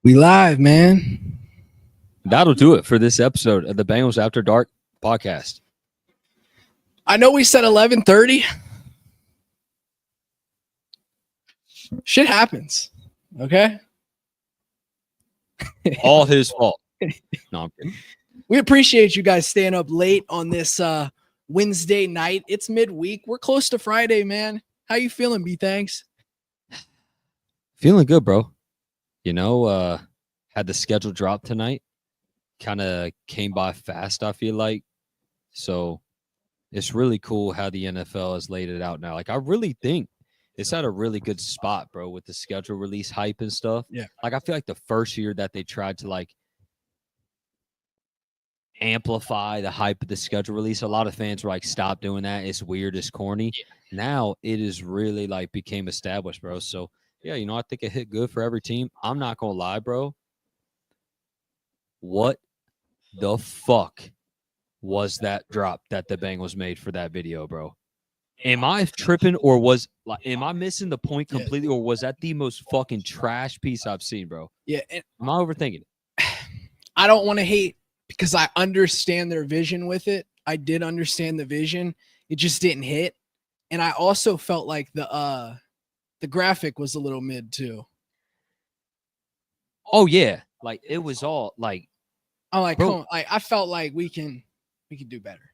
We live, man. That'll do it for this episode of the Bengals After Dark podcast. I know we said 11:30. Shit happens. Okay. All his fault. No, I'm kidding. We appreciate you guys staying up late on this Wednesday night. It's midweek. We're close to Friday, man. How you feeling, B? Thanks. Feeling good, bro. Had the schedule drop tonight. Kind of came by fast, I feel like. So it's really cool how the NFL has laid it out now. Like, I really think it's at a really good spot, bro, with the schedule release hype and stuff. Yeah. Like, I feel like the first year that they tried to, like, amplify the hype of the schedule release, a lot of fans were like, stop doing that. It's weird. It's corny. Yeah. Now it is really, like, became established, bro. So, yeah, I think it hit good for every team. I'm not going to lie, bro. What the fuck was that drop that the Bengals made for that video, bro? Am I tripping or am I missing the point completely, or was that the most fucking trash piece I've seen, bro? Yeah. Am I overthinking it? I don't want to hate because I understand their vision with it. I did understand the vision. It just didn't hit. And I also felt like the graphic was a little mid too. Oh yeah. Like, it was all like, I'm like, bro, come on. Like, I felt like we can do better.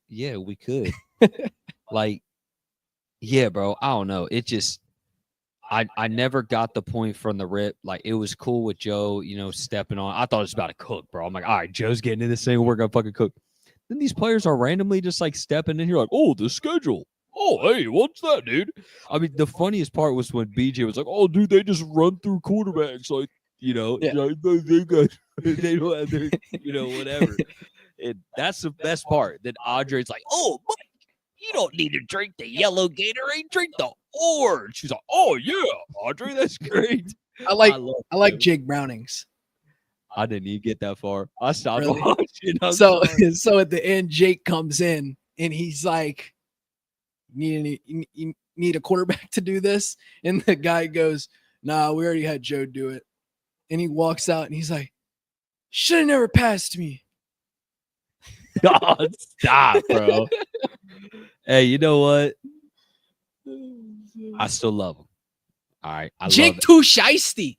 Yeah, we could. Like, yeah, bro. I don't know. It just, I never got the point from the rip. Like, it was cool with Joe, stepping on. I thought it was about to cook, bro. I'm like, all right, Joe's getting in this thing. We're going to fucking cook. Then these players are randomly just like stepping in here like, oh, the schedule. Oh, hey, what's that, dude? I mean, the funniest part was when BJ was like, oh, dude, they just run through quarterbacks. Like, they don't have their, whatever. And that's the best part. Then Audrey's like, oh, you don't need to drink the yellow Gatorade, drink the orange. She's like, oh, yeah, Audrey, that's great. I like Jake Brownings. I didn't even get that far. I stopped really? Watching. So at the end, Jake comes in and he's like, you need a quarterback to do this? And the guy goes, nah, we already had Joe do it. And he walks out and he's like, should have never passed me. God, stop, bro. Hey, you know what? I still love him. All right. Jake too shiesty.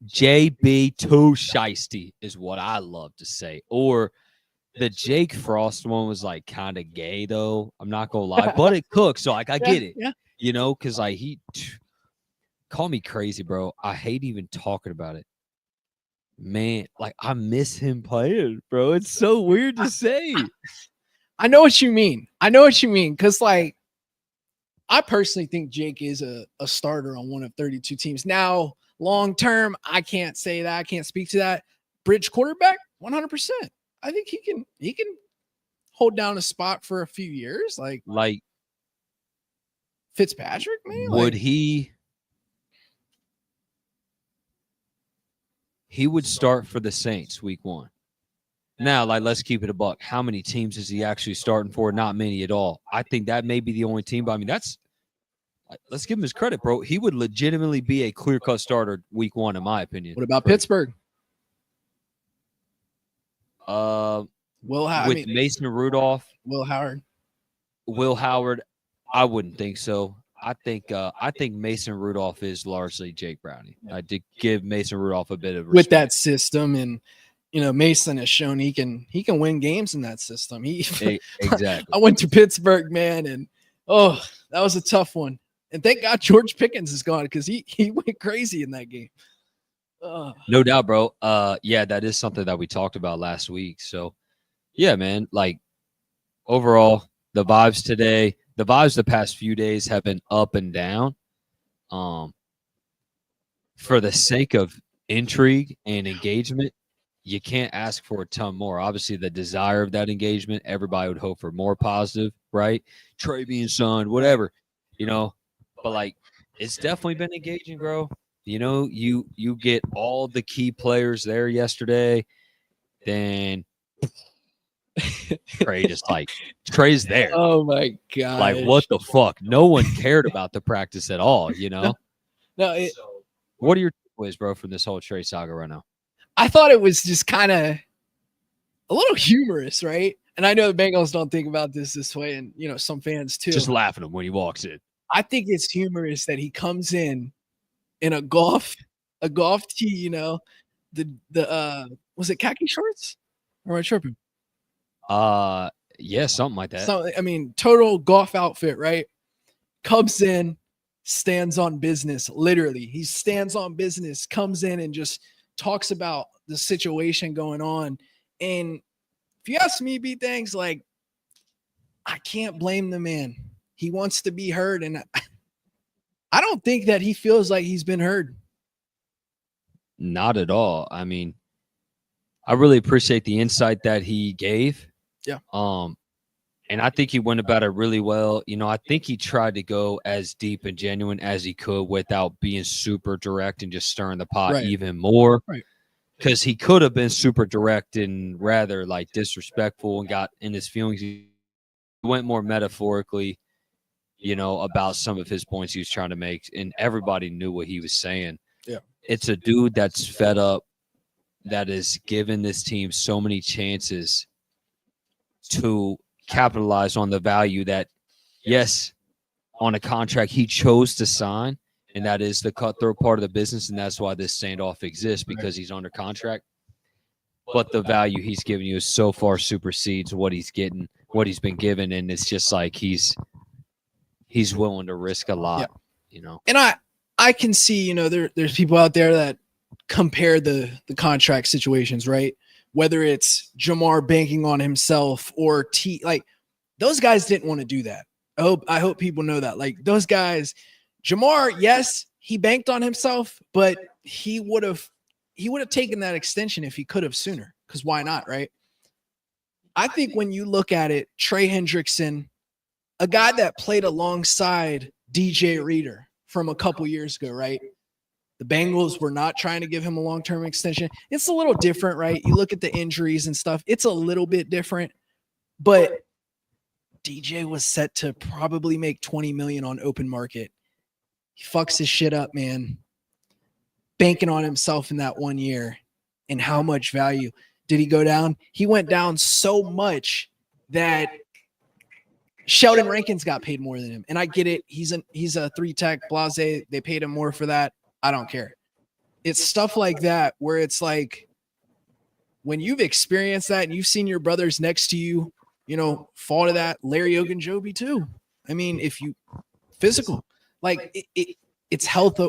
JB too shiesty is what I love to say. Or the Jake Frost one was like kind of gay, though. I'm not going to lie. But it cooks. So, like, I get it. Yeah. Because like call me crazy, bro. I hate even talking about it. Man, like, I miss him playing, bro. It's so weird to say. I know what you mean. Because, like, I personally think Jake is a starter on one of 32 teams. Now, long term, I can't say that. I can't speak to that. Bridge quarterback, 100%. I think he can hold down a spot for a few years. Like Fitzpatrick, man. Would he would start for the Saints week 1. Now, like, let's keep it a buck. How many teams is he actually starting for? Not many at all. I think that may be the only team. But, I mean, let's give him his credit, bro. He would legitimately be a clear-cut starter week 1, in my opinion. What about Pittsburgh? Mason Rudolph. Will Howard, I wouldn't think so. I think Mason Rudolph is largely Jake Browning. I did give Mason Rudolph a bit of respect. With that system, and Mason has shown he can win games in that system. Exactly. I went to Pittsburgh, man, and that was a tough one. And thank God George Pickens is gone because he went crazy in that game. No doubt, bro. Yeah, that is something that we talked about last week. So, yeah, man. Like, overall, the vibes today. The vibes the past few days have been up and down. For the sake of intrigue and engagement, you can't ask for a ton more. Obviously, the desire of that engagement, everybody would hope for more positive, right? Trey being signed, whatever, But, like, it's definitely been engaging, bro. You get all the key players there yesterday, then Trey's there. Oh my god! Like, what the fuck? No one cared about the practice at all. No. What are your takeaways, bro, from this whole Trey saga right now? I thought it was just kind of a little humorous, right? And I know the Bengals don't think about this way, and some fans too. Just laughing at him when he walks in. I think it's humorous that he comes in a golf tee, was it khaki shorts? Or am I tripping? Yeah, something like that. So I mean, total golf outfit, right? Comes in, stands on business. Literally, he stands on business, comes in and just talks about the situation going on. And if you ask me, B things like, I can't blame the man. He wants to be heard, and I don't think that he feels like he's been heard. Not at all. I mean, I really appreciate the insight that he gave. Yeah. And I think he went about it really well. I think he tried to go as deep and genuine as he could without being super direct and just stirring the pot even more. Right. Because he could have been super direct and rather like disrespectful and got in his feelings. He went more metaphorically, about some of his points he was trying to make, and everybody knew what he was saying. Yeah. It's a dude that's fed up, that has given this team so many chances to capitalize on the value that, yes, on a contract he chose to sign, and that is the cutthroat part of the business, and that's why this standoff exists, because he's under contract. But the value he's giving you is so far supersedes what he's been given, and it's just like he's willing to risk a lot, And I can see, there's people out there that compare the contract situations, right? Whether it's Jamar banking on himself or like those guys didn't want to do that. I hope people know that. Like those guys, Jamar, yes, he banked on himself, but he would have taken that extension if he could have sooner. Because why not, right? I think when you look at it, Trey Hendrickson, a guy that played alongside DJ Reader from a couple years ago, right? The Bengals were not trying to give him a long-term extension. It's a little different, right? You look at the injuries and stuff. It's a little bit different. But DJ was set to probably make $20 million on open market. He fucks his shit up, man. Banking on himself in that 1 year. And how much value did he go down? He went down so much that Sheldon Rankins got paid more than him. And I get it. He's a 3-tech blase. They paid him more for that. I don't care. It's stuff like that where it's like when you've experienced that and you've seen your brothers next to you, fall to that. Larry Ogunjobi too. I mean, if you physical, like it's health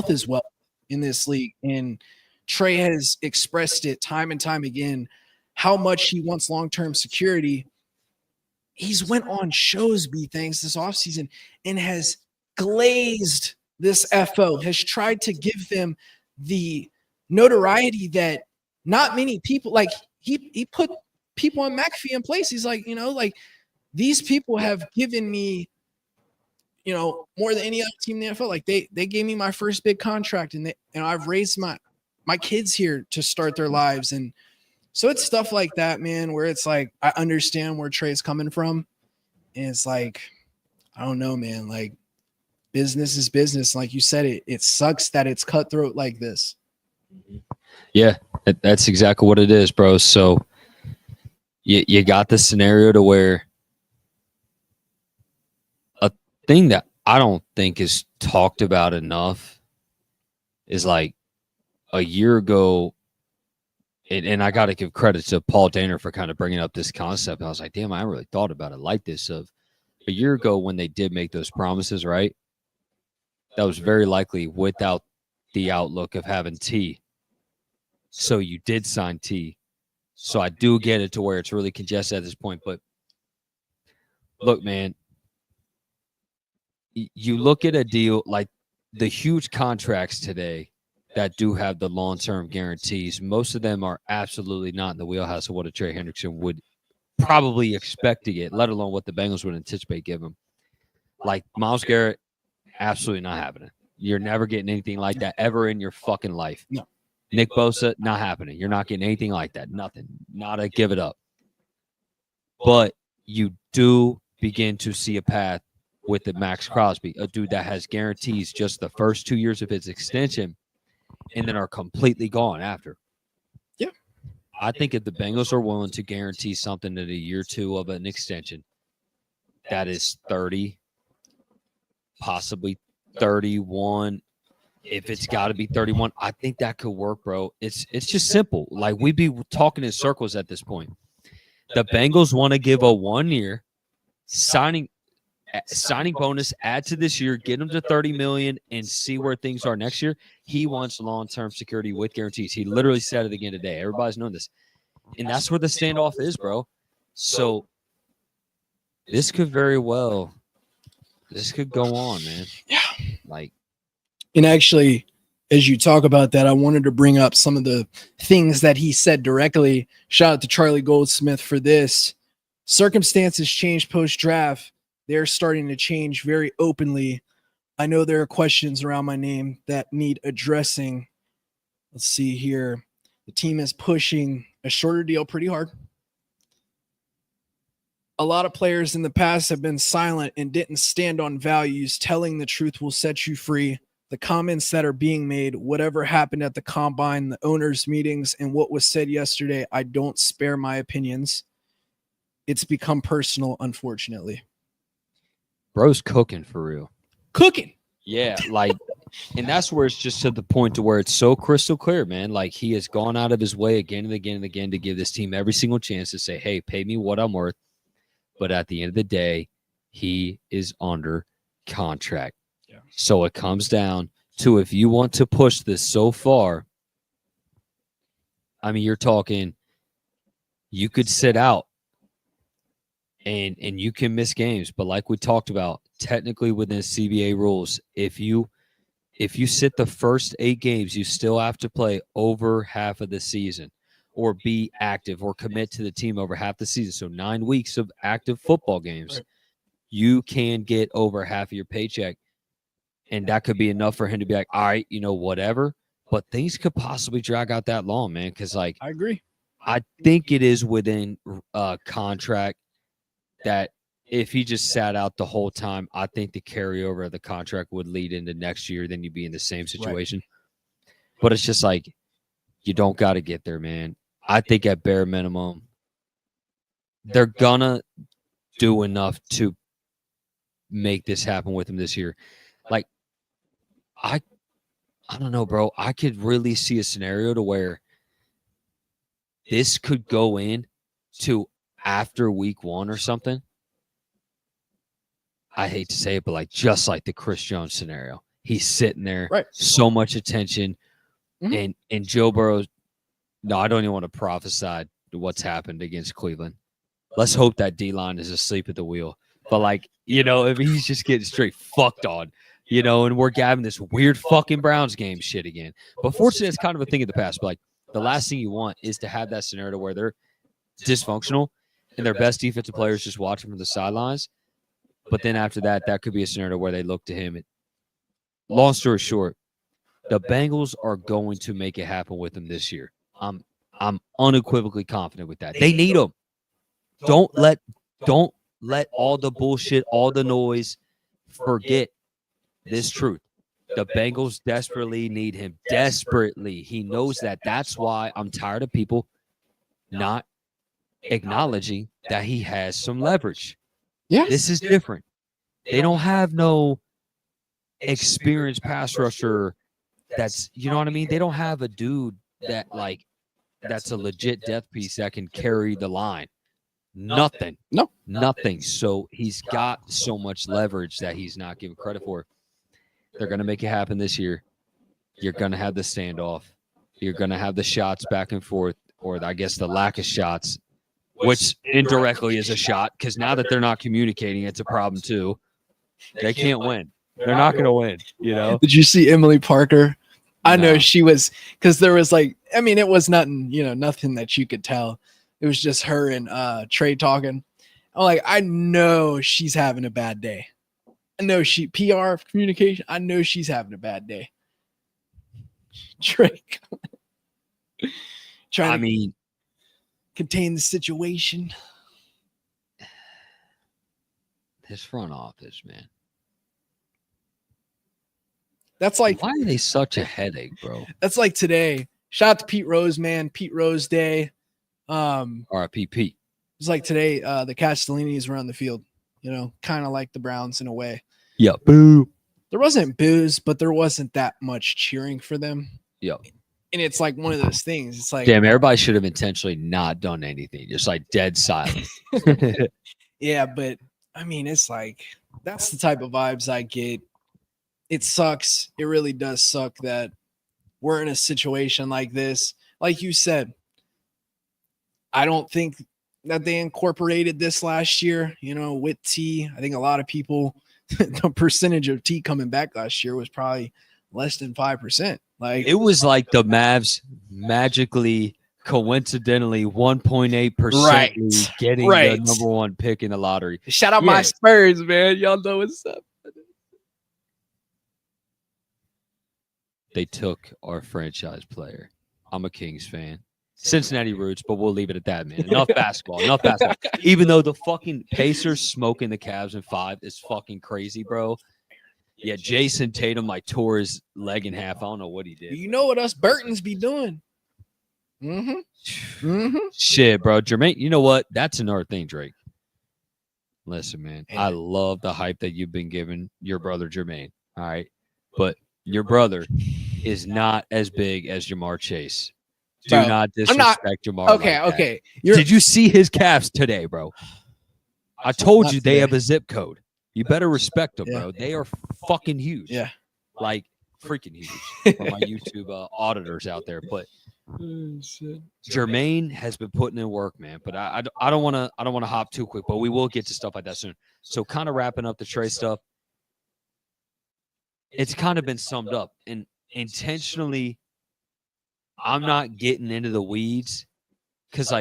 as well in this league. And Trey has expressed it time and time again, how much he wants long-term security. He's went on shows, things this offseason and has glazed this FO, has tried to give them the notoriety that not many people, like he put people on McAfee in place. He's like, these people have given me, more than any other team in the NFL. Like they gave me my first big contract and I've raised my kids here to start their lives. And so it's stuff like that, man, where it's like, I understand where Trey's coming from. And it's like, I don't know, man, like, business is business. Like you said, it sucks that it's cutthroat like this. Yeah, that's exactly what it is, bro. So you got the scenario to where a thing that I don't think is talked about enough is like a year ago, and I got to give credit to Paul Dehner for kind of bringing up this concept. I was like, damn, I haven't really thought about it like this. Of a year ago when they did make those promises, right? That was very likely without the outlook of having T. So you did sign T. So I do get it to where it's really congested at this point. But look, man, you look at a deal like the huge contracts today that do have the long-term guarantees. Most of them are absolutely not in the wheelhouse of what a Trey Hendrickson would probably expect to get, let alone what the Bengals would anticipate give him. Like Myles Garrett, absolutely not happening. You're never getting anything like that ever in your fucking life. No. Nick Bosa, not happening. You're not getting anything like that. Nothing. Not a give it up. But you do begin to see a path with the Max Crosby, a dude that has guarantees just the first 2 years of his extension. and then are completely gone after. Yeah. I think if the Bengals are willing to guarantee something at a year 2 of an extension, that is 30, possibly 31. If it's got to be 31, I think that could work, bro. It's just simple. Like, we'd be talking in circles at this point. The Bengals want to give a 1-year signing bonus, add to this year, get him to 30 million, and see where things are next year. He wants long-term security with guarantees. He literally said it again today. Everybody's known this, and that's where the standoff is, bro. So this could very well, this could go on, man. Yeah. Like, and actually, as you talk about that, I wanted to bring up some of the things that he said directly. Shout out to Charlie Goldsmith for this. Circumstances change post-draft. They're starting to change very openly. I know there are questions around my name that need addressing. Let's see here. The team is pushing a shorter deal pretty hard. A lot of players in the past have been silent and didn't stand on values. Telling the truth will set you free. The comments that are being made, whatever happened at the combine, the owners' meetings, and what was said yesterday, I don't spare my opinions. It's become personal, unfortunately. bro's cooking for real. Cooking. Yeah, like, and that's where it's just to the point to where it's so crystal clear, man. Like, he has gone out of his way again and again and again to give this team every single chance to say, hey, pay me what I'm worth. But at the end of the day, he is under contract. Yeah. So it comes down to, if you want to push this so far, I mean, you're talking, you could sit out and you can miss games. But like we talked about, technically within CBA rules, if you sit the first 8 games, you still have to play over half of the season or be active or commit to the team over half the season. So 9 weeks of active football games, Right. You can get over half of your paycheck. And that could be enough for him to be like, all right, whatever. But things could possibly drag out that long, man. Because, like, I agree. I think it is within contract that if he just sat out the whole time, I think the carryover of the contract would lead into next year. Then you'd be in the same situation. Right. But it's just like, you don't got to get there, man. I think at bare minimum, they're going to do enough to make this happen with him this year. Like, I don't know, bro. I could really see a scenario to where this could go in to after week 1 or something. I hate to say it, but like, just like the Chris Jones scenario. He's sitting there, right? So much attention. Mm-hmm. And Joe Burrow, no, I don't even want to prophesy what's happened against Cleveland. Let's hope that D-line is asleep at the wheel. But, like, if he's just getting straight fucked on, and we're having this weird fucking Browns game shit again. But fortunately, it's kind of a thing of the past. But, like, the last thing you want is to have that scenario where they're dysfunctional and their best defensive players just watching from the sidelines. But then after that, that could be a scenario where they look to him. Long story short, the Bengals are going to make it happen with him this year. I'm unequivocally confident with that. They need him. Don't let all the bullshit, all the noise, forget this truth. The Bengals desperately need him. Desperately. He knows that. That's why I'm tired of people not acknowledging that he has some leverage. Yeah. This is different. They don't have no experienced pass rusher that's, you know what I mean? They don't have a dude that, like, that's a legit death piece that can carry the line. Nothing. No. Nothing. So he's got so much leverage that he's not given credit for. They're going to make it happen this year. You're going to have the standoff. You're going to have the shots back and forth, or I guess the lack of shots, which indirectly is a shot, because now that they're not communicating, it's a problem too. They can't win. They're not going to win, Did you see Emily Parker? I know she was, because there was like, I mean, it was nothing, nothing that you could tell. It was just her and Trey talking. I'm like, I know she's having a bad day. I know PR communication. I know she's having a bad day. Trey trying to contain the situation. His front office, man. That's like Why are they such a headache, bro? that's like today. Shout out to Pete Rose, man. Pete Rose Day. RIPP. It's like today, the Castellinis were on the field, kind of like the Browns in a way. Yeah. Boo. There wasn't boos, but there wasn't that much cheering for them. Yeah. And it's like one of those things. It's like, damn, everybody should have intentionally not done anything, just like dead silent. yeah, but I mean, it's like that's the type of vibes I get. It sucks. It really does suck that we're in a situation like this. Like you said, I don't think that they incorporated this last year, with T. I think a lot of people, the percentage of T coming back last year was probably less than 5%. Like it was like the Mavs magically, coincidentally, 1.8% getting the number one pick in the lottery. Shout out my Spurs, man. Y'all know what's up. They took our franchise player. I'm a Kings fan. Cincinnati roots, but we'll leave it at that, man. Enough basketball. Even though the fucking Pacers smoking the Cavs in 5 is fucking crazy, bro. Yeah, Jason Tatum tore his leg in half. I don't know what he did. You know what us Burtons be doing. Shit, bro. Jermaine, you know what? That's another thing, Drake. Listen, man. I love the hype that you've been giving your brother Jermaine. All right. But your brother is not as big as Jamar Chase. Do not disrespect Jamar. Okay. Did you see his calves today, bro? I told you they have a zip code. You better respect them, bro. They are fucking huge. Yeah. Like freaking huge for my YouTube auditors out there. But Jermaine has been putting in work, man. But I don't want to hop too quick, but we will get to stuff like that soon. So kind of wrapping up the Trey stuff. It's kind of been summed up, and intentionally, I'm not getting into the weeds because,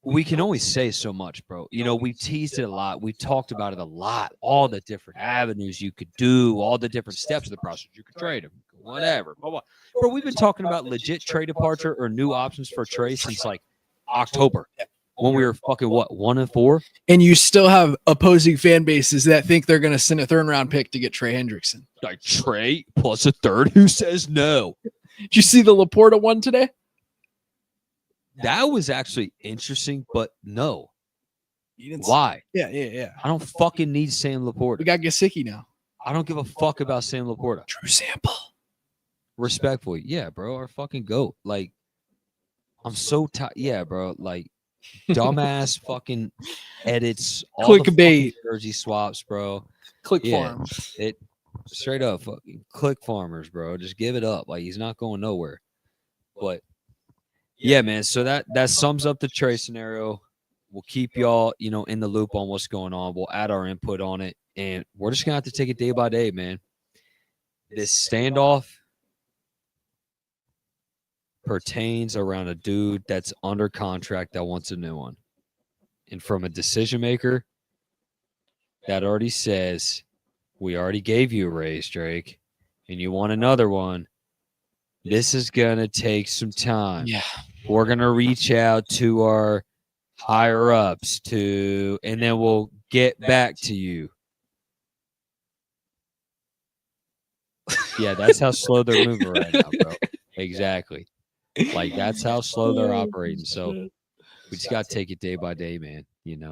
we can only say so much, bro. We've teased it a lot. We've talked about it a lot. All the different avenues you could do, all the different steps of the process. You could trade him, whatever. Blah, blah. Bro, we've been talking about legit trade departure or new options for Trey since October. When we were fucking 1-4, and you still have opposing fan bases that think they're going to send a 3rd round pick to get Trey Hendrickson. Like Trey plus a 3rd. Who says no? Did you see the Laporta one today? That was actually interesting, but no. Why? Yeah. I don't fucking need Sam Laporta. We got Gesicki now. I don't give a fuck about Sam Laporta. Drew Sample. Respectfully, yeah, bro. Our fucking GOAT. I'm so tired. Yeah, bro. Dumbass fucking edits, all clickbait, jersey swaps, bro. Farms. It straight up fucking click farmers, bro. Just give it up. He's not going nowhere. But yeah, man. So that sums up the Trey scenario. We'll keep y'all, in the loop on what's going on. We'll add our input on it, and we're just gonna have to take it day by day, man. This standoff pertains around a dude that's under contract that wants a new one. And from a decision maker that already says, we already gave you a raise, Drake, and you want another one, this is going to take some time. Yeah. We're going to reach out to our higher ups and then we'll get back to you. Yeah, that's how slow they're moving right now, bro. Exactly. That's how slow they're operating. So we just got to take it day by day, man.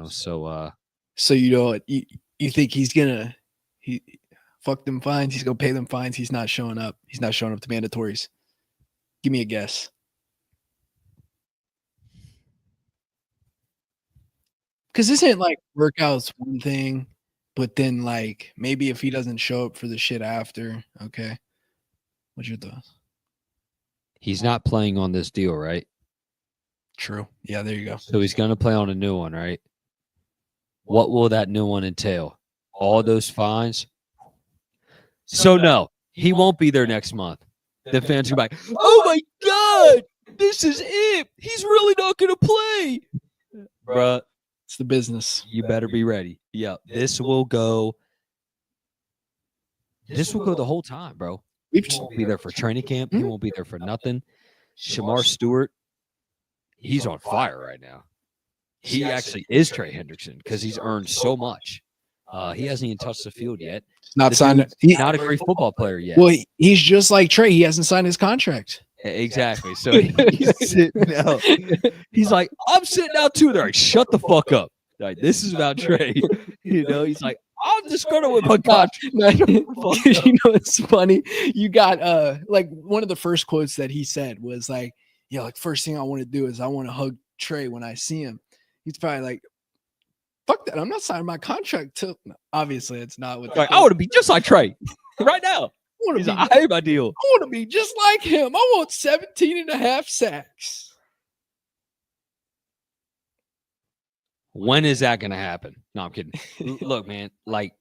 So you think he's gonna fuck them fines? He's gonna pay them fines. He's not showing up. He's not showing up to mandatories. Give me a guess. Because isn't workouts one thing, but then maybe if he doesn't show up for the shit after, okay. What's your thoughts? He's not playing on this deal, right? True. Yeah, there you go. So he's going to play on a new one, right? What will that new one entail? All those fines? So, no, he won't be there next month. The fans are like, oh, my God, this is it. He's really not going to play. Bruh. It's the business. You better be ready. Yeah, this will go the whole time, bro. He won't be there for training camp. He won't be there for nothing. Shamar Stewart, he's on fire right now. He actually is Trey Hendrickson because he's earned so much. He hasn't even touched the field yet. Not The signed. dude's not a great football player yet. Well, he's just like Trey. He hasn't signed his contract. Exactly. So he's sitting out. He's like, I'm sitting out too. They're like, shut the fuck up. Like, this is about Trey. He's like, I'm just gonna with my contract. You know, it's funny. You got like one of the first quotes that he said was like, "Yeah, like first thing I want to do is I want to hug Trey when I see him." He's probably like, "Fuck that! I'm not signing my contract till." Obviously, it's not with. Like, I want to be just like Trey right now. He's like, I hate my deal. I want to be just like him. I want 17 and a half sacks. When is that going to happen? No, I'm kidding. Look, man, like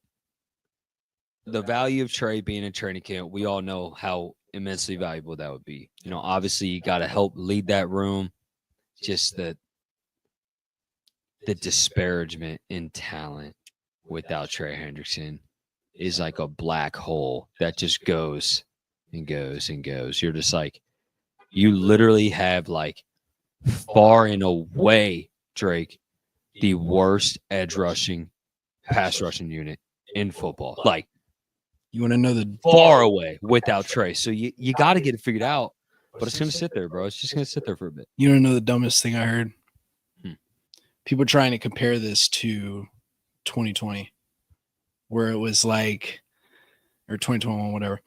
the value of Trey being in training camp, we all know how immensely valuable that would be. You know, obviously you got to help lead that room. Just the disparagement in talent without Trey Hendrickson is like a black hole that just goes and goes and goes. You're just like, you literally have like far and away, Drake, the worst edge rushing, pass rushing unit in football. Like, you want to know the far away without Trey. So you got to get it figured out, but it's going to sit there, bro. It's just going to sit there for a bit. You don't know the dumbest thing I heard? People trying to compare this to 2020, where it was like, or 2021, whatever.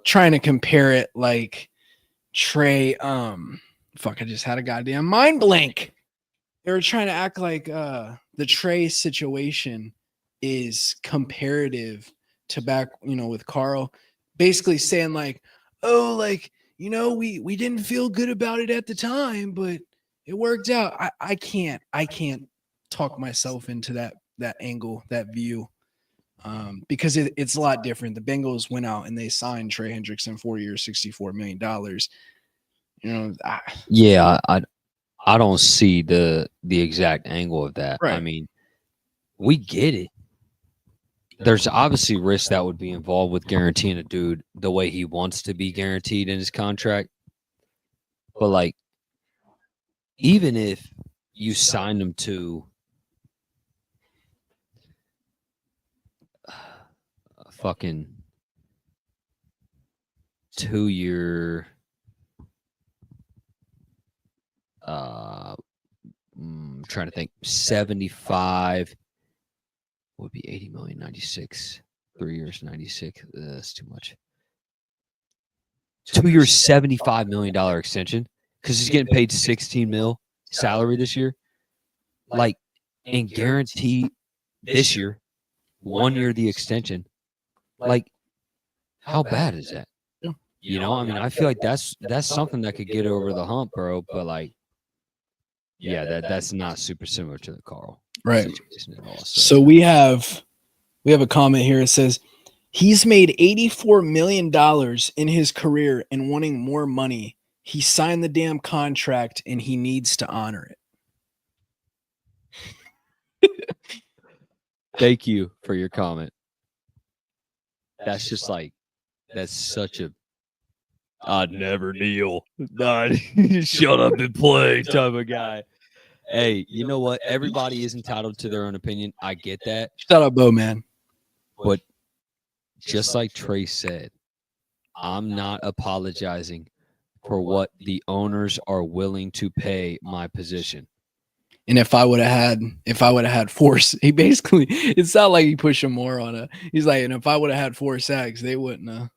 Trying to compare it like Trey. Fuck, I just had a goddamn mind blank. They were trying to act like the Trey situation is comparative to back, with Carl, basically saying like, oh, like, we didn't feel good about it at the time, but it worked out. I can't talk myself into that angle, that view, because it's a lot different. The Bengals went out and they signed Trey Hendrickson 4 years, $64 million. I don't see the exact angle of that. Right. I mean, we get it. There's obviously risk that would be involved with guaranteeing a dude the way he wants to be guaranteed in his contract. But like, even if you signed him to a fucking 2-year, trying to think, 75 would be 80 million, 96, 3 years, 96. That's too much. 2 years, $75 million extension because he's getting paid 16 mil salary this year. Like, and guarantee this year, 1 year the extension. Like, how bad is that? You know, I mean, I feel like that's something that could get over the hump, bro. But like, yeah, that's not super similar to the Carl situation at all. So we have a comment here. It says he's made $84 million in his career and wanting more money. He signed the damn contract and he needs to honor it. Thank you for your comment. That's just like, that's such a I'd never kneel. Shut up and play type of guy. Hey, you know what? Everybody is entitled to their own opinion. I get that. Shut up, Bo, man. But just like Trey said, I'm not apologizing for what the owners are willing to pay my position. And if I would have had force, he basically, it's not like he pushed him more on it. He's like, and if I would have had 4 sacks, they wouldn't have.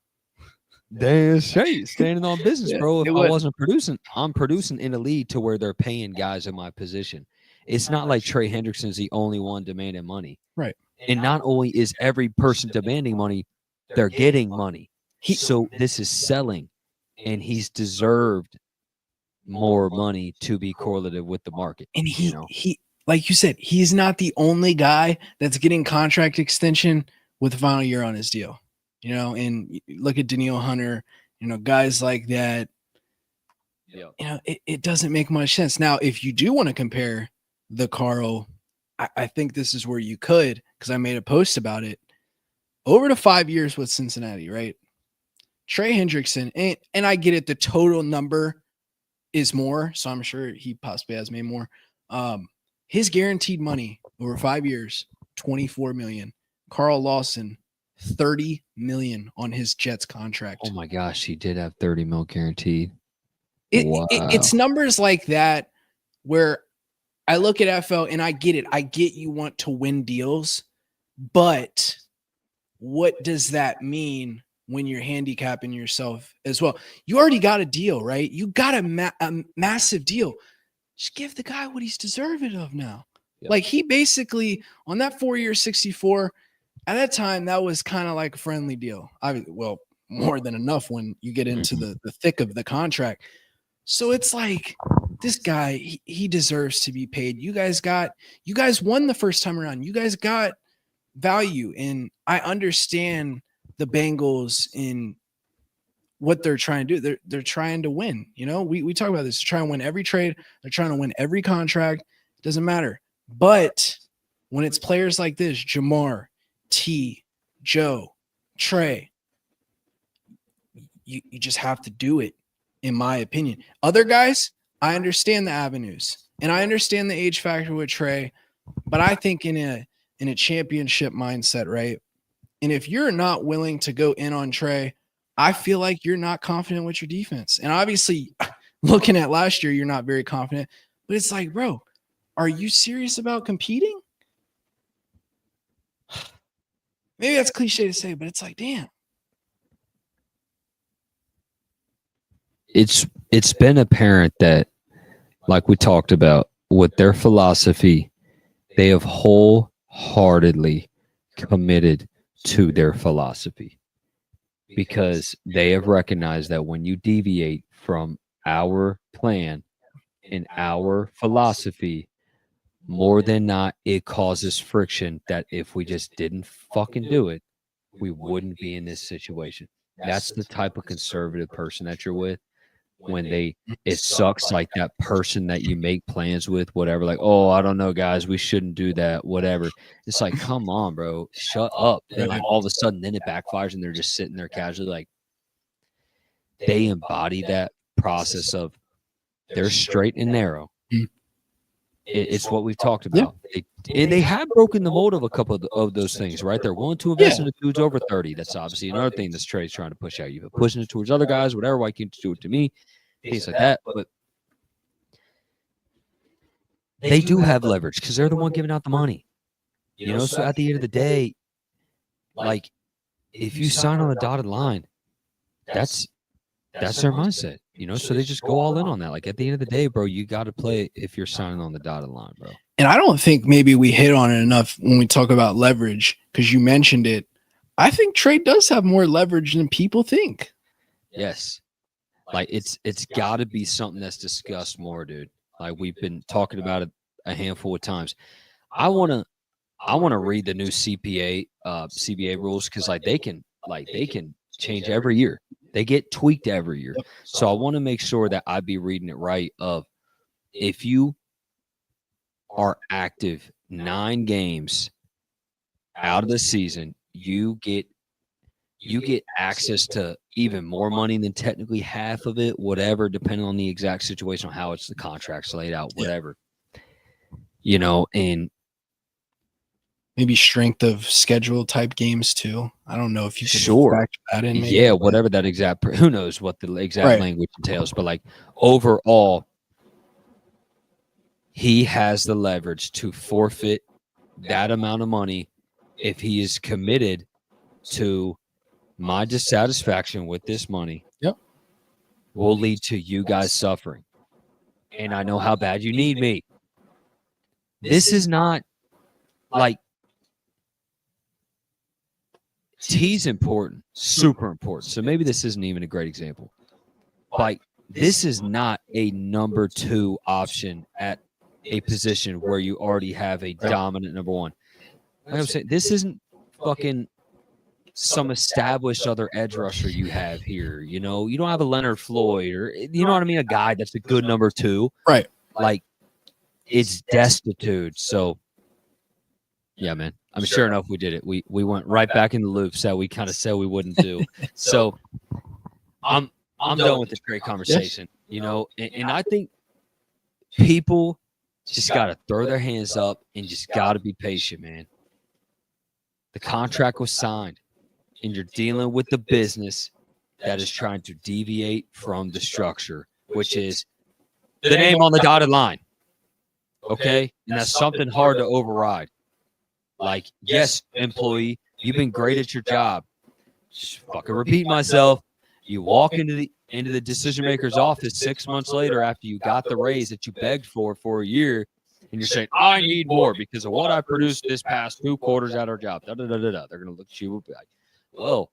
Damn straight, standing on business, bro. If I wasn't producing, I'm producing in a league to where they're paying guys in my position. It's not like Trey Hendrickson's the only one demanding money. Right. And not only is every person demanding money, they're getting money. So this is selling, and he's deserved more money to be correlative with the market. And he like you said, he's not the only guy that's getting contract extension with the final year on his deal. And look at Danielle Hunter, guys like that. Yeah. It doesn't make much sense. Now, if you do want to compare the Carl, I think this is where you could, because I made a post about it. Over to 5 years with Cincinnati, right? Trey Hendrickson, and I get it, the total number is more, so I'm sure he possibly has made more. His guaranteed money over 5 years, 24 million. Carl Lawson, 30 million on his Jets contract. Oh my gosh, he did have 30 mil guaranteed. It's numbers like that where I look at FL and I get it. I get you want to win deals, but what does that mean when you're handicapping yourself as well? You already got a deal, right? You got a massive deal. Just give the guy what he's deserving of now. Yep. Like he basically on that 4-year 64, at that time, that was kind of like a friendly deal. Well, more than enough when you get into the thick of the contract. So it's like this guy, he deserves to be paid. You guys won the first time around. You guys got value. And I understand the Bengals in what they're trying to do. They're trying to win. You know, we talk about this. They're trying to win every trade. They're trying to win every contract. It doesn't matter. But when it's players like this, Jamar, T, Joe, Trey, you just have to do it, in my opinion. Other guys, I understand the avenues and I understand the age factor with Trey, but I think in a championship mindset, right? And if you're not willing to go in on Trey, I feel like you're not confident with your defense. And obviously, looking at last year, you're not very confident, but it's like, bro, are you serious about competing? Maybe that's cliche to say, but it's like, damn. It's been apparent that, like we talked about, with their philosophy, they have wholeheartedly committed to their philosophy because they have recognized that when you deviate from our plan and our philosophy, more than not, it causes friction that if we just didn't fucking do it, we wouldn't be in this situation. That's the type of conservative person that you're with when it sucks like that person that you make plans with, whatever, like, oh, I don't know, guys, we shouldn't do that, whatever. It's like, come on, bro, shut up. And like all of a sudden, then it backfires and they're just sitting there casually. Like they embody that process of they're straight and narrow. It's what we've talked about. Yeah. They have broken the mold of a couple of those things, right? They're willing to invest in the dudes over 30. That's obviously another thing that's Trey's trying to push out. You've been pushing it towards other guys, whatever. Why can't you do it to me? Things like that. But they do have leverage because they're the one giving out the money. You know, so at the end of the day, like if you sign on the dotted line, that's their mindset. You know, so they just go all in on that. Like at the end of the day, bro, you got to play if you're signing on the dotted line, bro. And I don't think maybe we hit on it enough when we talk about leverage because you mentioned it. I think Trey does have more leverage than people think. Yes. Like it's got to be something that's discussed more, dude. Like we've been talking about it a handful of times. I want to read the new CBA rules because they can change every year. They get tweaked every year. So I want to make sure that I be reading it right of if you are active 9 games out of the season, you get access to even more money than technically half of it, whatever, depending on the exact situation on how it's the contract's laid out, whatever. You know, and maybe strength of schedule type games too. I don't know if you could factor that in. Maybe, yeah, whatever that exact. Who knows what the exact language entails? But like overall, he has the leverage to forfeit that amount of money if he is committed to my dissatisfaction with this money. Yep, will lead to you guys suffering, and I know how bad you need me. This is not like. T's important, super important. So maybe this isn't even a great example. Like this is not a number 2 option at a position where you already have a dominant number 1. Like I'm saying, this isn't fucking some established other edge rusher you have here. You know, you don't have a Leonard Floyd or you know what I mean, a guy that's a good number 2. Right. Like it's destitute. So yeah, man. I mean, sure enough, we did it. We went right back in the loops that we kind of said we wouldn't do. So I'm done with this great conversation, you know, and I think people just got to throw their hands up and just got to be patient, man. The contract was signed, and you're dealing with the business that is trying to deviate from the structure, which is the name on the dotted line. Okay? And that's something hard to override. Like, yes, employee, you've been great at your job. Just fucking repeat myself. You walk into the decision maker's office 6 months later after you got the raise that you begged for a year, and you're saying, I need more because of what I produced this past 2 quarters at our job. Da, da, da, da, da. They're going to look at you and be like, well,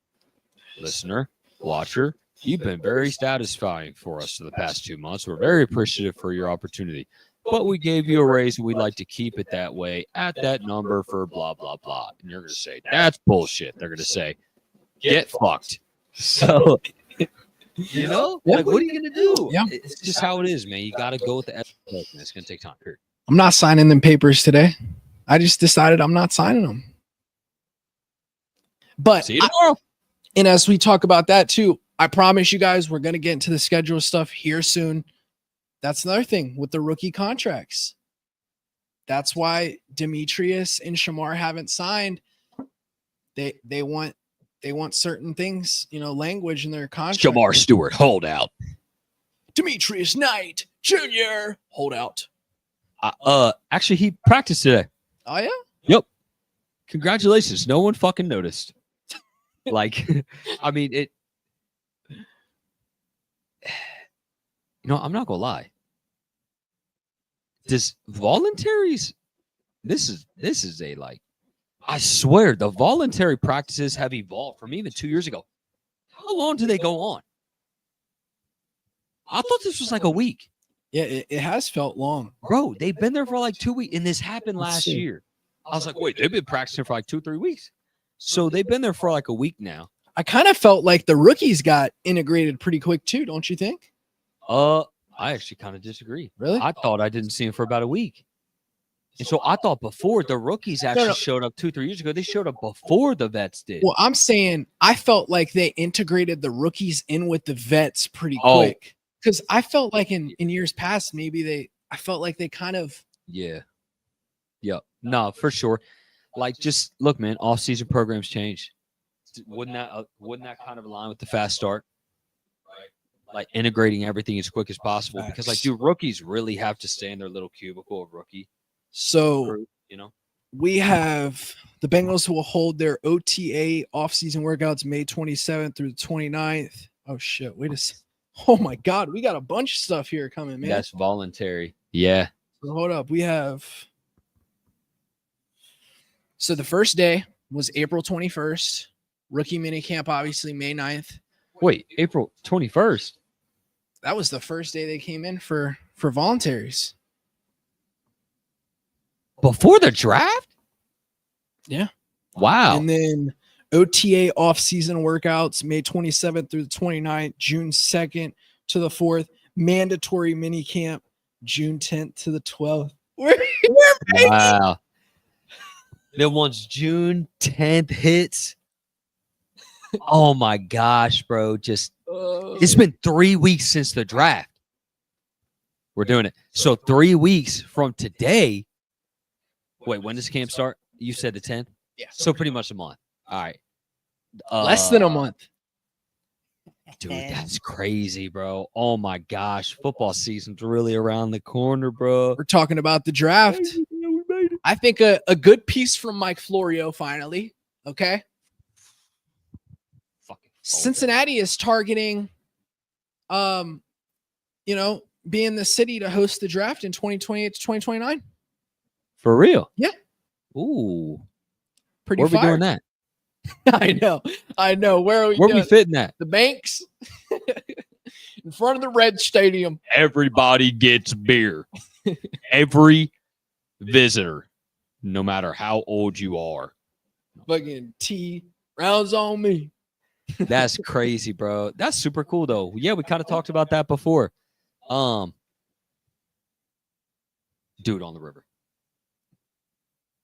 listener, watcher, you've been very satisfying for us for the past 2 months. We're very appreciative for your opportunity. But we gave you a raise and we'd like to keep it that way at that number for blah, blah, blah. And you're going to say, that's bullshit. They're going to say, get fucked. So, you know, like, what are you going to do? Yeah. It's just how it is, man. You got to go with the effort. It's going to take time, period. I'm not signing them papers today. I just decided I'm not signing them. But see you tomorrow. And as we talk about that too, I promise you guys, we're going to get into the schedule stuff here soon. That's another thing with the rookie contracts. That's why Demetrius and Shamar haven't signed. They want certain things, you know, language in their contract. Shamar Stewart, hold out. Demetrius Knight Jr. hold out. Actually, he practiced today. Oh yeah. Yep. Congratulations. No one fucking noticed. Like, I mean, it. You know, I'm not gonna lie. Does voluntaries? This is a like. I swear, the voluntary practices have evolved from even 2 years ago. How long do they go on? I thought this was like a week. Yeah, it has felt long. Bro, they've been there for like 2 weeks, and this happened last year. I was like, wait, they've been practicing for like 2-3 weeks. So they've been there for like a week now. I kind of felt like the rookies got integrated pretty quick too, don't you think? I actually kind of disagree. Really? I thought I didn't see him for about a week. And so I thought before the rookies actually showed up 2-3 years ago, they showed up before the vets did. Well, I'm saying I felt like they integrated the rookies in with the vets pretty quick. Because I felt like in years past, I felt like they kind of. Yeah. Yep. No, for sure. Like, just look, man, off-season programs change. Wouldn't that kind of align with the fast start? Like integrating everything as quick as possible. Because like, do rookies really have to stay in their little cubicle of rookie? So, you know, we have the Bengals who will hold their OTA off-season workouts May 27th through the 29th. Oh shit! Wait a second. Oh my God, we got a bunch of stuff here coming, man. That's voluntary. Yeah. So hold up. We have. So the first day was April 21st. Rookie minicamp, obviously May 9th. Wait, April 21st? That was the first day they came in for voluntaries. Before the draft? Yeah. Wow. And then OTA off-season workouts, May 27th through the 29th, June 2nd to the 4th. Mandatory minicamp, June 10th to the 12th. Wow. Then once June 10th hits, oh my gosh, bro. Just it's been 3 weeks since the draft. We're doing it. So 3 weeks from today. Wait, when does camp start? You said the 10th? Yeah. So pretty much a month. All right. Less than a month. Dude, that's crazy, bro. Oh my gosh. Football season's really around the corner, bro. We're talking about the draft. I think a good piece from Mike Florio finally. Okay. Cincinnati is targeting, being the city to host the draft in 2028 to 2029. For real? Yeah. Ooh. Pretty Where are we doing that? I know. Where are we fitting that? The banks in front of the Red Stadium. Everybody gets beer. Every visitor, no matter how old you are. Fucking tea rounds on me. That's crazy, bro. That's super cool, though. Yeah, we kind of talked about that before. Dude on the river.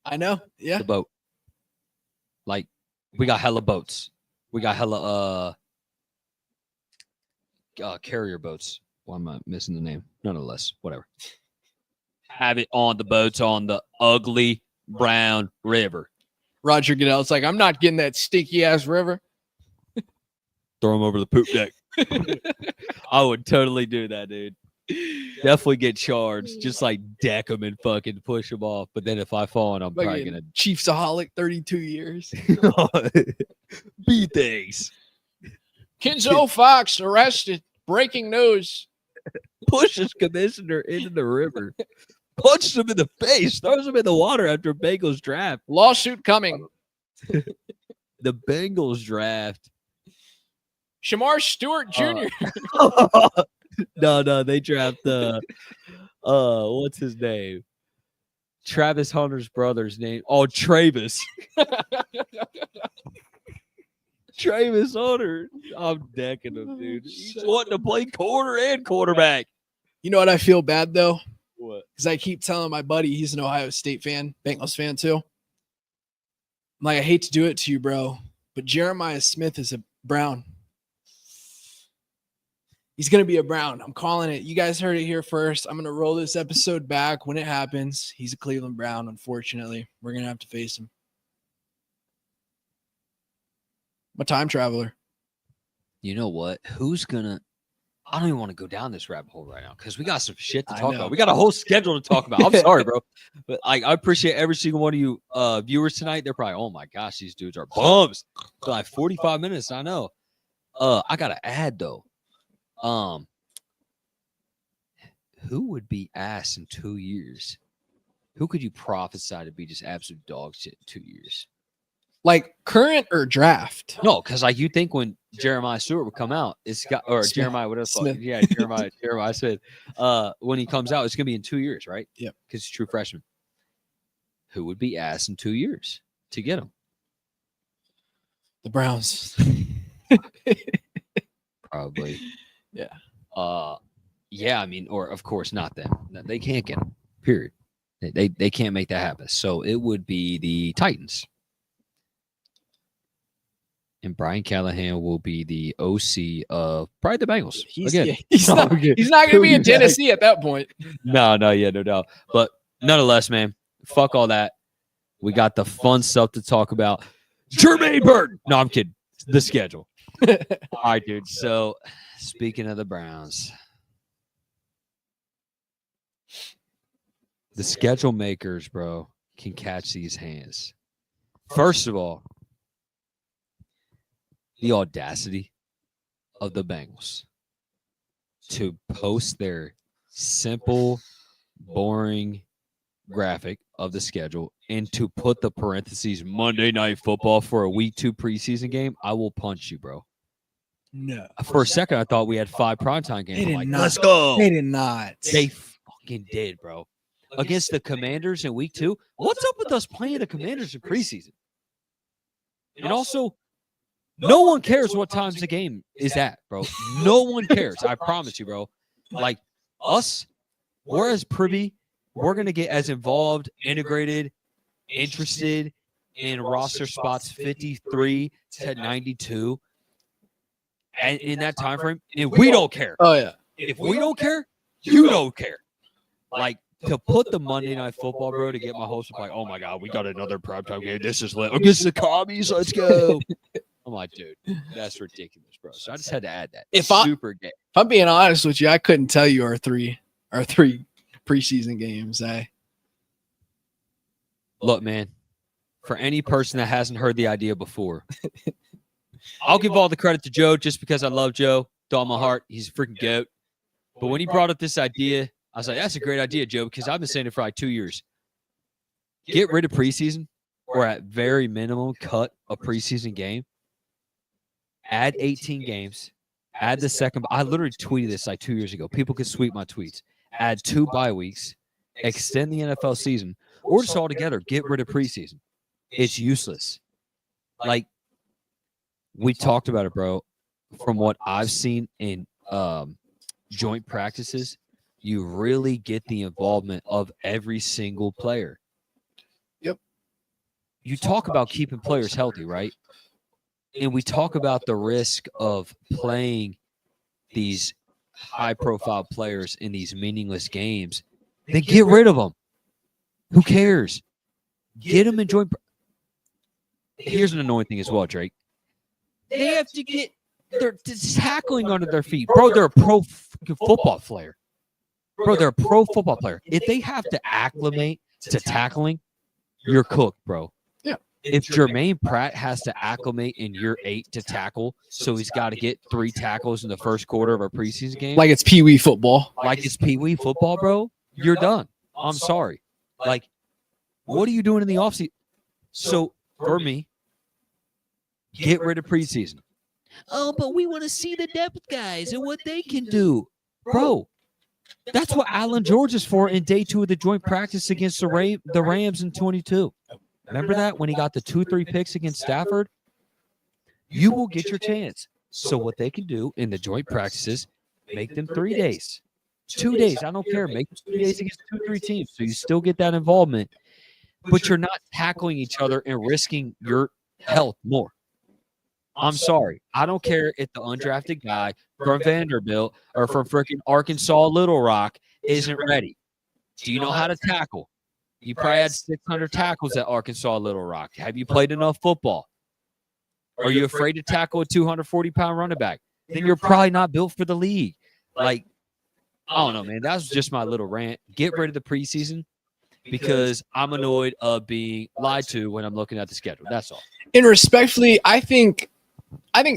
I know. Yeah. The boat. Like, we got hella boats. We got hella carrier boats. Why am I missing the name? Nonetheless, whatever. Have it on the boats on the ugly brown river. Roger Goodell's like, I'm not getting that stinky ass river. Throw him over the poop deck. I would totally do that, dude. Definitely get charged. Just like deck them and fucking push them off. But then if I fall on, I'm probably gonna Chiefsaholic 32 years. be things. Kenzo Fox arrested. Breaking news. Pushes commissioner into the river. Punches him in the face. Throws him in the water after Bengals draft. Lawsuit coming. The Bengals draft. Shamar Stewart Jr. No, they draft what's his name? Travis Hunter's brother's name. Oh, Travis. Travis Hunter. I'm decking him, dude. He's wanting to play corner and quarterback. You know what I feel bad though? What? Because I keep telling my buddy he's an Ohio State fan, Bengals fan too. I'm like, I hate to do it to you, bro, but Jeremiah Smith is a Brown. He's going to be a Brown. I'm calling it. You guys heard it here first. I'm going to roll this episode back when it happens. He's a Cleveland Brown, unfortunately. We're going to have to face him. I'm a time traveler. You know what? Who's going to – I don't even want to go down this rabbit hole right now because we got some shit to talk about. We got a whole schedule to talk about. I'm sorry, bro. But I appreciate every single one of you viewers tonight. They're probably, oh, my gosh, these dudes are bums. For like 45 minutes, I know. I got to add, though. Who would be ass in 2 years? Who could you prophesy to be just absolute dog shit in 2 years? Like current or draft? No, because like you think when Jeremiah Stewart would come out, it's got or Smith. Jeremiah whatever. Smith. Yeah, Jeremiah Smith. When he comes out, it's gonna be in 2 years, right? Yep. Because he's a true freshman. Who would be ass in 2 years to get him? The Browns. Probably. Yeah. Yeah, I mean, or of course not them. They can't get him. Period. They can't make that happen. So it would be the Titans. And Brian Callahan will be the OC of probably the Bengals. He's not going to be in Tennessee at that point. No doubt. But nonetheless, man, fuck all that. We got the fun stuff to talk about. Jermaine Burton. No, I'm kidding. The schedule. All right, dude. So, speaking of the Browns, the schedule makers, bro, can catch these hands. First of all, the audacity of the Bengals to post their simple, boring graphic of the schedule and to put the parentheses Monday Night Football for a week 2 preseason game. I will punch you, bro. No. For a second, I thought we had 5 primetime games. They did like, not. let's go. They did not. They fucking did, bro. Against the Commanders in week 2. What's up with us playing the Commanders in preseason? And also, no one cares what times the game is at, bro. No one cares. I promise you, bro. Like us, we're as privy. We're going to get as involved, integrated, interested in roster spots 53 to 92. And in that time frame, and we don't care. Oh, yeah. If we don't care, you don't care. Like, to put the Monday Night Football, bro, to get my hopes up, like, oh, my God, we got another primetime game. This is lit. Against the Commies, let's go. I'm like, dude, that's ridiculous, bro. So I just had to add that. Super gay. If I'm being honest with you, I couldn't tell you our three preseason games. Look, man, for any person that hasn't heard the idea before, I'll give all the credit to Joe just because I love Joe. With all my heart, he's a freaking goat. But when he brought up this idea, I was like, that's a great idea, Joe, because I've been saying it for like 2 years. Get rid of preseason, or at very minimum, cut a preseason game. Add 18 games. Add the second. I literally tweeted this like 2 years ago. People could tweet my tweets. Add 2 bye weeks. Extend the NFL season. Or just altogether, get rid of preseason. It's useless. Like, we talked about it, bro. From what I've seen in joint practices, you really get the involvement of every single player. Yep. You talk about keeping players healthy, right? And we talk about the risk of playing these high-profile players in these meaningless games. Then get rid of them. Who cares? Get them in joint. here's an annoying thing as well, Drake. They have to get their tackling under their feet. Bro, they're a pro football player. Bro, they're a pro football player. If they have to acclimate to tackling, you're cooked, bro. Yeah. If Jermaine Pratt has to acclimate in year 8 to tackle, so he's got to get 3 tackles in the first quarter of a preseason game. Like it's Pee Wee football. Like it's Pee Wee football, bro. You're done. I'm sorry. Like, what are you doing in the offseason? So, for me, get rid of preseason. Oh, but we want to see the depth guys and what they can do. Bro, that's what Alan George is for in day 2 of the joint practice against the Rams in 22. Remember that when he got the 2-3 picks against Stafford? You will get your chance. So what they can do in the joint practices, make them 3 days. 2 days, I don't care. Make them 2 days against 2-3 teams so you still get that involvement. But you're not tackling each other and risking your health more. I'm sorry. I don't care if the undrafted guy from Vanderbilt or from freaking Arkansas Little Rock isn't ready. Do you know how to tackle? You probably had 600 tackles at Arkansas Little Rock. Have you played enough football? Are you afraid to tackle a 240-pound running back? Then you're probably not built for the league. Like, I don't know, man. That was just my little rant. Get rid of the preseason because I'm annoyed of being lied to when I'm looking at the schedule. That's all. And respectfully, I think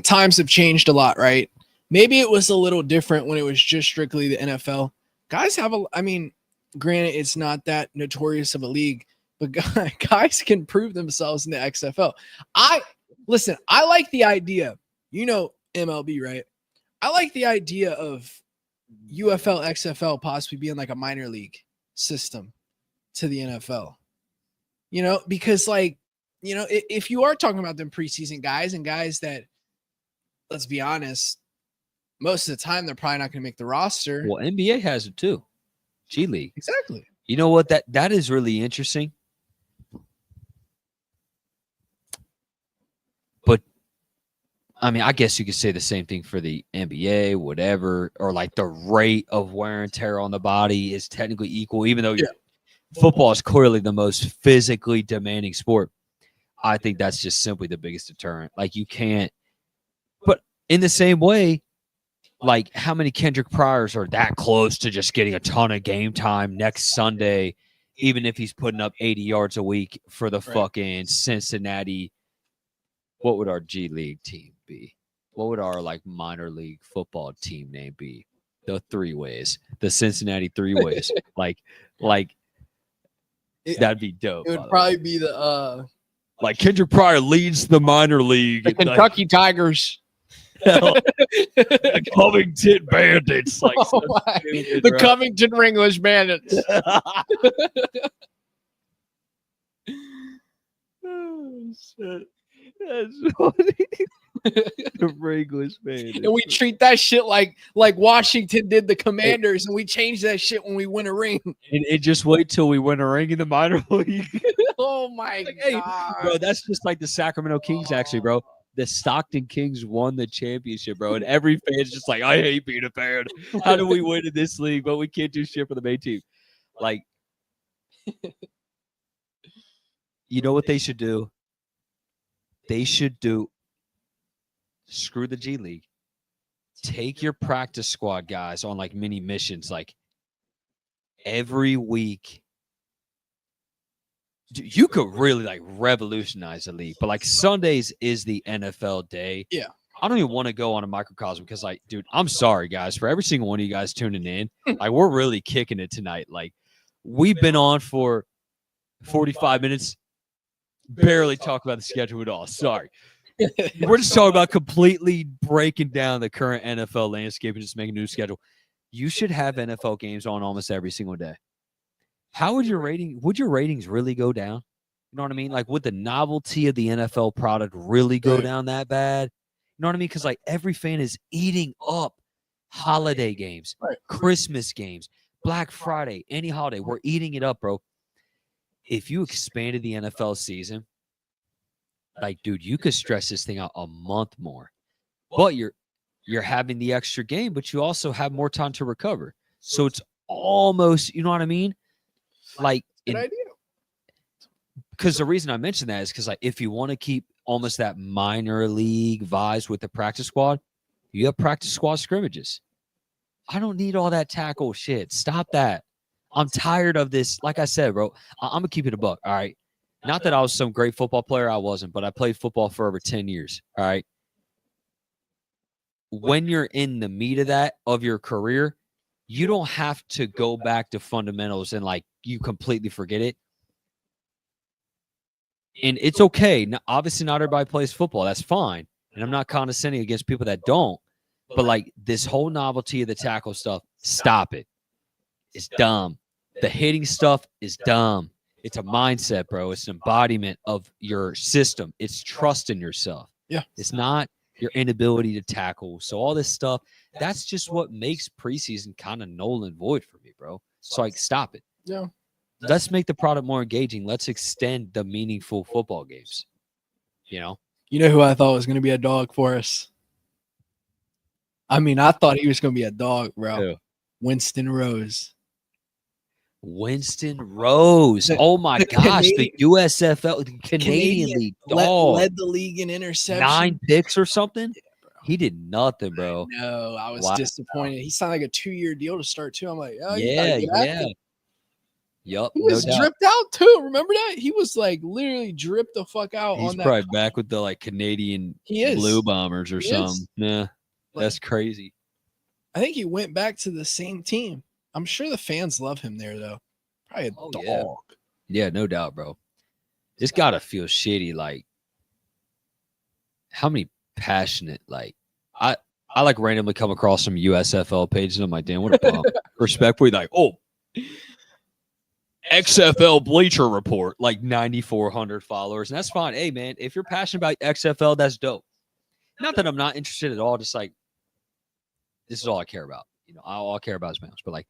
times have changed a lot, right? Maybe it was a little different when it was just strictly the NFL. Guys have granted, it's not that notorious of a league, but guys can prove themselves in the XFL. I like the idea, MLB, right? I like the idea of UFL, XFL possibly being like a minor league system to the NFL, because if you are talking about them preseason guys and guys that, let's be honest, most of the time they're probably not going to make the roster. Well, NBA has it too. G League. Exactly. You know what? That is really interesting. But I guess you could say the same thing for the NBA, whatever, or like the rate of wear and tear on the body is technically equal, even though football is clearly the most physically demanding sport. I think that's just simply the biggest deterrent. Like, you can't. But in the same way, like, how many Kendrick Pryors are that close to just getting a ton of game time next Sunday, even if he's putting up 80 yards a week for the fucking Cincinnati? What would our G League team be? What would our minor league football team name be? The Three Ways, the Cincinnati Three Ways. That'd be dope. It would probably be the Kendrick Pryor leads the minor league. The Kentucky Tigers. The Covington Bandits. The Covington Ringlish Bandits. Oh, shit. That's funny. The Ringlish Bandits. And we treat that shit like Washington did the Commanders, and we change that shit when we win a ring. And just wait till we win a ring in the minor league. Oh my god, bro! That's just like the Sacramento Kings, actually, bro. The Stockton Kings won the championship, bro, and every fan's just like, I hate being a fan. How do we win in this league, but we can't do shit for the main team? Like, you know what they should do? They should screw the G League. Take your practice squad guys on mini missions, every week. You could really revolutionize the league, but Sundays is the NFL day. Yeah. I don't even want to go on a microcosm because dude, I'm sorry guys for every single one of you guys tuning in. We're really kicking it tonight. We've been on for 45 minutes, barely talk about the schedule at all. Sorry. We're just talking about completely breaking down the current NFL landscape and just making a new schedule. You should have NFL games on almost every single day. How would your ratings really go down? You know what I mean? Would the novelty of the NFL product really go down that bad? You know what I mean? Because every fan is eating up holiday games, Christmas games, Black Friday, any holiday. We're eating it up, bro. If you expanded the NFL season, dude, you could stretch this thing out a month more. But you're having the extra game, but you also have more time to recover. So it's almost, you know what I mean? Good idea. Because the reason I mentioned that is because if you want to keep almost that minor league vibes with the practice squad. You have practice squad scrimmages. I don't need all that tackle shit. Stop that. I'm tired of this. Like I said, bro, I'm going to keep it a buck. All right. Not that I was some great football player. I wasn't, but I played football for over 10 years. All right. When you're in the meat of that, of your career, you don't have to go back to fundamentals and like you completely forget it. And it's okay. Obviously, not everybody plays football. That's fine. And I'm not condescending against people that don't. But like this whole novelty of the tackle stuff, stop it. It's dumb. The hitting stuff is dumb. It's a mindset, bro. It's an embodiment of your system. It's trust in yourself. Yeah. It's not your inability to tackle. So all this stuff, that's just what makes preseason kind of null and void for me, bro. So like, stop it. Yeah. Let's make the product more engaging. Let's extend the meaningful football games. You know? You know who I thought was going to be a dog for us? I mean, I thought he was going to be a dog, bro. Who? Winston Rose. Winston Rose. Oh my gosh. The USFL, the Canadian League dog. Led the league in interception. 9 picks or something? Yeah, he did nothing, bro. No, I was disappointed. He signed like a 2-year deal to start too. I'm like, oh yeah. Yup. He was dripped out too. Remember that? He was like literally dripped the fuck out. He's on that. Probably back with the like Canadian Blue Bombers or something. Yeah. That's crazy. I think he went back to the same team. I'm sure the fans love him there, though. Probably a dog. Yeah, no doubt, bro. It's got to feel shitty. Like, how many passionate, like, I like randomly come across some USFL pages and I'm like, damn, what a bum. Respectfully, like, oh, XFL Bleacher Report, like 9,400 followers. And that's fine. Hey, man, if you're passionate about XFL, that's dope. Not that I'm not interested at all. Just like, this is all I care about. You know, all I care about is Bengals. But like,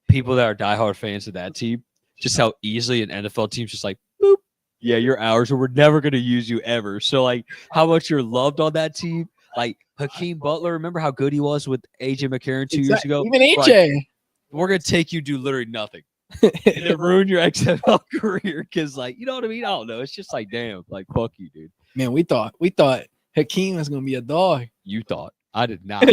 people that are diehard fans of that team, just how easily an NFL team's just like, boop, yeah, you're ours, or we're never going to use you ever. So like, how much you're loved on that team. Like Hakeem Butler, remember how good he was with AJ McCarron 2 years ago? Even AJ. Like, we're going to take you do literally nothing. And it ruined your XFL career because, like, you know what I mean? I don't know. It's just like, damn, like, fuck you, dude. Man, we thought Hakeem was going to be a dog. You thought. I did not.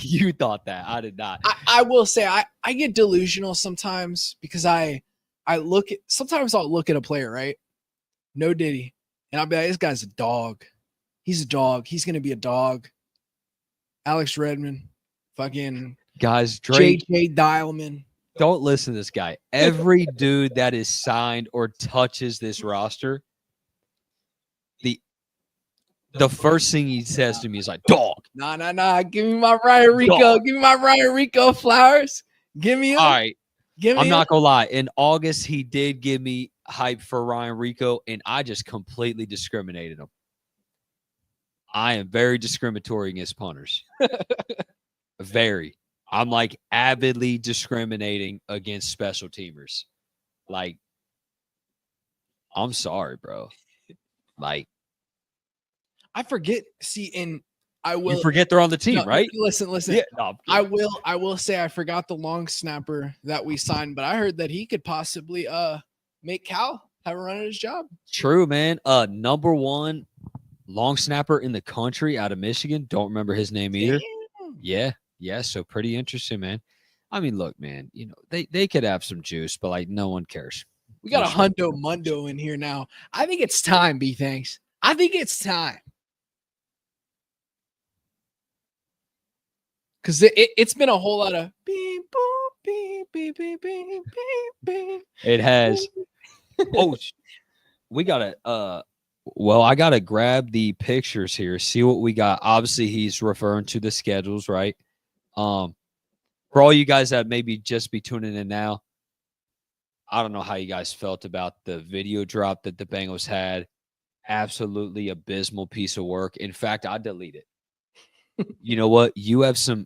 You thought that. I did not. I will say I get delusional sometimes because sometimes I'll look at a player, right? No Diddy. And I'll be like, this guy's a dog. He's a dog. He's going to be a dog. Alex Redmond, fucking guys, Drake. JJ Dialman. Don't listen to this guy. Every dude that is signed or touches this roster, the first thing he says to me is like, dog. Nah. Give me my Ryan Rico. Dog. Give me my Ryan Rico flowers. Give me him. All right. I'm not going to lie. In August, he did give me hype for Ryan Rico, and I just completely discriminated him. I am very discriminatory against punters. Very. I'm like avidly discriminating against special teamers. Like, I'm sorry, bro. Like, I forget. See, and I will. You forget they're on the team, right? Listen. Yeah, no, I will say I forgot the long snapper that we signed, but I heard that he could possibly make Cal have a run at his job. True, man. Number 1 long snapper in the country out of Michigan. Don't remember his name either. Damn. Yeah. So pretty interesting, man. I mean, look, man. You know they could have some juice, but like no one cares. We got a hundo mundo in here now. I think it's time. B thanks. I think it's time. Because it's been a whole lot of beep, boop, beep, beep, beep, beep, beep, beep. It has. Oh, we got to, well, I got to grab the pictures here, see what we got. Obviously, he's referring to the schedules, right? For all you guys that maybe just be tuning in now, I don't know how you guys felt about the video drop that the Bengals had. Absolutely abysmal piece of work. In fact, I delete it. You know what? You have some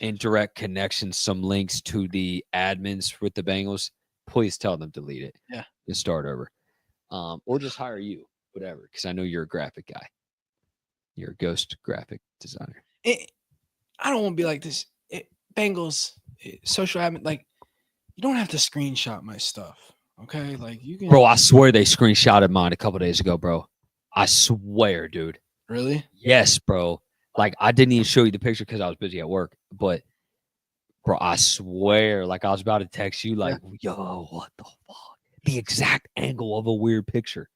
indirect connections, some links to the admins with the Bengals. Please tell them to delete it. Yeah. And start over. Or just hire you, whatever, because I know you're a graphic guy. You're a ghost graphic designer. I don't want to be like this. Bengals, social admin, like, you don't have to screenshot my stuff. Okay? Like, you can. Bro, I swear they screenshotted mine a couple days ago, bro. I swear, dude. Really? Yes, bro. Like, I didn't even show you the picture because I was busy at work. But, bro, I swear, like, I was about to text you, like, yo, what the fuck? The exact angle of a weird picture.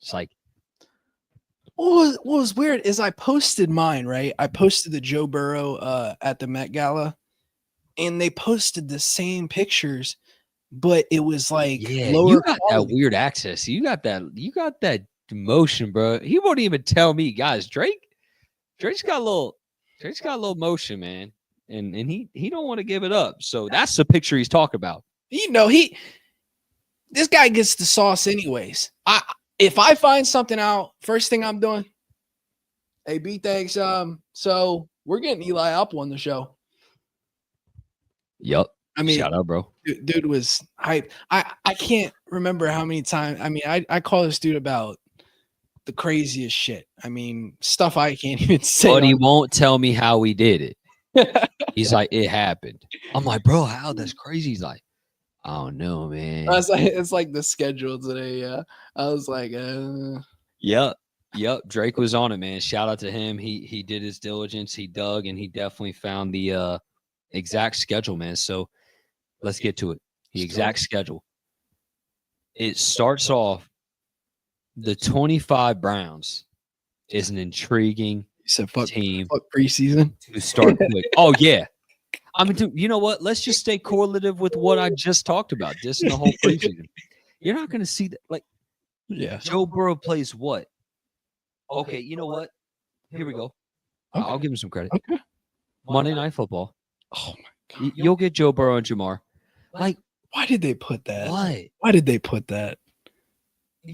It's like, What was weird is I posted mine, right? I posted the Joe Burrow at the Met Gala, and they posted the same pictures, but it was like yeah, you lower got that quality. weird access. You got that motion, bro. He won't even tell me, guys. Drake's got a little motion, man. And he don't want to give it up. So that's the picture he's talking about. You know, this guy gets the sauce anyways. If I find something out, first thing I'm doing, hey B, thanks. So we're getting Eli Apple on the show. Yup. I mean, shout out, bro. dude was hype. I can't remember how many times. I mean, I call this dude about the craziest shit. I mean, stuff I can't even say. But he won't tell me how he did it. He's like, it happened. I'm like, bro, how? That's crazy. He's like, I don't know, man. It's like the schedule today. Yeah, I was like, Yep. Drake was on it, man. Shout out to him. He did his diligence. He dug, and he definitely found the exact schedule, man. So let's get to it. The exact schedule. It starts off. The 25 Browns is an intriguing team. Fuck preseason To start quick. Oh yeah. I mean, dude, you know what? Let's just stay correlative with what I just talked about. This and the whole preseason. You're not going to see that. Like, yeah. Joe Burrow plays what? Okay, you know what? Here we go. Okay. I'll give him some credit. Okay. Monday Night Football. Oh my God. You'll get Joe Burrow and Jamar. Like, why did they put that? What? Why did they put that?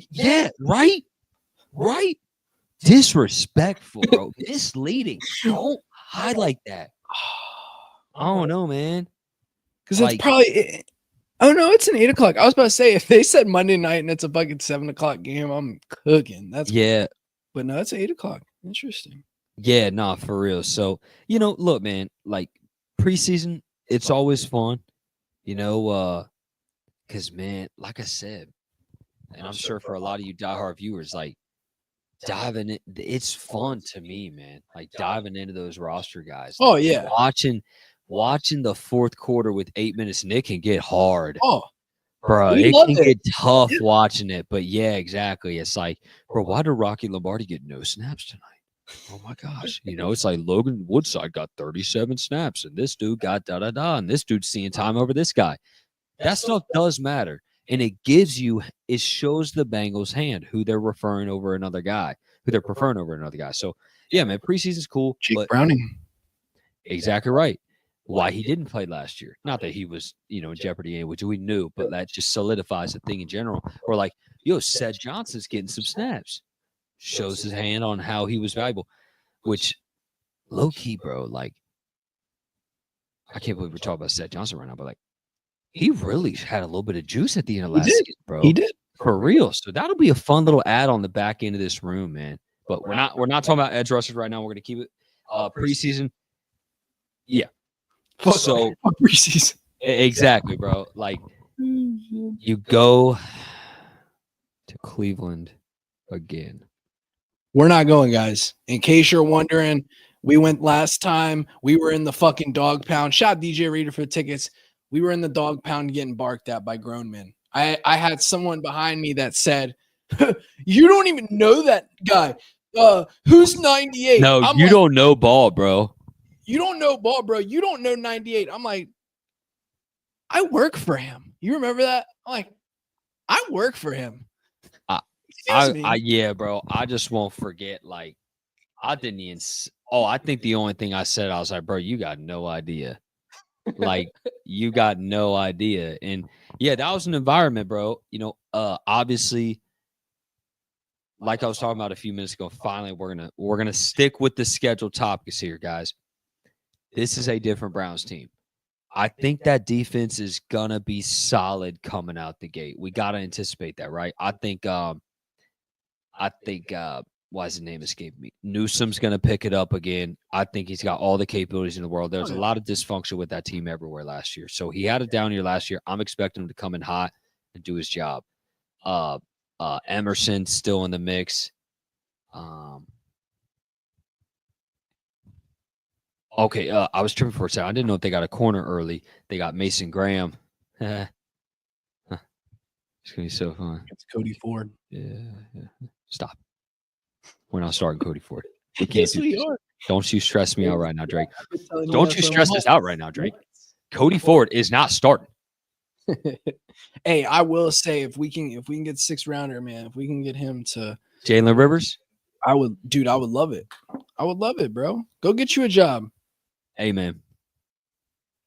Yeah, right? Right? Disrespectful, bro. Misleading. Don't highlight that. I don't know, man. Because it's probably. Oh no, it's an 8 o'clock. I was about to say if they said Monday night and it's a fucking 7 o'clock game, I'm cooking. That's yeah. But no, it's 8 o'clock. Interesting. Yeah, nah, for real. So, look, man, like preseason, it's always fun, because man, like I said, and I'm sure for a lot of you diehard viewers, like diving in, it's fun to me, man. Like diving into those roster guys. Oh yeah, watching the fourth quarter with 8 minutes, and it can get hard. Oh, bro, it can get tough watching it. But yeah, exactly. It's like, bro, why did Rocky Lombardi get no snaps tonight? Oh my gosh. It's like Logan Woodside got 37 snaps, and this dude got da-da-da, and this dude's seeing time over this guy. That stuff does matter. And it shows the Bengals' hand who they're preferring over another guy. So, yeah, man, preseason's cool. Jake Browning. Exactly right. Why he didn't play last year. Not that he was, in jeopardy, which we knew, but that just solidifies the thing in general. Or like, Seth Johnson's getting some snaps. Shows his hand on how he was valuable, which low-key, bro, like, I can't believe we're talking about Seth Johnson right now, but like, he really had a little bit of juice at the end of last season, bro. He did. For real. So that'll be a fun little ad on the back end of this room, man. But we're not talking about edge rushers right now. We're going to keep it preseason. Yeah. Fuck preseason. Exactly, bro. Like, you go to Cleveland again. We're not going, guys. In case you're wondering, we went last time. We were in the fucking dog pound. Shout DJ Reader for the tickets. We were in the dog pound getting barked at by grown men. I had someone behind me that said, you don't even know that guy. Who's 98? No, you don't know ball, bro. You don't know ball, bro. You don't know 98. I'm like, I work for him. You remember that? I'm like, I work for him. Yeah, bro. I just won't forget. Like, I didn't even. I think the only thing I said, I was like, bro, you got no idea. Like, you got no idea. And yeah, that was an environment, bro. Obviously, like I was talking about a few minutes ago, finally we're gonna stick with the scheduled topics here, guys. This is a different Browns team. I think that defense is gonna be solid coming out the gate. We gotta anticipate that, right? I think why is the name escaping me? Newsom's going to pick it up again. I think he's got all the capabilities in the world. There's a lot of dysfunction with that team everywhere last year. So he had a down year last year. I'm expecting him to come in hot and do his job. Emerson's still in the mix. Okay, I was tripping for a second. I didn't know if they got a corner early. They got Mason Graham. It's gonna be so fun. It's Cody Ford. Yeah. Stop. We're not starting Cody Ford. We can't Yes, do we this. are. Don't you stress me out right now, Drake. I've been telling Don't that you for stress this out right now, Drake. Cody Ford is not starting. Hey, I will say if we can get 6-rounder, man, if we can get him to Jalen Rivers. I would love it. I would love it, bro. Go get you a job. Hey, man.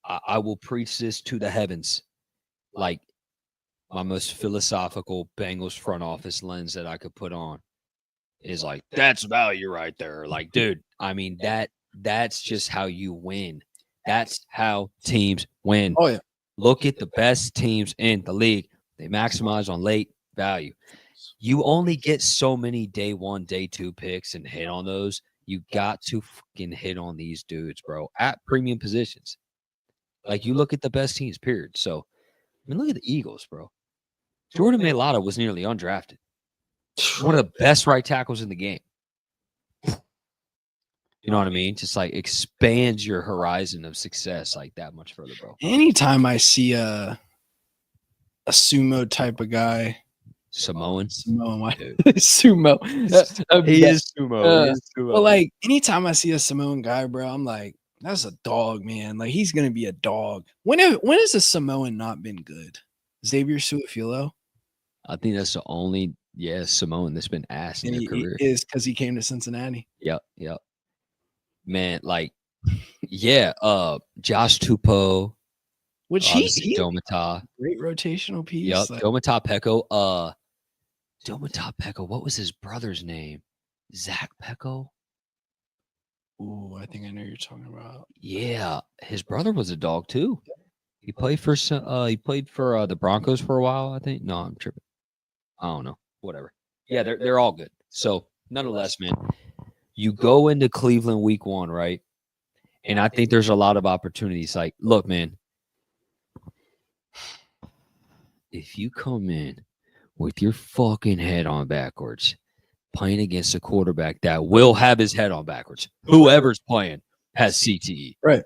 I will preach this to the heavens. Like my most philosophical Bengals front office lens that I could put on is like, that's value right there. Like, dude, I mean, that's just how you win. That's how teams win. Oh yeah. Look at the best teams in the league. They maximize on late value. You only get so many day 1, day 2 picks and hit on those. You got to fucking hit on these dudes, bro, at premium positions. Like, you look at the best teams, period. So, I mean, look at the Eagles, bro. Jordan Mailata was nearly undrafted. One of the best right tackles in the game. You know what I mean? Just like expands your horizon of success like that much further, bro. Anytime I see a sumo type of guy, Samoan. sumo. He is sumo. He is sumo. But like anytime I see a Samoan guy, bro, I'm like, that's a dog, man. Like he's gonna be a dog. When has a Samoan not been good? Xavier Su'a-Filo? I think that's the only Samoan that's been asked in their career. Is because he came to Cincinnati. Yep. Man, like, Josh Tupou, which he Domata, great rotational piece. Yep, like, Domata Peko. Domata Peko. What was his brother's name? Zach Peko. Ooh, I think I know who you're talking about. Yeah, his brother was a dog too. He played for the Broncos for a while, I think. No, I'm tripping. I don't know. Whatever. Yeah, they're all good. So, nonetheless, man, you go into Cleveland week 1, right? And I think there's a lot of opportunities. Like, look, man, if you come in with your fucking head on backwards, playing against a quarterback that will have his head on backwards, whoever's playing has CTE. Right.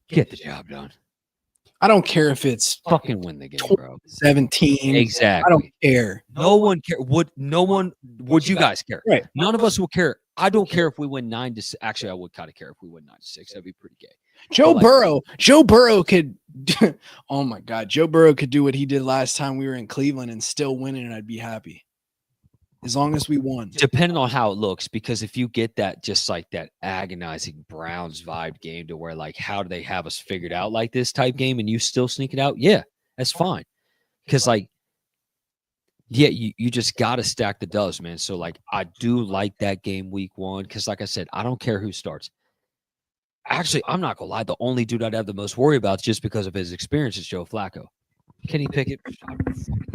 Get the job done. I don't care if it's fucking win the game, bro. 17. Exactly. I don't care. No one care. Would you guys care? Right. None of us will care. I don't care if we win 9-6. Actually, I would kind of care if we win 9-6. That'd be pretty gay. Joe Burrow could oh my God. Joe Burrow could do what he did last time we were in Cleveland and still win it, and I'd be happy. As long as we won. Depending on how it looks, because if you get that just like that agonizing Browns vibe game to where like, how do they have us figured out like this type game and you still sneak it out? Yeah, that's fine. Because like, yeah, you just got to stack the dubs, man. So like, I do like that game week 1 because like I said, I don't care who starts. Actually, I'm not going to lie. The only dude I'd have the most worry about just because of his experience is Joe Flacco. Kenny Pickett,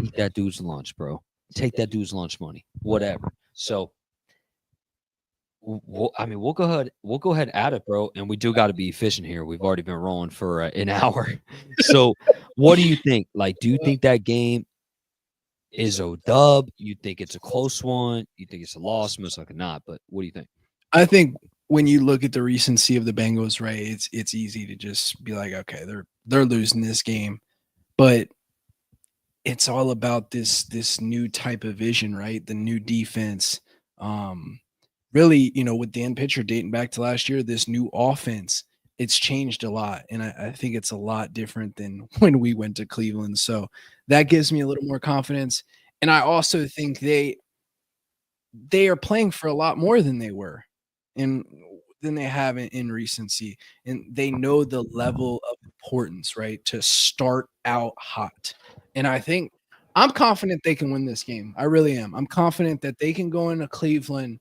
eat that dude's lunch, bro. Take that dude's lunch money, whatever. So, we'll go ahead. We'll go ahead at it, bro. And we do got to be efficient here. We've already been rolling for an hour. So, what do you think? Like, do you think that game is a dub? You think it's a close one? You think it's a loss? Most likely not. But what do you think? I think when you look at the recency of the Bengals, right, it's easy to just be like, okay, they're losing this game, but it's all about this new type of vision, right? The new defense. Really, with Dan Pitcher dating back to last year, this new offense, it's changed a lot. And I think it's a lot different than when we went to Cleveland. So that gives me a little more confidence. And I also think they are playing for a lot more than they were and than they have in recency. And they know the level of importance, right? To start out hot. And I think I'm confident they can win this game. I really am. I'm confident that they can go into Cleveland,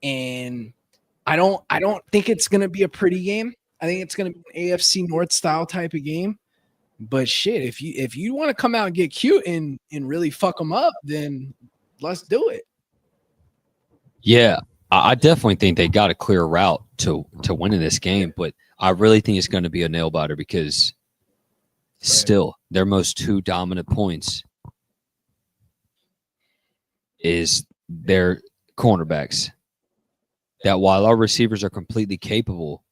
and I don't think it's going to be a pretty game. I think it's going to be an AFC North style type of game. But shit, if you want to come out and get cute and really fuck them up, then let's do it. Yeah, I definitely think they got a clear route to winning this game, but I really think it's going to be a nail biter because still their most 2 dominant points is their cornerbacks that while our receivers are completely capable,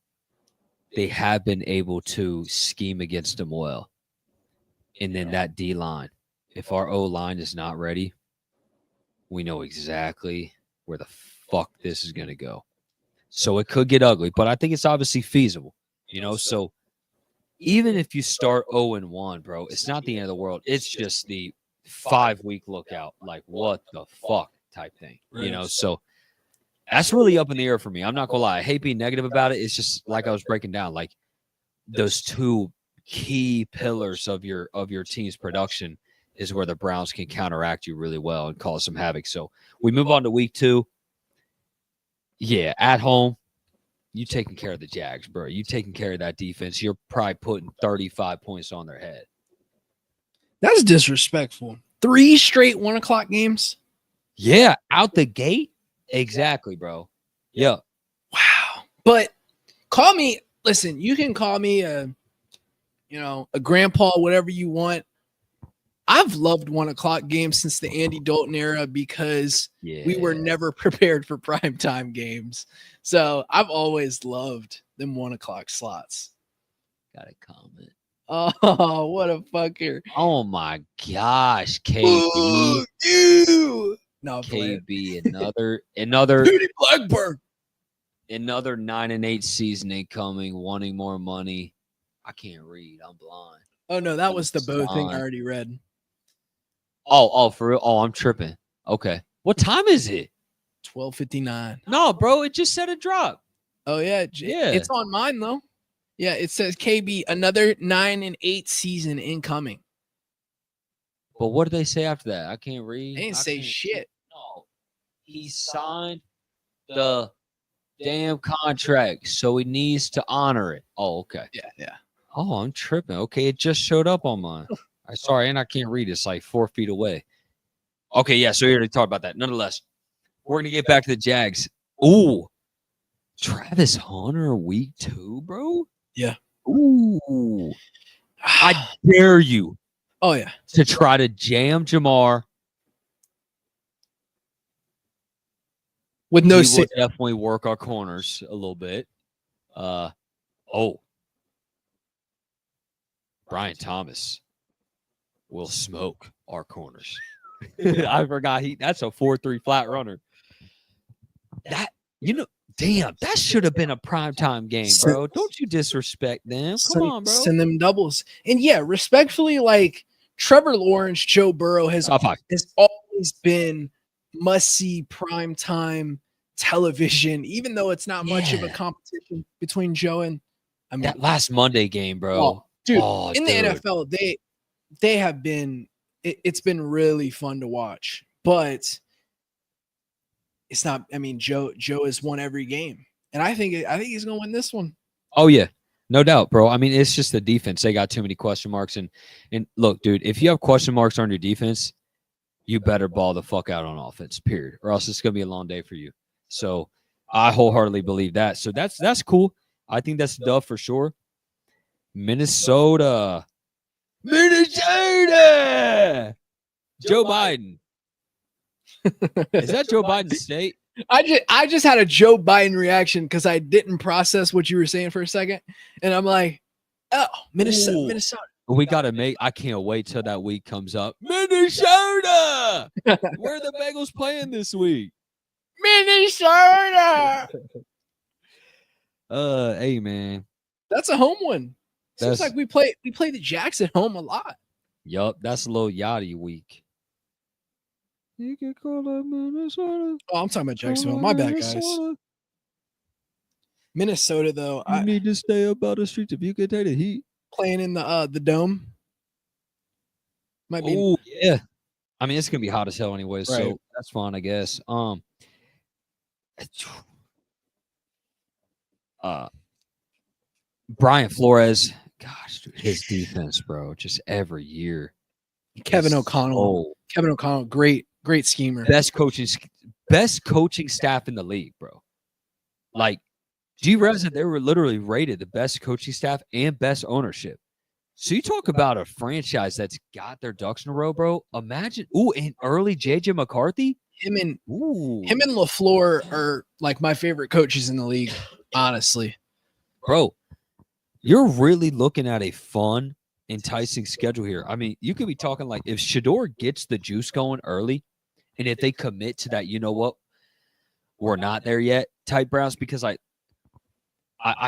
they have been able to scheme against them well. And then that D line, if our O line is not ready, we know exactly where the fuck this is going to go. So it could get ugly, but I think it's obviously feasible, So even if you start 0-1, bro, it's not the end of the world. It's just the 5-week lookout, like what the fuck type thing, So that's really up in the air for me. I'm not gonna lie. I hate being negative about it. It's just like I was breaking down, like those two key pillars of your team's production is where the Browns can counteract you really well and cause some havoc. So we move on to week 2. Yeah, at home, you taking care of the Jags, bro. You taking care of that defense. You're probably putting 35 points on their head. That's disrespectful. 3 straight 1 o'clock games. Yeah, out the gate. Exactly, bro. Yeah. Wow. But call me. Listen, you can call me a grandpa, whatever you want. I've loved 1 o'clock games since the Andy Dalton era because we were never prepared for primetime games. So I've always loved them 1 o'clock slots. Got a comment. Oh, what a fucker. Oh my gosh, KB. You. No, KB, another Judy Blackburn. Another 9-8 season incoming, wanting more money. I can't read. I'm blind. Oh no, that was the Bo thing I already read. Oh, for real? Oh, I'm tripping. Okay. What time is it? 12:59. No, bro, it just said a drop. Oh yeah. It's on mine though. Yeah, it says KB, another 9-8 season incoming. But what did they say after that? I can't read. They didn't say shit. No. He signed the damn contract, so he needs to honor it. Oh, okay. Yeah. Oh, I'm tripping. Okay, it just showed up on mine. Sorry, and I can't read. It's like 4 feet away. Okay, yeah, so we already talked about that. Nonetheless, we're going to get back to the Jags. Ooh, Travis Hunter week 2, bro? Yeah. Ooh. I dare you. Oh, yeah. To try to jam Jamar. With no we will definitely work our corners a little bit. Brian Thomas will smoke our corners. I forgot that's a 4-3 flat runner. Damn, that should have been a primetime game, bro. Don't you disrespect them. Come on, bro. Send them doubles. And yeah, respectfully, like Trevor Lawrence, Joe Burrow has always been must-see primetime television, even though it's not much of a competition between Joe and that last Monday game, bro. The NFL, they have been it's been really fun to watch, but it's not. I mean, Joe has won every game, and I think he's gonna win this one. Oh yeah, no doubt, bro. I mean, it's just the defense. They got too many question marks, and look, dude, if you have question marks on your defense, you better ball the fuck out on offense, period, or else it's gonna be a long day for you. So I wholeheartedly believe that. So that's cool. I think that's a dub for sure. Minnesota. Joe Biden. Is that Joe Biden's state? I just had a Joe Biden reaction because I didn't process what you were saying for a second, and I'm like, oh, Minnesota. We gotta I can't wait till that week comes up. Minnesota. Where are the Bengals playing this week? Minnesota. Hey man, that's a home one. Seems like we play the Jacks at home a lot. Yup, that's a little Yachty week. You can call it Minnesota. Oh, I'm talking about Jacksonville. My bad, guys. Minnesota, though, you need to stay up out the streets if you can take the heat. Playing in the dome. Might be. Oh yeah. I mean, it's gonna be hot as hell anyway, so that's fine, I guess. Brian Flores, gosh, dude, his defense, bro, just every year. Kevin O'Connell, great schemer. Best coaching staff in the league, bro. Like, do you realize that they were literally rated the best coaching staff and best ownership? So you talk about a franchise that's got their ducks in a row, bro. Imagine, and early JJ McCarthy. him and Ooh, LaFleur are like my favorite coaches in the league, honestly. bro, you're really looking at a fun, enticing schedule here. I mean, you could be talking like if Shador gets the juice going early, and if they commit to that, you know what, we're not there yet type Browns, because I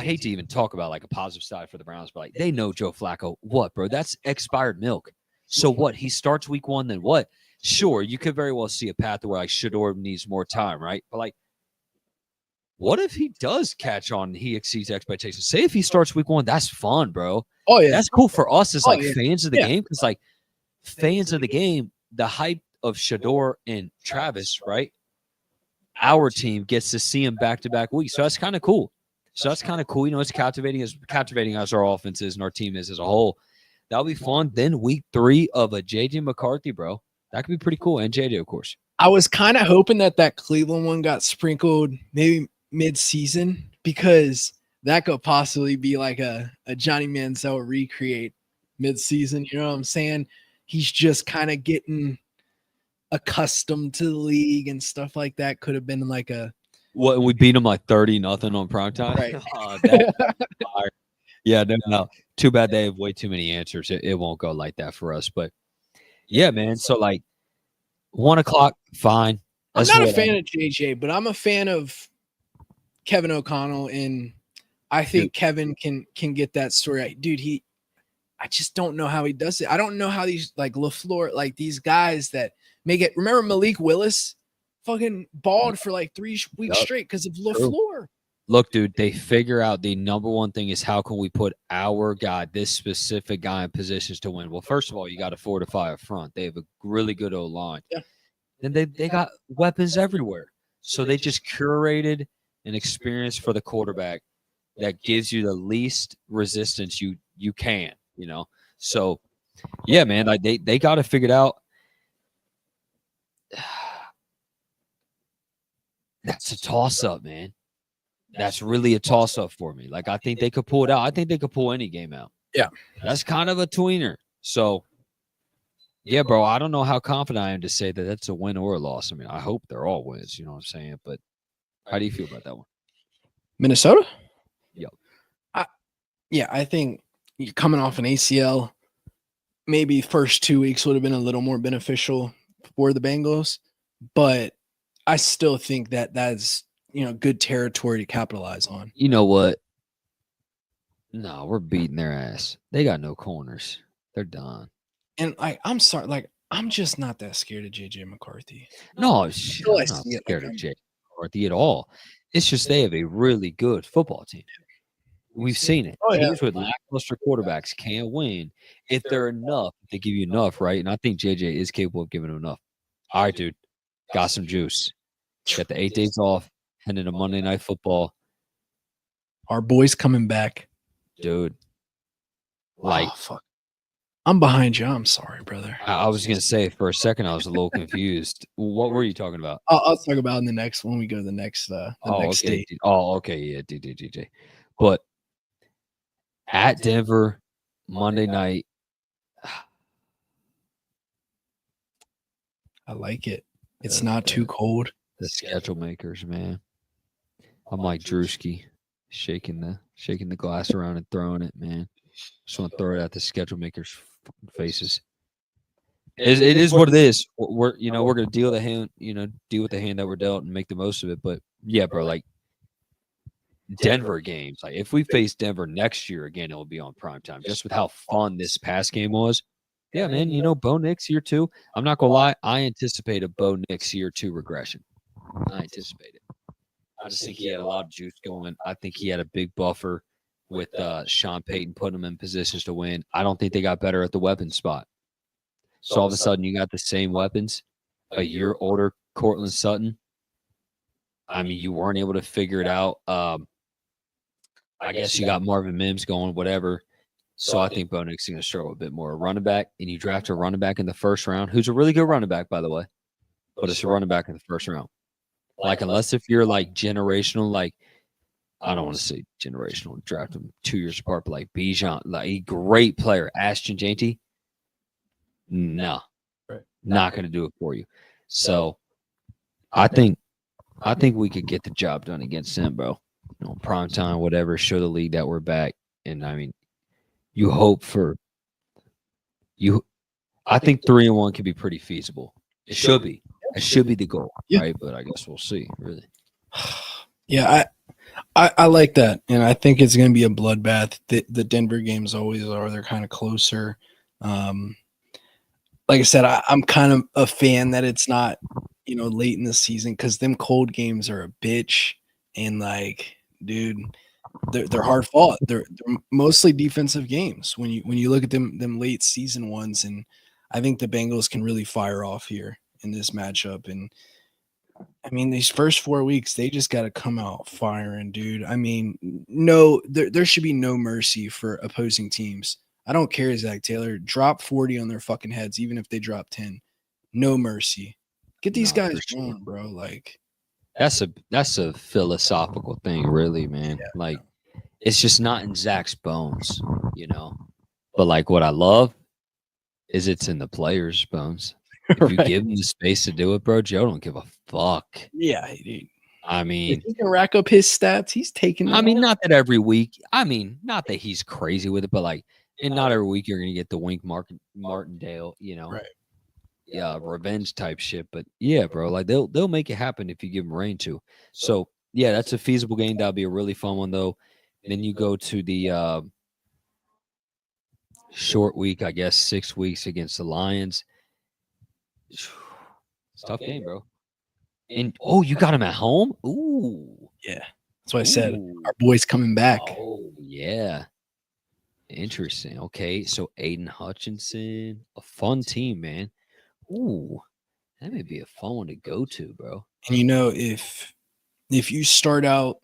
hate to even talk about like a positive side for the Browns, but like they know Joe Flacco. What, bro? That's expired milk. So what? He starts week 1, then what? Sure, you could very well see a path where like Shador needs more time, right? But like, what if he does catch on and he exceeds expectations? Say if he starts week 1, that's fun, bro. Oh yeah, That's cool for us as Oh, like yeah. fans of the Yeah. game, because like fans of the game, the hype of Shador and Travis, right? Our team gets to see him back-to-back weeks, so that's kind of cool. You know, it's captivating as our offense is and our team is as a whole. That'll be fun. Then week 3 of a JJ McCarthy, bro. That could be pretty cool. And JJ, of course. I was kind of hoping that Cleveland one got sprinkled maybe mid-season, because that could possibly be like a Johnny Manziel recreate mid-season. You know what I'm saying? He's just kind of getting accustomed to the league and stuff like that. Could have been like a What, we beat them like 30-0 on primetime? right. Yeah, no. Too bad they have way too many answers. It won't go like that for us. But yeah, man. So like 1 o'clock, fine. I'm not a fan of JJ, but I'm a fan of Kevin O'Connell, and I think Kevin can get that story right. Dude, I just don't know how he does it. I don't know how these like LaFleur, like these guys that make it. Remember Malik Willis fucking balled for like 3 weeks straight because of LaFleur. Look, dude, they figure out the number one thing is how can we put our guy, this specific guy, in positions to win. Well, first of all, you got to fortify up front. They have a really good O-line. Yeah. Then they got weapons everywhere. So they just curated an experience for the quarterback that gives you the least resistance you can, you know. So yeah, man, like they got it figured out. That's a toss-up, man. That's really a toss-up for me. Like, I think they could pull it out. I think they could pull any game out. Yeah. That's kind of a tweener. So, yeah, bro, I don't know how confident I am to say that that's a win or a loss. I mean, I hope they're all wins, you know what I'm saying? But how do you feel about that one? Minnesota? Yep. I think you're coming off an ACL. Maybe first 2 weeks would have been a little more beneficial for the Bengals, but I still think that's good territory to capitalize on. You know what? No, we're beating their ass. They got no corners. They're done. And I'm sorry, I'm just not that scared of JJ McCarthy. No, I'm not scared of JJ McCarthy at all. It's just they have a really good football team. We've seen it. Oh, yeah. Teams with lackluster quarterbacks can't win if they're enough. If they give you enough, right? And I think JJ is capable of giving them enough. All right, dude. Got some juice. Got the 8 days off. Heading to Monday Night Football. Our boys coming back. Dude. Like, fuck. I'm behind you. I'm sorry, brother. I was going to say, for a second, I was a little confused. What were you talking about? I'll talk about in the next when we go to the next next state. Oh, okay. Yeah, DJ. But at Denver, Monday night. I like it. It's not too cold. The schedule makers, man. I'm like Drewski, shaking the glass around and throwing it, man. Just want to throw it at the schedule makers' faces. It is what it is. We're gonna deal with the hand that we're dealt and make the most of it. But yeah, bro, like Denver games. Like if we face Denver next year again, it'll be on primetime. Just with how fun this past game was. Yeah, man. Bo Nix year 2. I'm not gonna lie. I anticipate a Bo Nix year 2 regression. I anticipate it. I just think he had a lot of juice going. I think he had a big buffer with Sean Payton putting him in positions to win. I don't think they got better at the weapon spot. So all of a sudden, you got the same weapons. A year older Cortland Sutton. I mean, you weren't able to figure it out. I guess you got Marvin Mims going, whatever. So I think Bo Nix is going to struggle a bit more. A running back, and you draft a running back in the first round, who's a really good running back, by the way. But it's a running back in the first round. Like, unless if you're like generational, like, I don't want to say generational, draft them 2 years apart, but like Bijan, like a great player, Ashton Janty, no, not going to do it for you. So I think we could get the job done against them, bro. Prime time, whatever. Show the league that we're back, and I mean, you hope for you. I think 3-1 can be pretty feasible. It should be. It should be the goal, right? But I guess we'll see. Really. Yeah, I like that, and I think it's going to be a bloodbath. The Denver games always are. They're kind of closer. Like I said, I'm kind of a fan that it's not, late in the season because them cold games are a bitch. And like, dude, they're hard fought. They're mostly defensive games when you look at them late season ones. And I think the Bengals can really fire off here in this matchup. And I mean, these first 4 weeks, they just got to come out firing, dude. I mean, there should be no mercy for opposing teams. I don't care, Zach Taylor. Drop 40 on their fucking heads, even if they drop 10. No mercy. Get these guys going, bro. Like, that's a philosophical thing, really, man. Yeah. Like, it's just not in Zach's bones, But like, what I love is it's in the players' bones. If you give him the space to do it, bro, Joe don't give a fuck. Yeah, dude. I mean, if he can rack up his stats, he's taking it. I mean, not that every week. I mean, not that he's crazy with it, but like, and not every week you're gonna get the Wink Martindale, Right. Yeah, revenge type shit. But yeah, bro, like they'll make it happen if you give them rain to. So yeah, that's a feasible game. That'll be a really fun one though. Then you go to the short week, I guess 6 weeks against the Lions. It's a tough game, bro. And you got him at home? Ooh. Yeah. That's why I said our boy's coming back. Oh, yeah. Interesting. Okay. So Aiden Hutchinson, a fun team, man. Ooh. That may be a fun one to go to, bro. And if you start out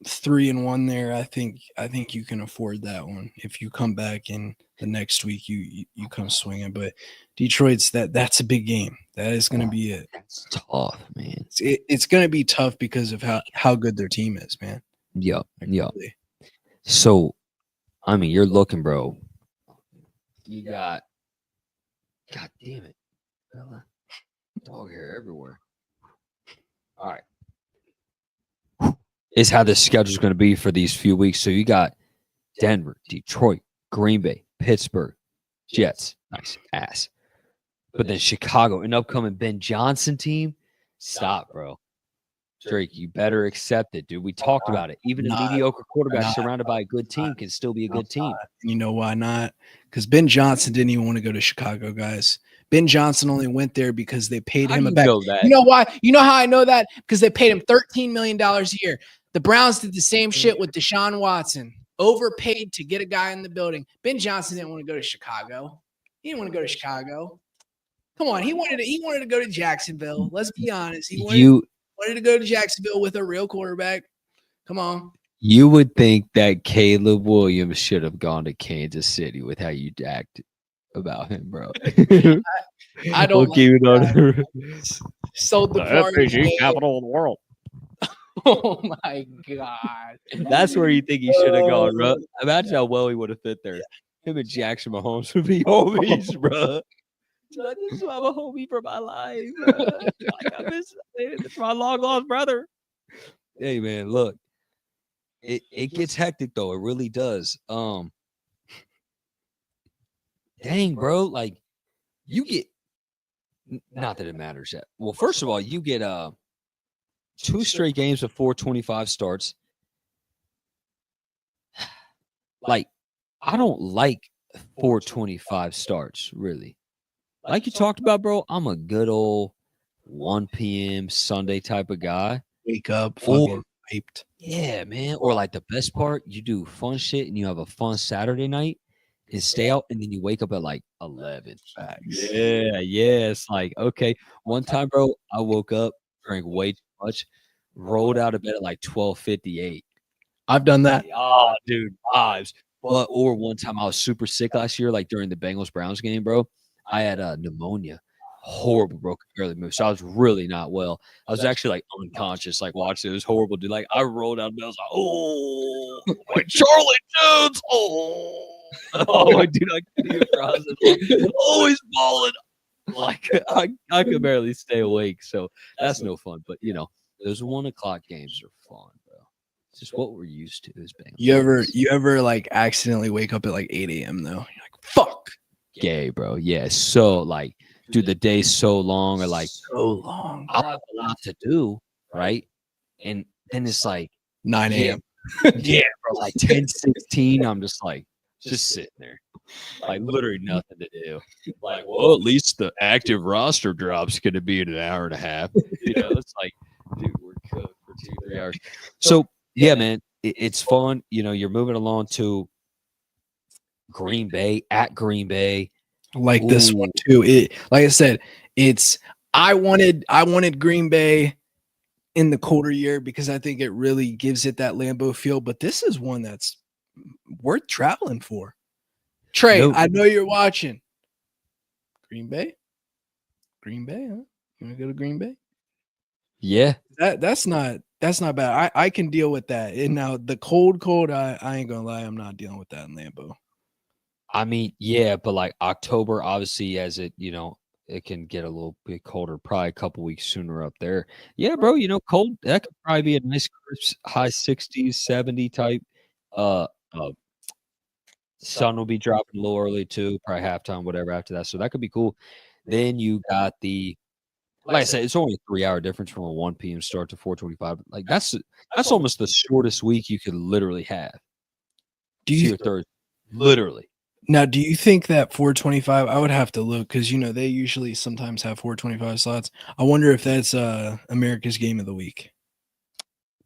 3-1 there, I think you can afford that one. If you come back in the next week, you come swinging. But Detroit's that's a big game. That is going to be it. That's tough, man. It's going to be tough because of how good their team is, man. Yup. So, I mean, you're looking, bro. You got, God damn it, fella. Dog hair everywhere. All right. Is how the schedule's going to be for these few weeks. So you got Denver, Detroit, Green Bay, Pittsburgh, Jets. Nice ass. But then Chicago, an upcoming Ben Johnson team. Stop, bro. Drake, you better accept it, dude. We talked about it. Even a mediocre quarterback surrounded by a good team can still be a good team. And you know why not? Because Ben Johnson didn't even want to go to Chicago, guys. Ben Johnson only went there because they paid him a bet. You know why? You know how I know that? Because they paid him $13 million a year. The Browns did the same shit with Deshaun Watson. Overpaid to get a guy in the building. Ben Johnson didn't want to go to Chicago. He didn't want to go to Chicago. Come on, he wanted to go to Jacksonville. Let's be honest. He wanted to go to Jacksonville with a real quarterback. Come on. You would think that Caleb Williams should have gone to Kansas City with how you acted about him, bro. I don't. We'll keep it on. Sold the FPG capital of the world. Oh my god. That's where you think he should have gone, bro. Imagine how well he would have fit there. Him and Jackson Mahomes would be homies, bro. I just have a homie for my life. Like I miss it's my long lost brother. Hey man, look. It gets hectic though. It really does. Dang, bro. Like you get not that it matters yet. Well, first of all, you get 2 straight games of 425 starts. Like, I don't like 425 starts, really. Like you talked about, bro, I'm a good old 1 p.m. Sunday type of guy. Wake up, fucking hyped. Yeah, man. Or like the best part, you do fun shit and you have a fun Saturday night and stay out, and then you wake up at like 11. Facts. Yeah. It's like, okay. One time, bro, I woke up, drank way too much, rolled out of bed at like 12:58. I've done that. Oh, dude, vibes. Or one time I was super sick last year, like during the Bengals-Browns game, bro. I had pneumonia. Horrible, bro. Could barely move. So I was really not well. I was actually like unconscious, like watching it. It was horrible, dude. Like I rolled out of bed. I was like, oh, like Charlie Jones. Oh, dude, I couldn't even process. Oh, he's balling. Like I could barely stay awake, so that's no fun. But those 1 o'clock games are fun, bro. It's just what we're used to as Bengals fans. You ever like accidentally wake up at like 8 a.m. though? You're like, fuck. Gay, bro. Yeah, so like, dude, the day's so long, or like So long. I'll have a lot to do, right? And then it's like 9 yeah, a.m. yeah, bro, like 10:16. I'm just like just sitting there. Like literally nothing to do. Like, well, at least the active roster drop's going to be in an hour and a half. It's like, dude, we're cooked for 2-3 hours. So yeah, man, it's fun. You're moving along to Green Bay at Green Bay. Like this one too. Like I said, I wanted Green Bay in the colder year because I think it really gives it that Lambeau feel. But this is one that's worth traveling for. Trey, I know you're watching. Green Bay? Green Bay, huh? You want to go to Green Bay? Yeah. That's not bad. I can deal with that. And now the cold, I ain't gonna lie, I'm not dealing with that in Lambeau. I mean, yeah, but like October, obviously, as it it can get a little bit colder, probably a couple weeks sooner up there. Yeah, bro, cold, that could probably be a nice crisp high 60s, 70 type. Sun will be dropping a little early too, probably halftime, whatever after that. So that could be cool. Then you got like I said, it's only a 3-hour difference from a 1 p.m. start to 4:25. Like that's almost the shortest week you could literally have. Do you Thursday, literally? Now, do you think that 4:25? I would have to look because they usually sometimes have 4:25 slots. I wonder if that's America's Game of the Week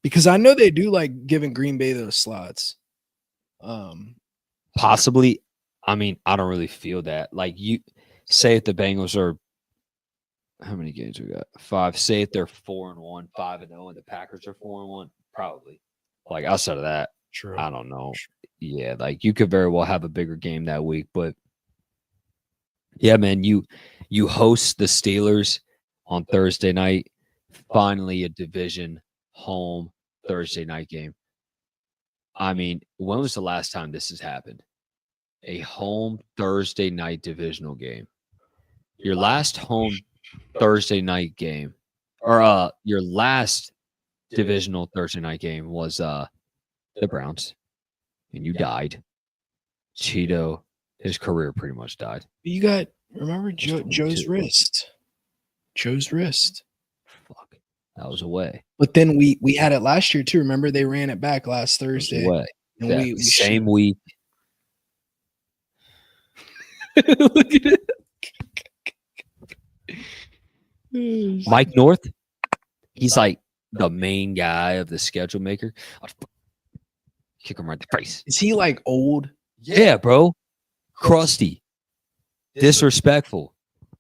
because I know they do like giving Green Bay those slots. Possibly. I mean, I don't really feel that. Like you say if the Bengals are how many games we got? 5. Say if they're 4-1, 5-0, and the Packers are 4-1, probably. Like outside of that, True. I don't know. Yeah, like you could very well have a bigger game that week, but yeah, man, you host the Steelers on Thursday night. Finally, a division home Thursday night game. I mean, when was the last time this has happened? A home Thursday night divisional game. Your last home Thursday night game, or your last divisional Thursday night game was the Browns, and you died. Cheeto, his career pretty much died. You got remember Joe's wrist. Joe's wrist. Fuck, that was away. But then we had it last year too. Remember they ran it back last Thursday. Away. And we same week. Look at it. Mike North, he's like the main guy of the schedule maker. Kick him right in the face. Is he like old? Yeah, bro. Crusty. Disrespectful.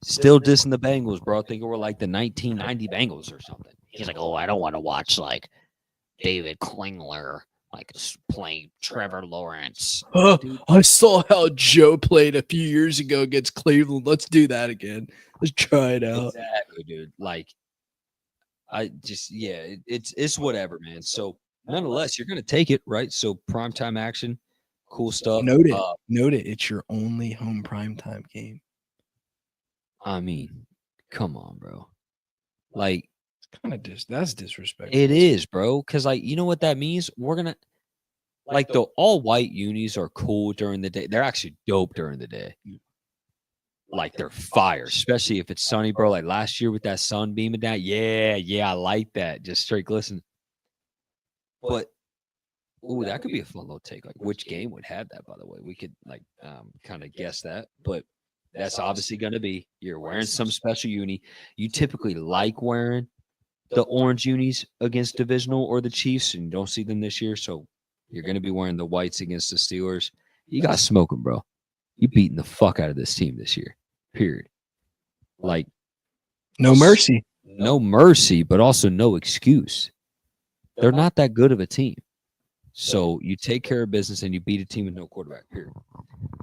Still dissing the Bengals, bro. Thinking we're like the 1990 Bengals or something. He's like, oh, I don't want to watch like David Klingler like playing Trevor Lawrence. I saw how Joe played a few years ago against Cleveland. Let's do that again. Let's try it out. Exactly, dude. Like, I just it's whatever, man. So nonetheless, you're gonna take it, right? So primetime action, cool stuff. Note it. It's your only home primetime game. I mean, come on, bro. Like, kind of that's disrespectful. It is, bro. Because like, you know what that means? We're gonna like the all white unis are cool during the day. They're actually dope during the day. Like they're fire, especially if it's sunny, bro. Like last year with that sun beaming down. Yeah, I like that. Just straight glisten. But that could be a fun little take. Like which game would have that, by the way? We could like kind of guess that. But that's obviously gonna be you're wearing some special uni. You typically like wearing the orange unis against divisional or the Chiefs, and you don't see them this year. So you're gonna be wearing the whites against the Steelers. You gotta smoke them, bro. You beating the fuck out of this team this year. Period. Like no mercy. No mercy, but also no excuse. They're not that good of a team. So you take care of business and you beat a team with no quarterback, period.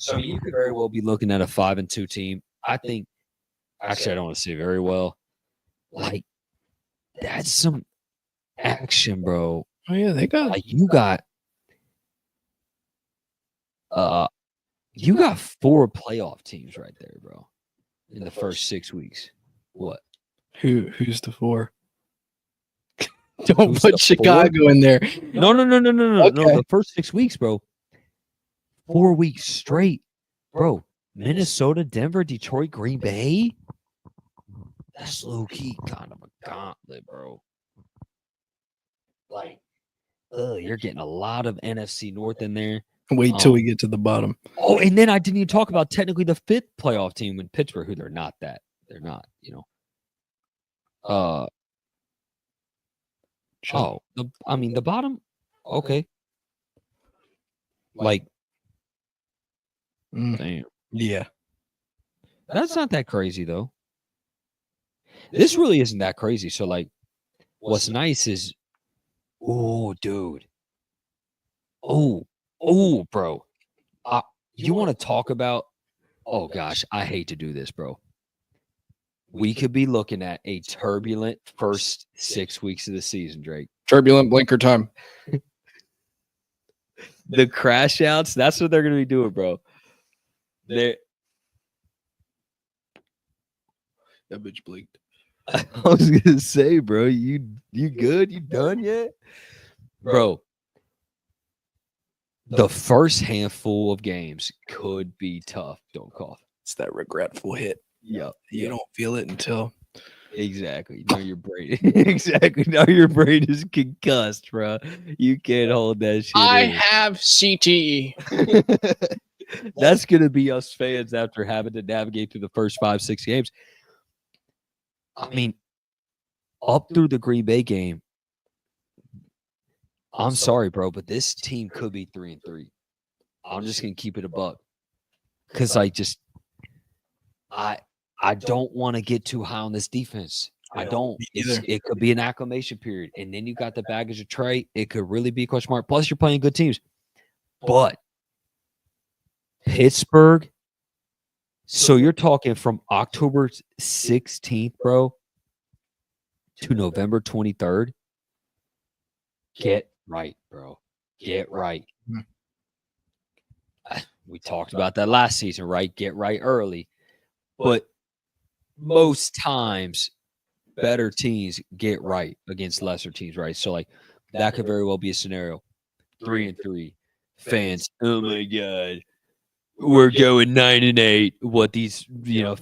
So you could very well be looking at a 5-2 team. I think actually I don't want to say very well. Like that's some action, bro. Oh yeah, they got like you got 4 playoff teams right there, bro. in the first 6 weeks. What? Who's the 4? Don't Who's put the 4? Chicago in there. No. No. Okay. The first 6 weeks, bro. 4 weeks straight, bro. Minnesota, Denver, Detroit, Green Bay. That's low key kind of a gauntlet, bro. Like, you're getting a lot of NFC North in there. Wait till we get to the bottom. Oh, and then I didn't even talk about technically the 5th playoff team in Pittsburgh, who they're not. They're not, Oh, the bottom. Okay. Like, damn. Yeah. That's not that crazy though. This really isn't that crazy. So like, what's nice is, oh, dude. Oh, bro. You want to talk about? Oh gosh, I hate to do this, bro. We could be looking at a turbulent first 6 weeks of the season, Drake. Turbulent blinker time. The crash outs, that's what they're going to be doing, bro. That bitch blinked. I was going to say, bro, you good? You done yet? Bro, the first handful of games could be tough. Don't cough. It's that regretful hit. Yeah. You don't feel it until. Exactly. Now your brain. Exactly. Now your brain is concussed, bro. You can't hold that shit. I have CTE. That's gonna be us fans after having to navigate through the first 5-6 games. I mean, up through the Green Bay game. I'm sorry, bro, but this team could be 3-3. I'm just gonna keep it a buck. Because I don't want to get too high on this defense. I don't. It could be an acclimation period. And then you got the baggage of Trey. It could really be a question mark. Plus, you're playing good teams. But Pittsburgh, so you're talking from October 16th, bro, to November 23rd. Get right, bro. Get right. We talked about that last season, right? Get right early. But most times, better teams get right against lesser teams, right? So, like, that could very well be a scenario. 3-3. Fans, oh my God, we're going 9-8. What these,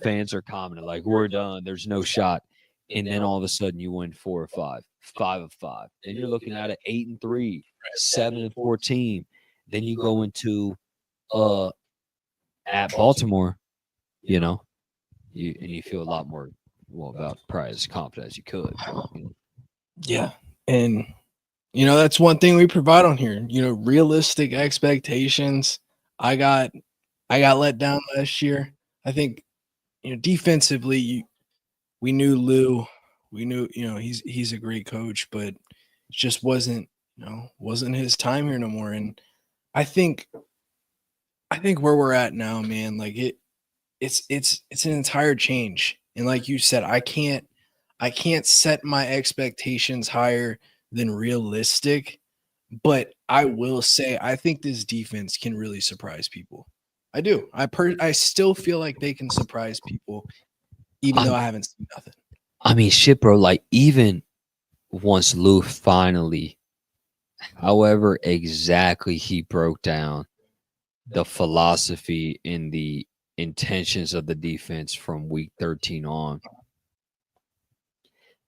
fans are commenting, like, we're done. There's no shot. And then all of a sudden, you win 4 or 5, 5 of 5. Then you're looking at an 8-3, 7-14. Then you go into at Baltimore, you feel a lot more about probably as confident as you could. Yeah. And that's one thing we provide on here. Realistic expectations. I got let down last year. I think defensively we knew Lou. We knew he's a great coach, but it just wasn't his time here no more. And I think where we're at now, man, like it's an entire change. And like you said, I can't set my expectations higher than realistic, but I will say I think this defense can really surprise people. I do. I still feel like they can surprise people, even though I haven't seen nothing. I mean, shit, bro. Like, even once Lou finally, however exactly he broke down the philosophy and the intentions of the defense from week 13 on,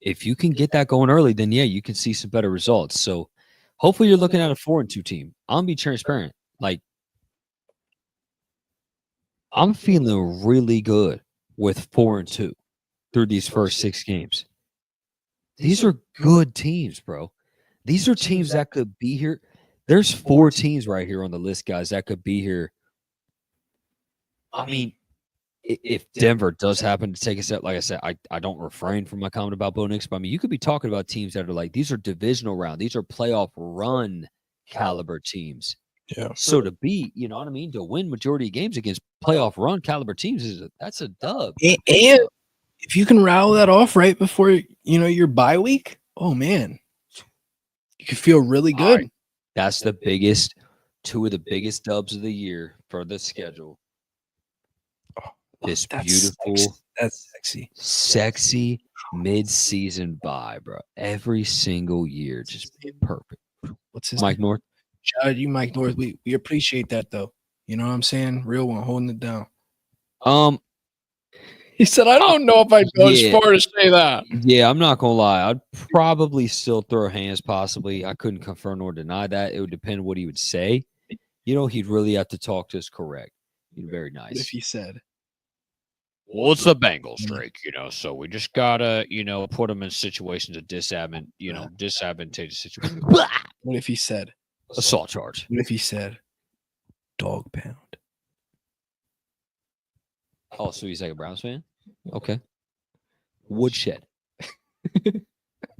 if you can get that going early, then yeah, you can see some better results. So hopefully you're looking at a 4-2 team. I'll be transparent. Like, I'm feeling really good with 4-2 through these first 6 games. These are good teams, bro. These are teams that could be here. There's 4 teams right here on the list, guys, that could be here. I mean, if Denver does happen to take a step, like I said, I don't refrain from my comment about Bo Nix, but I mean, you could be talking about teams that are like, these are divisional round. These are playoff run caliber teams. Yeah. So to be, to win majority of games against playoff run caliber teams that's a dub. And if you can rattle that off right before your bye week, oh man, you could feel really good. Right. That's the two of the biggest dubs of the year for the schedule. this That's beautiful, sexy. That's sexy. sexy mid-season bye, bro. Every single year, just perfect. What's his Mike name? North. Shout out to you, Mike North. We appreciate that though. You know what I'm saying? Real one, holding it down. He said, I don't know if I'd go as yeah. far to say that. Yeah, I'm not gonna lie. I'd probably still throw hands, possibly. I couldn't confirm nor deny that. It would depend what he would say. You know, he'd really have to talk to us correct. He'd be very What if nice. he said, Well, it's the Bengals streak, so we just gotta, put them in situations of disadvantageous situations. what if he said, Assault charge. what if he said, dog pound? Oh, so he's like a Browns fan? Okay. Woodshed.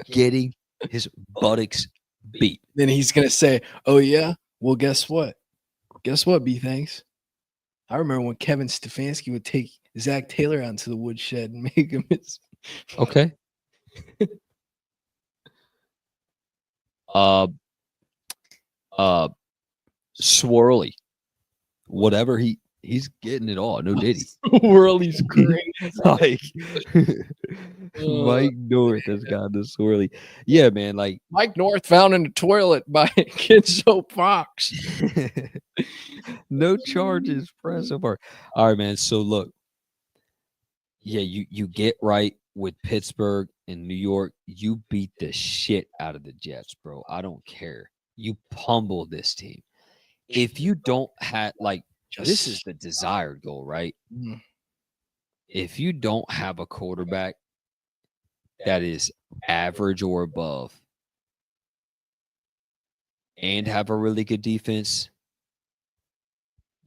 Getting his buttocks beat. Then he's going to say, oh, yeah? Well, guess what? Guess what, B thanks? I remember when Kevin Stefanski would take Zach Taylor out into the woodshed and make him his. Okay. Swirly. Whatever he's getting it all. No Diddy. Swirly's great. Like Mike North has got the swirly. Yeah, man. Like Mike North found in the toilet by Kenzo Fox. No charges pressed so far. All right, man. So look, yeah, you get right with Pittsburgh and New York. You beat the shit out of the Jets, bro. I don't care. You pummel this team. If you don't have this is the desired goal, right? If you don't have a quarterback that is average or above and have a really good defense,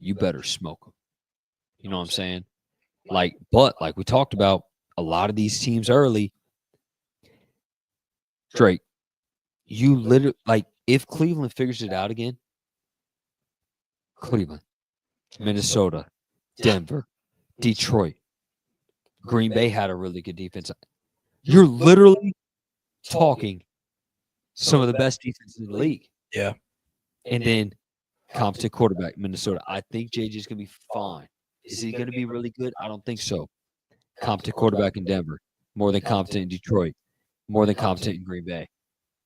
you better smoke them. You know what I'm saying? But we talked about, a lot of these teams early, Drake, you literally, if Cleveland figures it out again, Cleveland, Minnesota, Denver, Detroit, Green Bay had a really good defense. You're literally talking some of the best defenses in the league. Yeah. And then competent quarterback, Minnesota. I think JJ's going to be fine. Is he going to be really good? I don't think so. Competent quarterback in Denver, more than competent in Detroit, more than competent in Green Bay.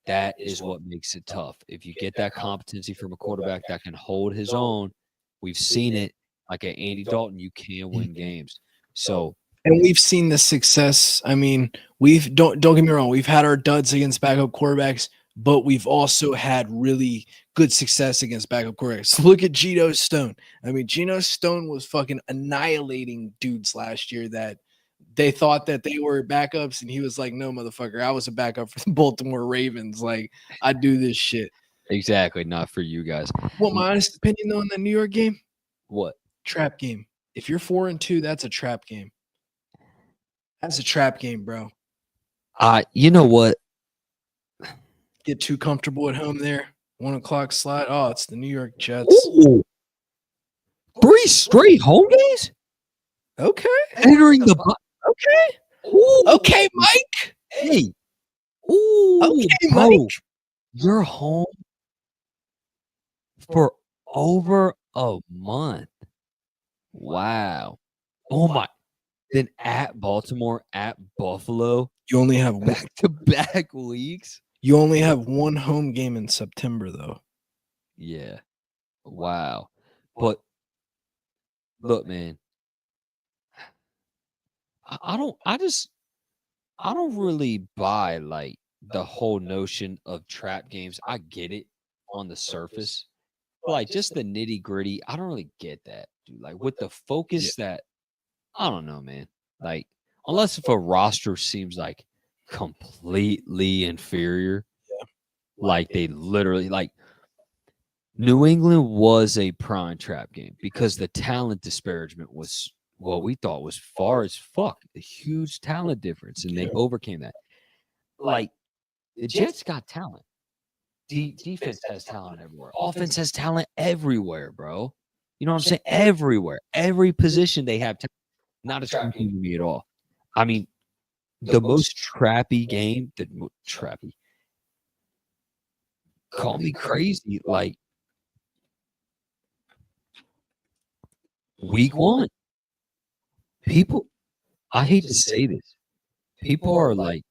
That is what makes it tough. If you get that competency from a quarterback that can hold his own, we've seen it. Like at Andy Dalton, you can win games. So, and we've seen the success. I mean, don't get me wrong, we've had our duds against backup quarterbacks, but we've also had really good success against backup quarterbacks. Look at Geno Stone. I mean, Geno Stone was fucking annihilating dudes last year that they thought that they were backups, and he was like, no, motherfucker, I was a backup for the Baltimore Ravens. Like, I do this shit. Exactly, not for you guys. Well, my honest opinion, though, in the New York game? What? Trap game. If you're 4-2, that's a trap game. That's a trap game, bro. You know what? Get too comfortable at home there. 1 o'clock slide. Oh, it's the New York Jets. Ooh. 3 straight home games? Okay. Entering the okay. Ooh. Okay, Mike. Hey. Ooh, okay, bro. Mike. You're home for over a month. Wow. Oh my. Then at Baltimore, at Buffalo. You only have back-to-back weeks. You only have 1 home game in September, though. Yeah. Wow. But look, man. I don't really buy the whole notion of trap games. I get it on the surface. But just the nitty-gritty, I don't really get that, dude. With the focus that, I don't know, man. Unless if a roster seems completely inferior, they literally New England was a prime trap game because the talent disparagement was what we thought was far as fuck, a huge talent difference, and they overcame that. The Jets got talent. Defense has talent everywhere. Offense has talent everywhere, bro. You know what I'm saying? Everywhere. Every position they have talent. Not a trap game to me at all. I mean, the most trappy game, trappy. Call me crazy, week 1. people, I hate to say this, people are like,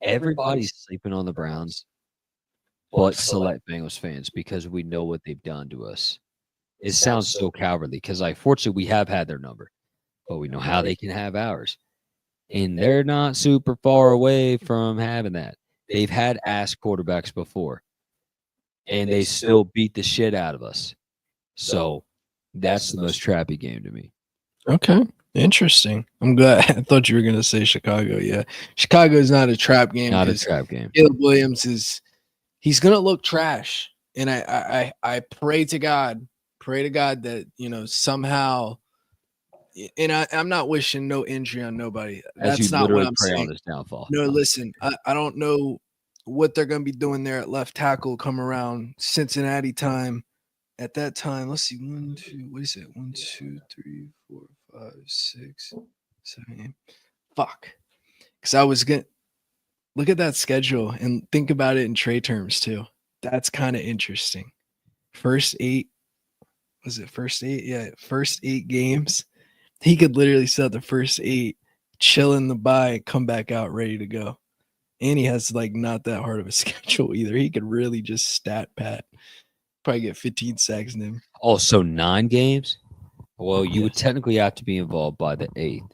everybody's sleeping on the Browns, but select Bengals fans because we know what they've done to us. It sounds so cowardly because, like, fortunately, we have had their number, but we know how they can have ours. And they're not super far away from having that. They've had ass quarterbacks before, and they still beat the shit out of us. So that's the most trappy game to me. Okay. Interesting. I'm glad. I thought you were going to say Chicago. Yeah. Chicago is not a trap game. Not a trap game. Caleb Williams he's going to look trash. And I pray to God that, somehow, and I'm not wishing no injury on nobody. That's not what I'm saying. On his downfall. No, listen, I don't know what they're going to be doing there at left tackle come around Cincinnati time. At that time, let's see, 1, 2, what is it? 1, 2, 3, 4, 5, 6, 7, 8. Fuck. Because I was going to look at that schedule and think about it in Trey terms too. That's kind of interesting. First 8, was it first 8? Yeah, first 8 games. He could literally set the first 8, chill in the bye, come back out ready to go. And he has like not that hard of a schedule either. He could really just stat pat. Probably get 15 sacks in him. Oh, so 9 games? Well, you would technically have to be involved by the 8th.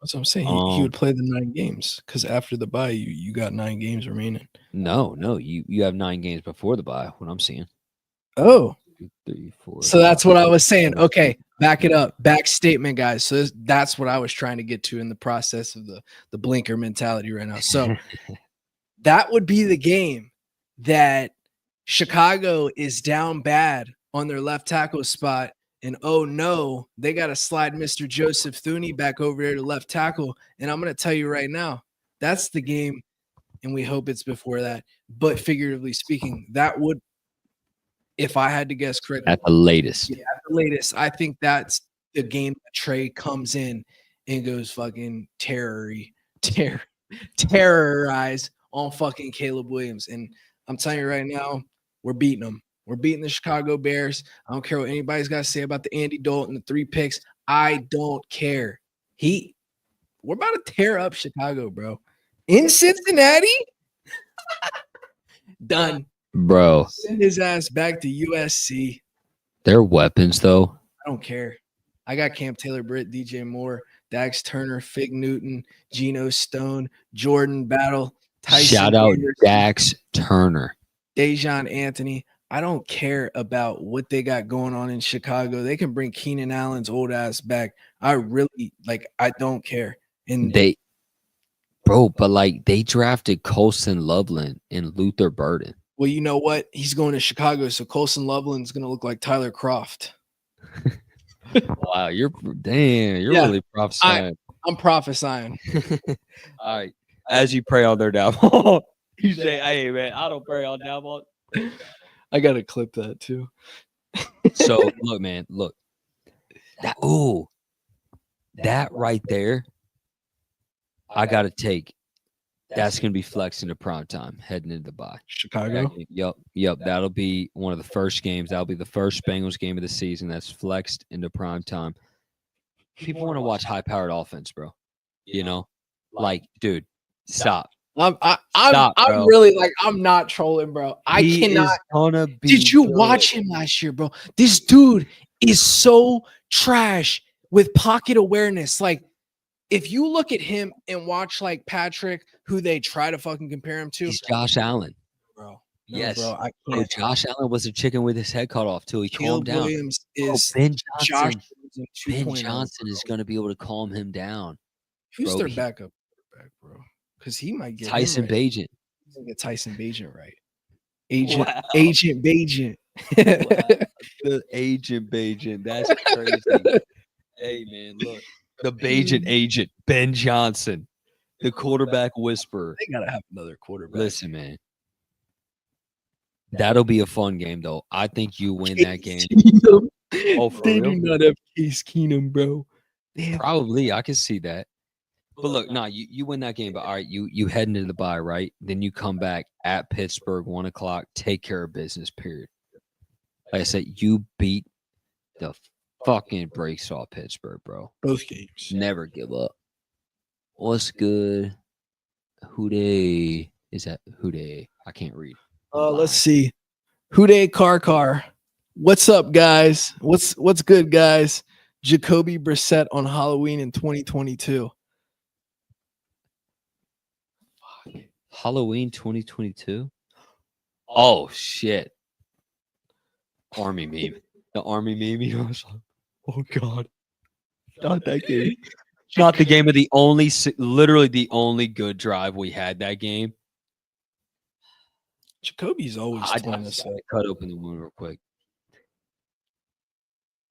That's what I'm saying. He would play the 9 games because after the bye, you got 9 games remaining. No, you have 9 games before the bye. What I'm seeing. Oh, 2, 3, 4. So that's what I was saying. Okay, back it up. Back statement, guys. So that's what I was trying to get to in the process of the blinker mentality right now. So that would be the game that Chicago is down bad on their left tackle spot. And oh no, they got to slide Mr. Joseph Thuney back over there to left tackle. And I'm going to tell you right now, that's the game. And we hope it's before that. But figuratively speaking, that would, if I had to guess correctly, at the latest. Yeah, at the latest. I think that's the game that Trey comes in and goes fucking terrorize on fucking Caleb Williams. And I'm telling you right now, we're beating them. We're beating the Chicago Bears. I don't care what anybody's got to say about the Andy Dalton, the 3 picks. I don't care. We're about to tear up Chicago, bro. In Cincinnati? Done. Bro. Send his ass back to USC. Their weapons, though. I don't care. I got Cam Taylor-Britt, DJ Moore, Dax Turner, Fig Newton, Geno Stone, Jordan Battle, Tyson Shout out Anderson, Dax Turner. Dejon Anthony. I don't care about what they got going on in Chicago. They can bring Keenan Allen's old ass back. I don't care. And they drafted Colson Loveland and Luther Burden. Well, you know what? He's going to Chicago, so Colson Loveland's going to look like Tyler Croft. Wow, you're really prophesying. I'm prophesying. All right. As you pray on their downfall, you say, "Hey, man, I don't pray on downfall." I got to clip that too. So, look, man, look. That right there, I got to take. That's going to be flexed into prime time heading into the bye. Chicago? Yep. That'll be one of the first games. That'll be the first Bengals game of the season that's flexed into prime time. People want to watch high-powered offense, bro. You know? Like, dude, stop. I'm really like, I'm not trolling, bro. He cannot. Did you watch him last year, bro? This dude is so trash with pocket awareness. Like, if you look at him and watch like Patrick, who they try to fucking compare him to, he's Josh Allen, bro. Yes, bro. I can't. Josh Allen was a chicken with his head cut off till he calmed down. Williams is Ben Josh Johnson. Ben Johnson is going to be able to calm him down. Who's their backup quarterback, bro? Because he might get Tyson Bagent. He's gonna get Tyson Bagent right. Agent Bagent. The Agent Bagent. That's crazy. Hey man, look. The Bagent agent, Ben Johnson, the quarterback whisperer. They gotta have another quarterback. Listen, man. That'll be a fun game, though. I think you win that game. Oh, they do not have Case Keenum, bro. Probably, I can see that. But look, you win that game. But all right, you head into the bye, right? Then you come back at Pittsburgh, 1:00. Take care of business. Period. Like I said, you beat the fucking breaks off Pittsburgh, bro. Both games. Never give up. What's good? Who they? Is that who they? I can't read. Let's see. Hude Car. What's up, guys? What's good, guys? Jacoby Brissett on Halloween in 2022. Halloween 2022. Oh shit! Army meme. The Army meme. I was like, oh god, not that game. Not the game of literally the only good drive we had that game. Jacoby's always I telling us. cut open the wound real quick.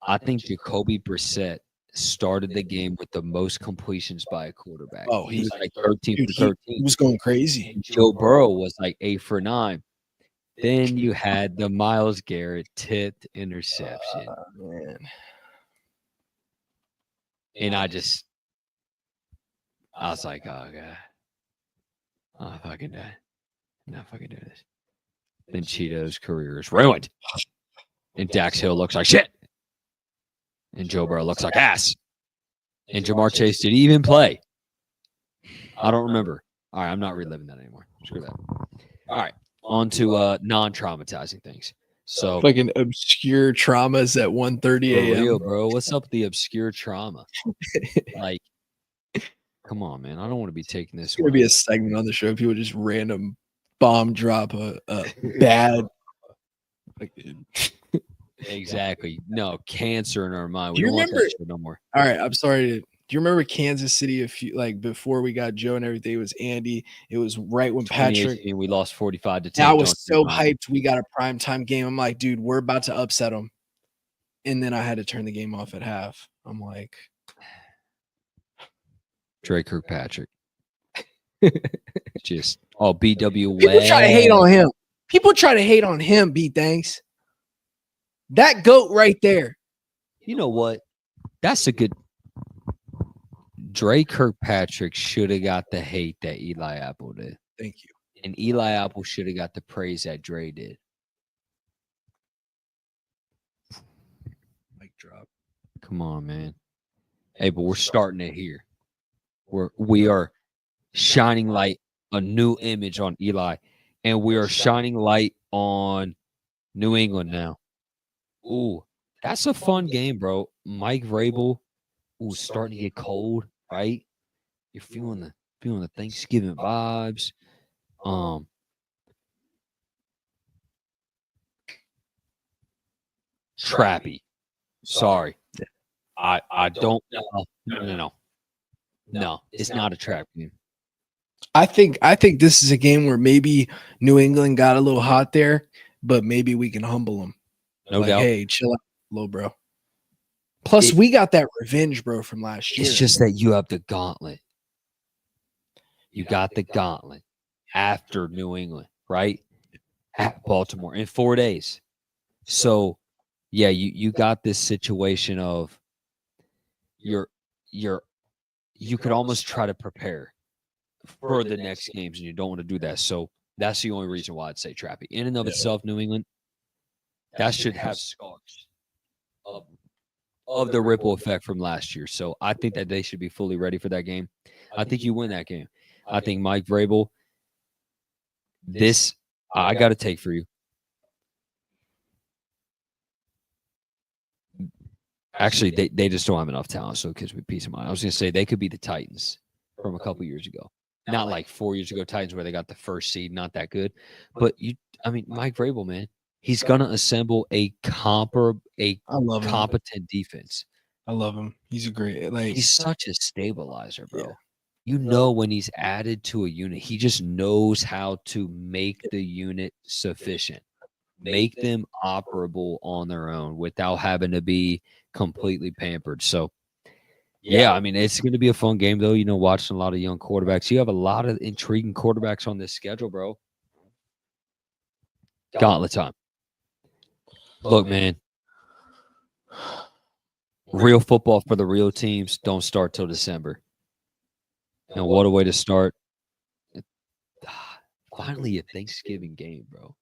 I think Jacoby Brissett started the game with the most completions by a quarterback. Oh, he was like 13 for 13. He was going crazy. Joe Burrow was like 8 for 9. Then you had the Myles Garrett tipped interception. Man. And I was like, oh god. I'm fucking dead. I'm not fucking doing this. Then Cheeto's career is ruined. And Dax Hill looks like shit. And Joe Burrow looks like ass. And Jamar Chase didn't even play. I don't remember. All right, I'm not reliving that anymore. Screw that. All right, on to non-traumatizing things. So fucking obscure traumas at 1:30 a.m. For real, bro. What's up with the obscure trauma? Like, come on, man. I don't want to be taking this. It's gonna be a segment on the show. People just random bomb drop a bad. Exactly. No, cancer in our mind. Do you remember? Want that shit no more. All right, I'm sorry. Do you remember Kansas City? Before we got Joe and everything, it was Andy. It was right when Patrick. We lost 45-10. I was so hyped. We got a primetime game. I'm like, dude, we're about to upset them. And then I had to turn the game off at half. I'm like, Trey Kirkpatrick. Just BW. People try to hate on him. People try to hate on him. B thanks. That GOAT right there. You know what? That's a good. Dre Kirkpatrick should have got the hate that Eli Apple did. Thank you. And Eli Apple should have got the praise that Dre did. Mic drop. Come on, man. Hey, but we're starting it here. We are shining light, a new image on Eli, and we are shining light on New England now. Ooh, that's a fun game, bro. Mike Vrabel, starting to get cold, right? You're feeling the Thanksgiving vibes. Trappy. Sorry. I don't know. No, it's not a trap game. I think this is a game where maybe New England got a little hot there, but maybe we can humble them. No doubt. Hey, chill out, little bro. Plus, we got that revenge, bro, from last year. It's just that you have the gauntlet. You got the gauntlet after New England, right? At Baltimore in 4 days. So, yeah, you got this situation of you could almost try to prepare for the next games, and you don't want to do that. So that's the only reason why I'd say Trappy. In and of itself, New England, that should have scars of the ripple effect from last year. So I think that they should be fully ready for that game. I think you win that game. I think Mike Vrabel, I got to take for you. Actually, they just don't have enough talent, so it gives me peace of mind. I was going to say they could be the Titans from a couple years ago. Not like 4 years ago, Titans, where they got the first seed, not that good. But, Mike Vrabel, man, he's going to assemble a competent defense. I love him. He's a great, he's such a stabilizer, bro. Yeah. You know, when he's added to a unit, he just knows how to make the unit sufficient, make them operable on their own without having to be completely pampered. So, yeah, it's going to be a fun game, though. Watching a lot of young quarterbacks. You have a lot of intriguing quarterbacks on this schedule, bro. Gauntlet time. Look, man. Real football for the real teams don't start till December. And what a way to start. Finally a Thanksgiving game, bro.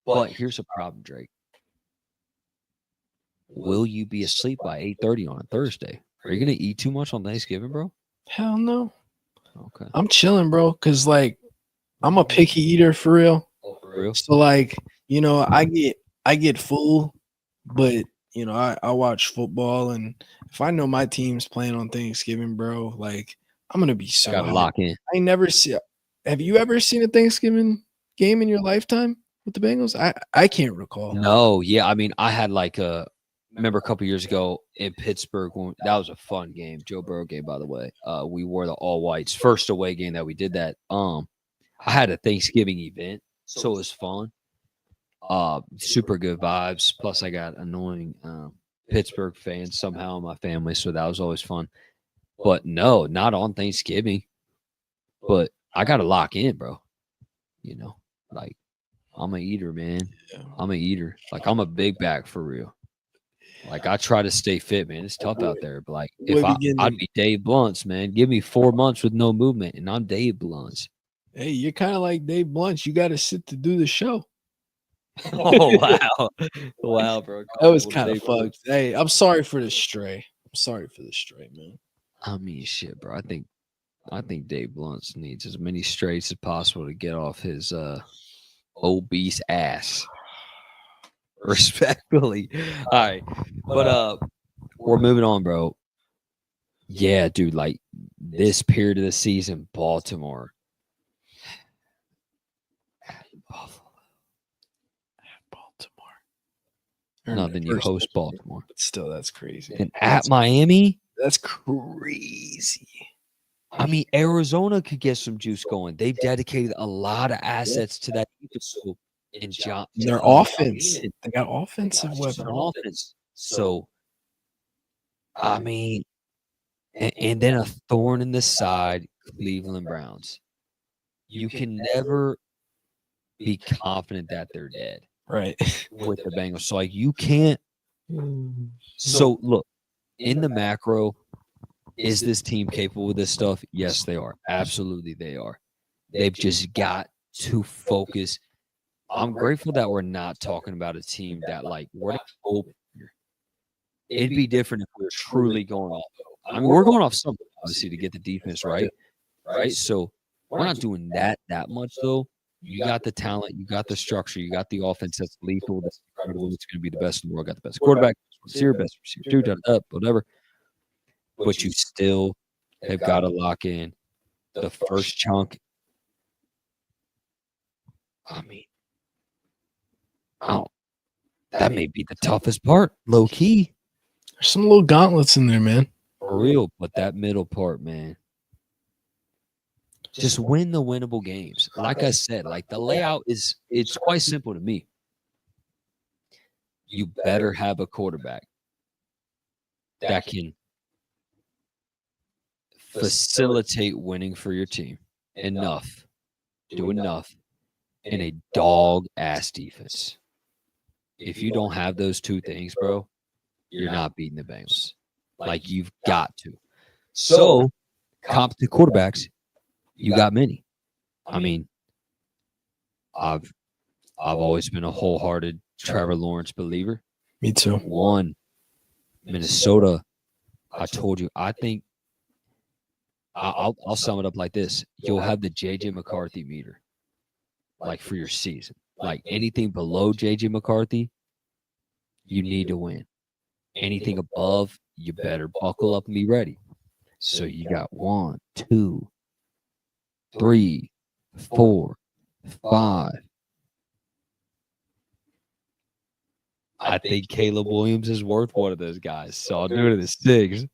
But here's a problem, Drake. will you be asleep by 8:30 on a Thursday? Are you gonna eat too much on Thanksgiving, bro? Hell no. Okay. I'm chilling, bro, because like I'm a picky eater for real. Oh, for real? So like, I get full, but I watch football, and if I know my team's playing on Thanksgiving, bro, like I'm gonna be so Gotta hyped. lock in. I never see. Have you ever seen a Thanksgiving game in your lifetime with the Bengals? I can't recall. No, yeah. I mean, I had like remember a couple years ago in Pittsburgh that was a fun game. Joe Burrow game, by the way. We wore the all whites. First away game that we did that. I had a Thanksgiving event, so it was fun. Super good vibes. Plus, I got annoying Pittsburgh fans somehow in my family, so that was always fun. But no, not on Thanksgiving. But I gotta lock in, bro. Like I'm a eater, man. I'm a eater. Like I'm a big back for real. Like I try to stay fit, man. It's tough out there, but like if I'd be Dave Blunt's, man. Give me 4 months with no movement, and I'm Dave Blunt's. Hey, you're kind of like Dave Blunt. You got to sit to do the show. Oh wow, wow, bro. That was kind of fucked. Hey, I'm sorry for the stray. I'm sorry for the stray, man. I mean, shit, bro. I think Dave Blunt needs as many straights as possible to get off his obese ass. Respectfully. All right. But we're moving on, bro. Yeah, dude, like this period of the season, Baltimore. Baltimore. No, then you host Baltimore. But still, that's crazy. And at Miami? That's crazy. I mean, Arizona could get some juice going. They've dedicated a lot of assets to that defense. So their offense. They got offensive weapons. So, I mean, and then a thorn in the side, Cleveland Browns. You can never be confident that they're dead. Right. With the Bengals. So, like, you can't. So, look, in the macro, is this team capable of this stuff? Yes, they are. Absolutely, they are. They've just got to focus. I'm grateful that we're not talking about a team that, like, we're not open here. It'd be different if we were truly going off. I mean, we're going off something, obviously, to get the defense right. Right? So, we're not doing that much, though. You got the talent. You got the structure. You got the offense that's lethal. That's incredible. It's going to be the best in the world. Got the best quarterback, best receiver, whatever. But you still have got to lock in the first chunk. I mean, that may be the toughest part, low key. There's some little gauntlets in there, man. For real, but that middle part, man. Just win the winnable games. Like I said, like the layout it's quite simple to me. You better have a quarterback that can facilitate winning for your team enough, do enough in a dog-ass defense. If you don't have those two things, bro, you're not beating the Bengals. Like, you've got to. So, competent quarterbacks, you got many. I mean, I've always been a wholehearted Trevor Lawrence believer. Me too. One, Minnesota, I told you, I think I'll sum it up like this. You'll have the J.J. McCarthy meter, like, for your season. Like, anything below J.J. McCarthy, you need to win. Anything above, you better buckle up and be ready. So you got 1, 2, 3, 4, 5. I think Caleb Williams is worth one of those guys. So I'll do it at 6.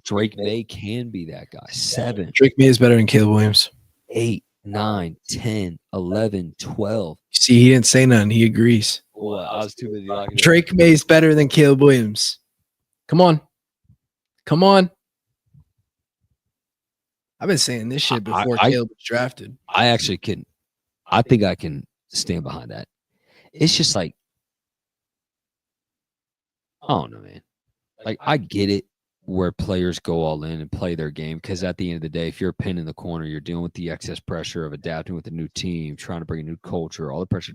Drake May can be that guy. 7. Drake May is better than Caleb Williams. 8, 9, 10, 11, 12. See, he didn't say nothing. He agrees. What? I was too busy locking Drake May is better than Caleb Williams. Come on. I've been saying this shit before Caleb was drafted. I think I can stand behind that. It's just like, I don't know, man. Like, I get it where players go all in and play their game, because at the end of the day, if you're a pin in the corner, you're dealing with the excess pressure of adapting with a new team, trying to bring a new culture, all the pressure,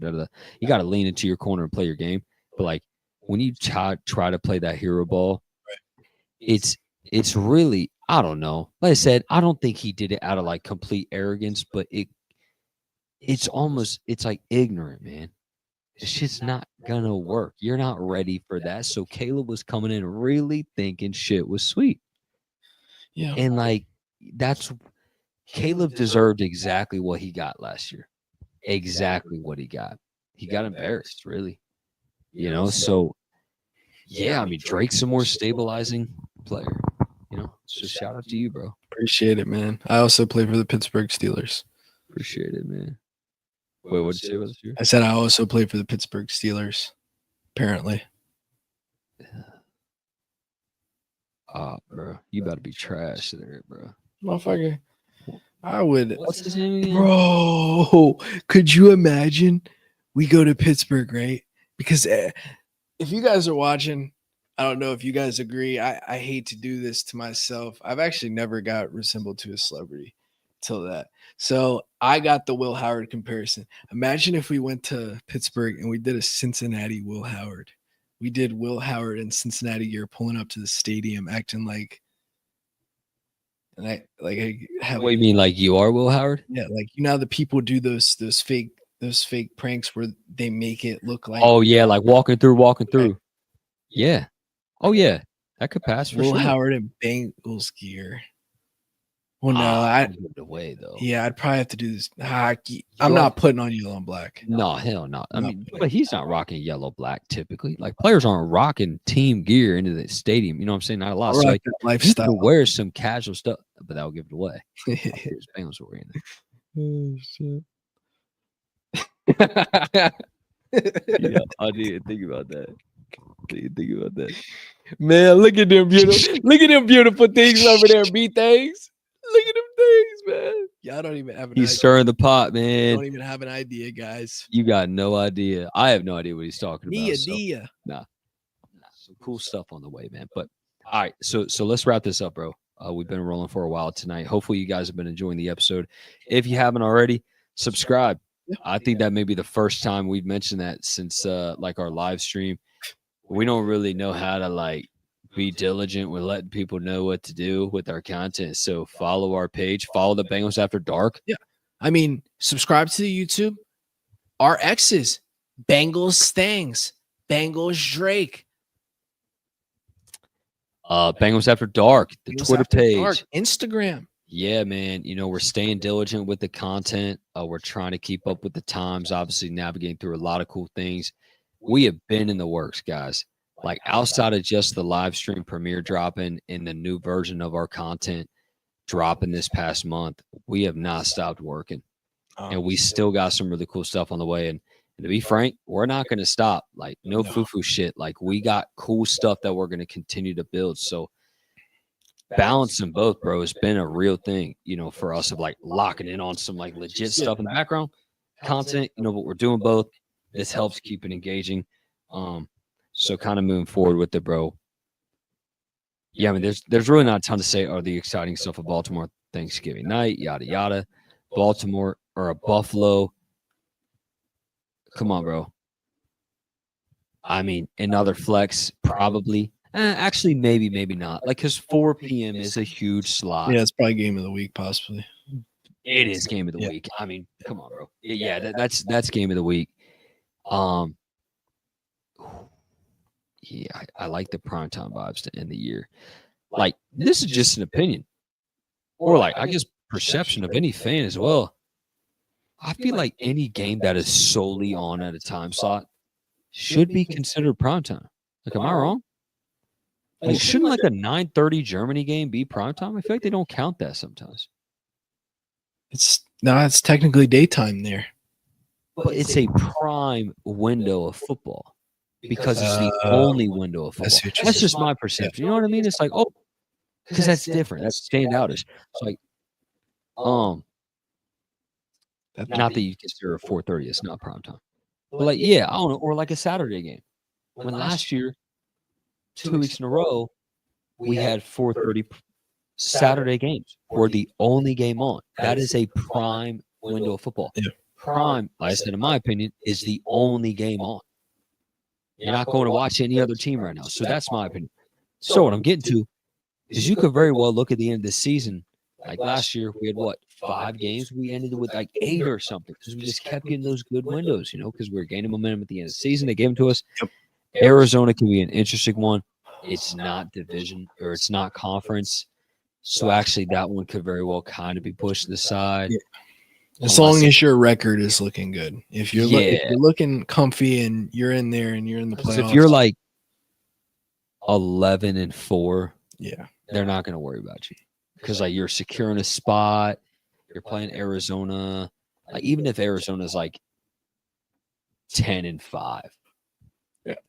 you got to lean into your corner and play your game. But, like, when you try to play that hero ball, it's really, I don't know. Like I said, I don't think he did it out of like complete arrogance, but it's almost, it's like ignorant, man. It's just not gonna work. You're not ready for that. So Caleb was coming in really thinking shit was sweet. Yeah. And like that's Caleb deserved exactly what he got last year. Exactly what he got. He got embarrassed, really. You know, so yeah, I mean Drake's a more stabilizing player. You know, so shout out to you, bro. Appreciate it, man. I also play for the Pittsburgh Steelers. Appreciate it, man. Wait, what did you say about this year? I said I also play for the Pittsburgh Steelers. Apparently. Bro, you about to be trash there, bro. Motherfucker. I would. What's his name again? Bro, could you imagine we go to Pittsburgh, right? Because if you guys are watching, I don't know if you guys agree. I hate to do this to myself. I've actually never got resembled to a celebrity till that. So I got the Will Howard comparison. Imagine if we went to Pittsburgh and we did a Cincinnati Will Howard. We did Will Howard in Cincinnati gear pulling up to the stadium acting like, and I have. What do you mean, like you are Will Howard? Yeah, like you know how the people do those fake pranks where they make it look like. Oh yeah, like walking through. Yeah. Oh yeah, that could pass for Will sure. Howard in Bengals gear. Well, no, I'd give it away though. Yeah, I'd probably have to do this. I'm not putting on yellow and black. No, hell no. I mean, but he's not rocking yellow black typically. Like players aren't rocking team gear into the stadium. You know what I'm saying? Not a lot. So like lifestyle. You can wear some casual stuff, but that'll give it away. Here's Bengals were in there. Yeah, I didn't think about that. Man, look at them beautiful things over there, B-things. Look at them things, man. Y'all don't even have an idea. He's stirring the pot, man. Don't even have an idea, guys. You got no idea. I have no idea what he's talking about. Nah. Some cool stuff on the way, man. But all right, so let's wrap this up, bro. We've been rolling for a while tonight. Hopefully you guys have been enjoying the episode. If you haven't already, subscribe. I think that may be the first time we've mentioned that since like our live stream. We don't really know how to like be diligent with letting people know what to do with our content. So follow our page, follow the Bengals After Dark. Yeah. I mean, subscribe to the YouTube. Our X's, Bengals Stangs, Bengals Drake. Bengals After Dark, the Bengals Twitter After page. Dark, Instagram. Yeah, man. You know, we're staying diligent with the content. We're trying to keep up with the times, obviously navigating through a lot of cool things. We have been in the works, guys. Like outside of just the live stream premiere dropping and the new version of our content dropping this past month, we have not stopped working. And we still got some really cool stuff on the way. And to be frank, we're not going to stop. Like no foo-foo shit. Like we got cool stuff that we're going to continue to build. So balancing both, bro, has been a real thing, you know, for us of like locking in on some like legit stuff in the background content, you know, but we're doing both. This helps keep it engaging. So kind of moving forward with it, bro. Yeah, I mean, there's really not a ton to say or the exciting stuff of Baltimore Thanksgiving night, yada yada. Baltimore or a Buffalo. Come on, bro. I mean, another flex, probably. Actually, maybe not. Like, because 4 p.m. is a huge slot. Yeah, it's probably game of the week, possibly. It is game of the week. I mean, come on, bro. Yeah, that's game of the week. Yeah, I like the primetime vibes to end the year. Like, this is just an opinion. Or, like, I guess perception of any fan as well. I feel like any game that is solely on at a time slot should be considered primetime. Like, am I wrong? Like, shouldn't like a 9:30 Germany game be primetime? I feel like they don't count that sometimes. It's technically daytime there. But it's a prime window of football because it's the only window of football. That's just my perception. You know what I mean? It's like, oh, because that's different. That's standoutish. It's like, not that you consider a 4:30. It's not prime time. But like, yeah, I don't know. Or like a Saturday game. When last year, 2 weeks in a row, we had 4:30 Saturday games. We're the only game on. That is a prime window of football. Yeah. Prime, like I said, in my opinion, is the only game on. You're not going to watch any other team right now. So that's my opinion. So what I'm getting to is you could very well look at the end of the season. Like last year, we had what, 5 games? We ended with like 8 or something because we just kept getting those good windows, because we were gaining momentum at the end of the season. They gave them to us. Arizona can be an interesting one. It's not division or it's not conference. So actually, that one could very well kind of be pushed to the side. As long as your record is looking good. If you're looking comfy and you're in there and you're in the playoffs. If you're like 11-4, yeah, they're not going to worry about you because like you're securing a spot. You're playing Arizona. Like even if Arizona's like 10-5,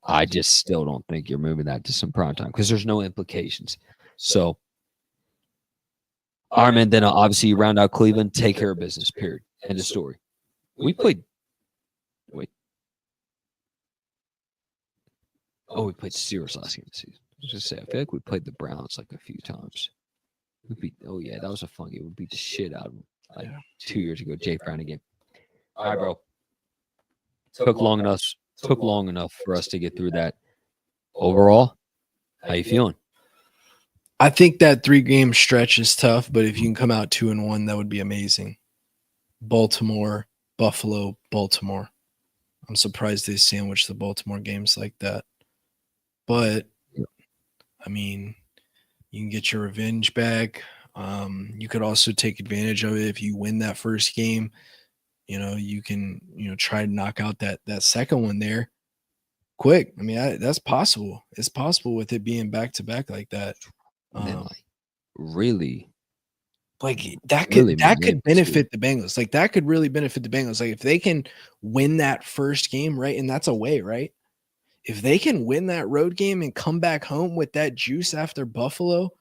I just still don't think you're moving that to some prime time because there's no implications. So, all right, man. Then obviously you round out Cleveland, take care of business. Period. End of story. We played. Wait. Oh, we played Steelers last game of the season. I was just say I feel like we played the Browns like a few times. We beat. Oh yeah, that was a fun game. We beat the shit out of them like 2 years ago. Jay Brown again. All right, bro. Took long enough for us to get through that. Overall, how you feeling? I think that 3-game stretch is tough, but if you can come out 2-1, that would be amazing. Baltimore, Buffalo, Baltimore. I'm surprised they sandwiched the Baltimore games like that. But, I mean, you can get your revenge back. You could also take advantage of it if you win that first game. You can, try to knock out that second one there quick. I mean, that's possible. It's possible with it being back-to-back like that. Really? Like that could benefit the Bengals. Like that could really benefit the Bengals. Like if they can win that first game, right? And that's away, right? If they can win that road game and come back home with that juice after Buffalo.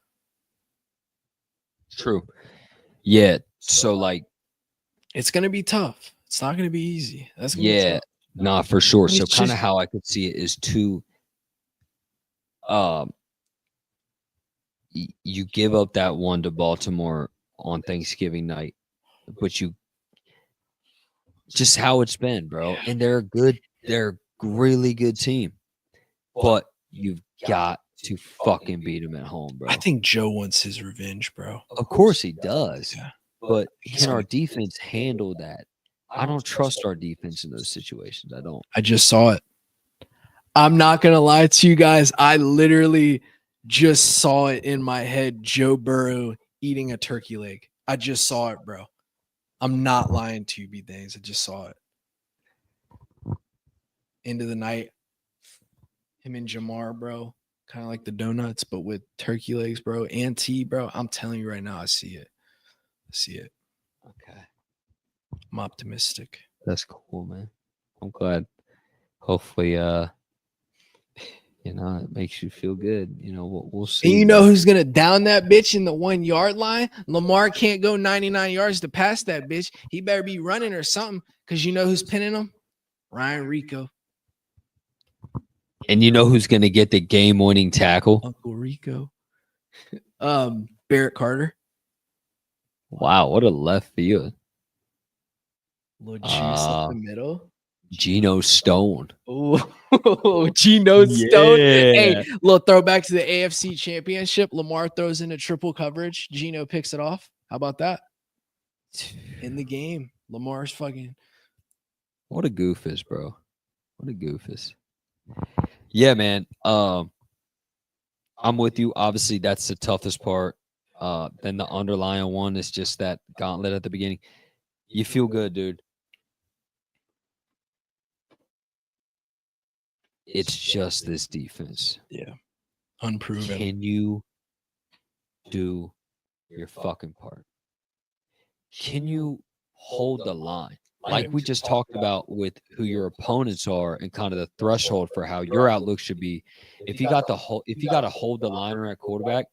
True. Yeah. So like it's gonna be tough. It's not gonna be easy. That's gonna be tough. Nah, for sure. So kind of how I could see it is you give up that one to Baltimore on Thanksgiving night, but you just how it's been, bro. And they're a really good team, but you've got to fucking beat them at home, bro. I think Joe wants his revenge, bro. Of course he does, but can our defense handle that? I don't trust our defense in those situations. I don't. I just saw it. I'm not gonna lie to you guys. I literally just saw it in my head. Joe Burrow eating a turkey leg. I just saw it, bro. I'm not lying to you, B-Things. I just saw it. End of the night. Him and Jamar, bro. Kind of like the donuts, but with turkey legs, bro. And tea, bro. I'm telling you right now, I see it. Okay. I'm optimistic. That's cool, man. I'm glad. Hopefully, it makes you feel good. We'll see. And you know who's gonna down that bitch in the 1 yard line? Lamar can't go 99 yards to pass that bitch. He better be running or something. Cause you know who's pinning him? Ryan Rico. And you know who's gonna get the game-winning tackle? Uncle Rico. Barrett Carter. Wow, what a left field. Little juice up the middle. Geno Stone. Oh, Geno Stone. Hey, little throwback to the AFC Championship. Lamar throws into triple coverage. Geno picks it off. How about that? In the game. Lamar's fucking. What a goofus, bro. What a goofus. Yeah, man. I'm with you. Obviously, that's the toughest part. Then the underlying one is just that gauntlet at the beginning. You feel good, dude. It's just this defense. Yeah. Unproven. Can you do your fucking part? Can you hold the line? Like we just talked about with who your opponents are and kind of the threshold for how your outlook should be. If you got to hold the liner at quarterback,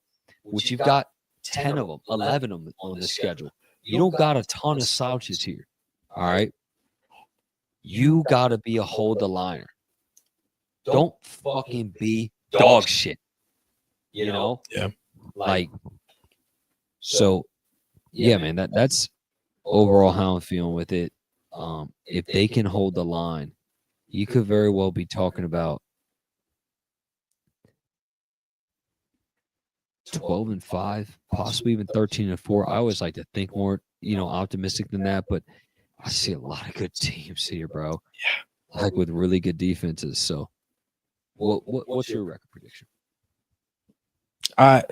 which you've got 10 of them, 11 of them on the schedule, you don't got a ton of slouches here. All right. You got to be a hold the liner. Don't fucking be dog shit. Yeah. Like, so, yeah, man, that's overall how I'm feeling with it. If they can hold the line, you could very well be talking about 12-5, possibly even 13-4. I always like to think more, optimistic than that, but I see a lot of good teams here, bro. Yeah. Like with really good defenses. So, what's your record prediction? Let's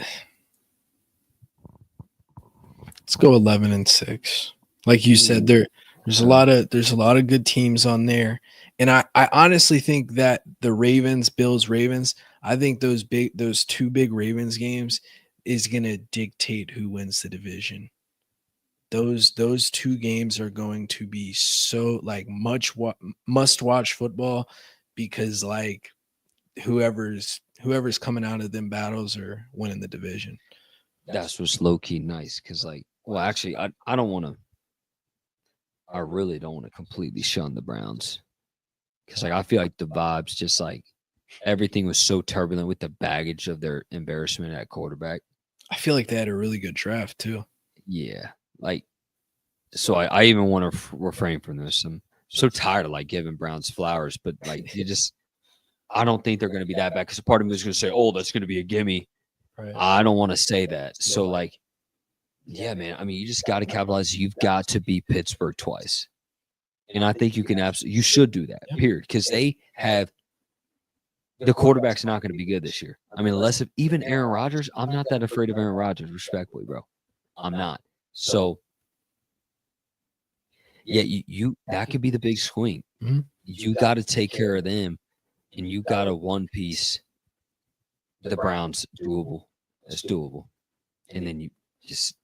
go 11-6. Like you said, there's a lot of good teams on there, and I honestly think that the Ravens, Bills, Ravens, I think those two big Ravens games is gonna dictate who wins the division. Those two games are going to be so like must watch football because like whoever's coming out of them battles are winning the division. That's what's low key nice because, like, well, actually, I don't want to. I really don't want to completely shun the Browns because, like, I feel like the vibes, just like everything was so turbulent with the baggage of their embarrassment at quarterback. I feel like they had a really good draft too. Yeah, like, so I even want to refrain from this. I'm so tired of like giving Browns flowers, but like, I don't think they're going to be that bad because a part of me is going to say, "Oh, that's going to be a gimme." Right. I don't want to say that. So, like, yeah, man. I mean, you just got to capitalize. You've got to beat Pittsburgh twice, and I think you can absolutely. You should do that. Period. Because they have the quarterback's not going to be good this year. I mean, unless even Aaron Rodgers. I'm not that afraid of Aaron Rodgers, respectfully, bro. I'm not. So, yeah, you that could be the big swing. Mhm. You got to take care of them, and you got to one piece. The Browns doable. That's doable, and then you just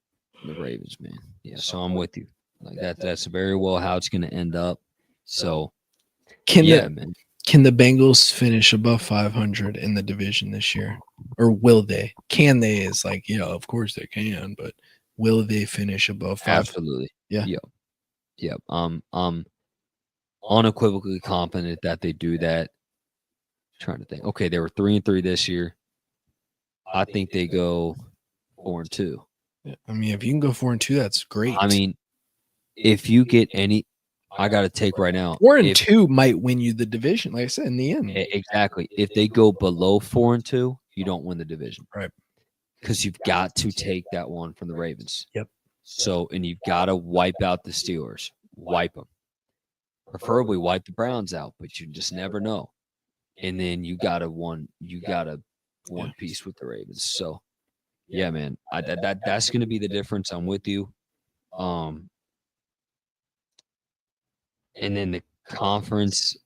the Ravens, man. Yeah, so I'm with you. Like that's very well how it's going to end up. So, man. Can the Bengals finish above 500 in the division this year, or will they? Can they? Is like, yeah, of course they can, but will they finish above 500? Absolutely. Yeah. Yep. I'm unequivocally confident that they do that. Trying to think. Okay, they were 3-3 this year. I think they go 4-2. Yeah. I mean, if you can go 4-2, that's great. I mean, if you get any, I got to take right now. 4-2 might win you the division, like I said, in the end. Exactly. If they go below 4-2, you don't win the division. Right. Because you've got to take that one from the Ravens. Yep. So, and you've got to wipe out the Steelers. Wipe them. Preferably wipe the Browns out, but you just never know. And then you got a one piece with the Ravens. So, yeah, man, that's going to be the difference. I'm with you. And then the conference,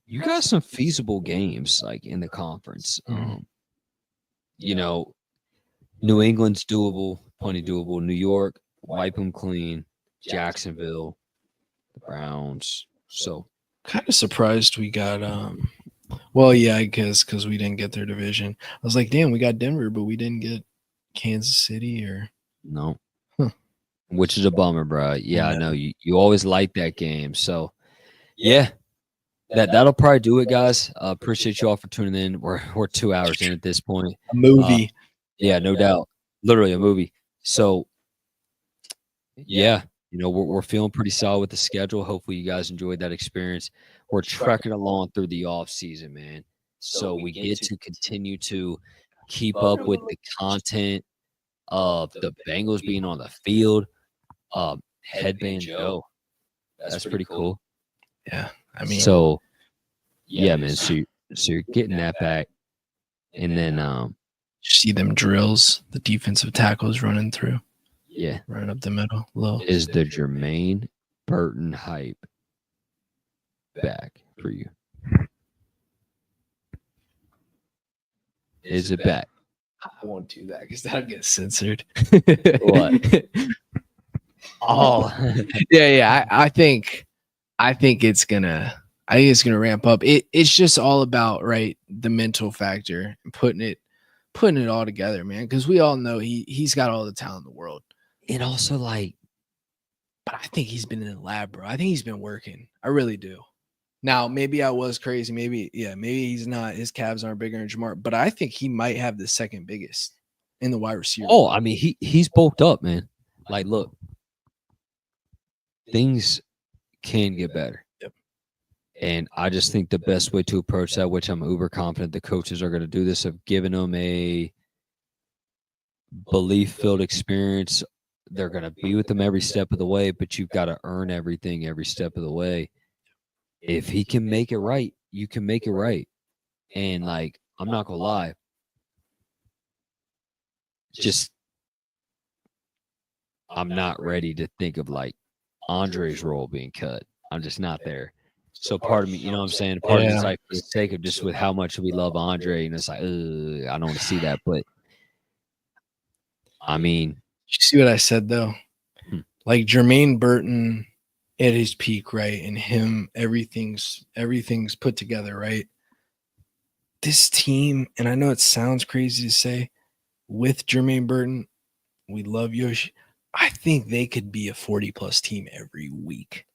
you got some feasible games like in the conference. New England's doable, plenty doable. New York, wipe them clean. Jacksonville, the Browns. So kind of surprised we got well, yeah, I guess because we didn't get their division. I was like, damn, we got Denver, but we didn't get Kansas City or no. Which is a bummer, bro. Yeah, I know you always like that game. So yeah. That'll probably do it, guys. Appreciate you all for tuning in. We're 2 hours in at this point. A movie. Yeah, no doubt. Literally a movie. So yeah, we're feeling pretty solid with the schedule. Hopefully you guys enjoyed that experience. We're trekking along through the off season, man. So we get to continue to keep up with the content of the Bengals being on the field. Headband Joe. That's pretty cool. Yeah. I mean, so yeah, man. So you're getting that back. And then see them drills, the defensive tackles running through. Yeah. Right up the middle. Low. Is the Jermaine Burton hype back for you? Is it back? I won't do that because that'll get censored. What? Oh, yeah. I think it's gonna ramp up. It's just all about the mental factor and putting it all together, man. Because we all know he's got all the talent in the world. And also, but I think he's been in the lab, bro. I think he's been working. I really do. Now, maybe I was crazy. Maybe he's not. His calves aren't bigger than Jamar, but I think he might have the second biggest in the wide receiver. Oh, I mean, he's bulked up, man. Like, look, things can get better. Yep. And I just think the best way to approach that, which I'm uber confident the coaches are going to do this, of giving them belief-filled experience. They're going to be with him every step of the way, but you've got to earn everything every step of the way. If he can make it right, you can make it right. And, like, I'm not going to lie, just I'm not ready to think of, like, Andre's role being cut. I'm just not there. So part of me, you know what I'm saying? Part of me is like, for the sake of just with how much we love Andre, and it's like, I don't want to see that. But I mean, You see what I said though? Hmm. Like Jermaine Burton at his peak, right? And him, everything's put together, right? This team, and I know it sounds crazy to say, with Jermaine Burton, we love Yoshi. I think they could be a 40+ team every week.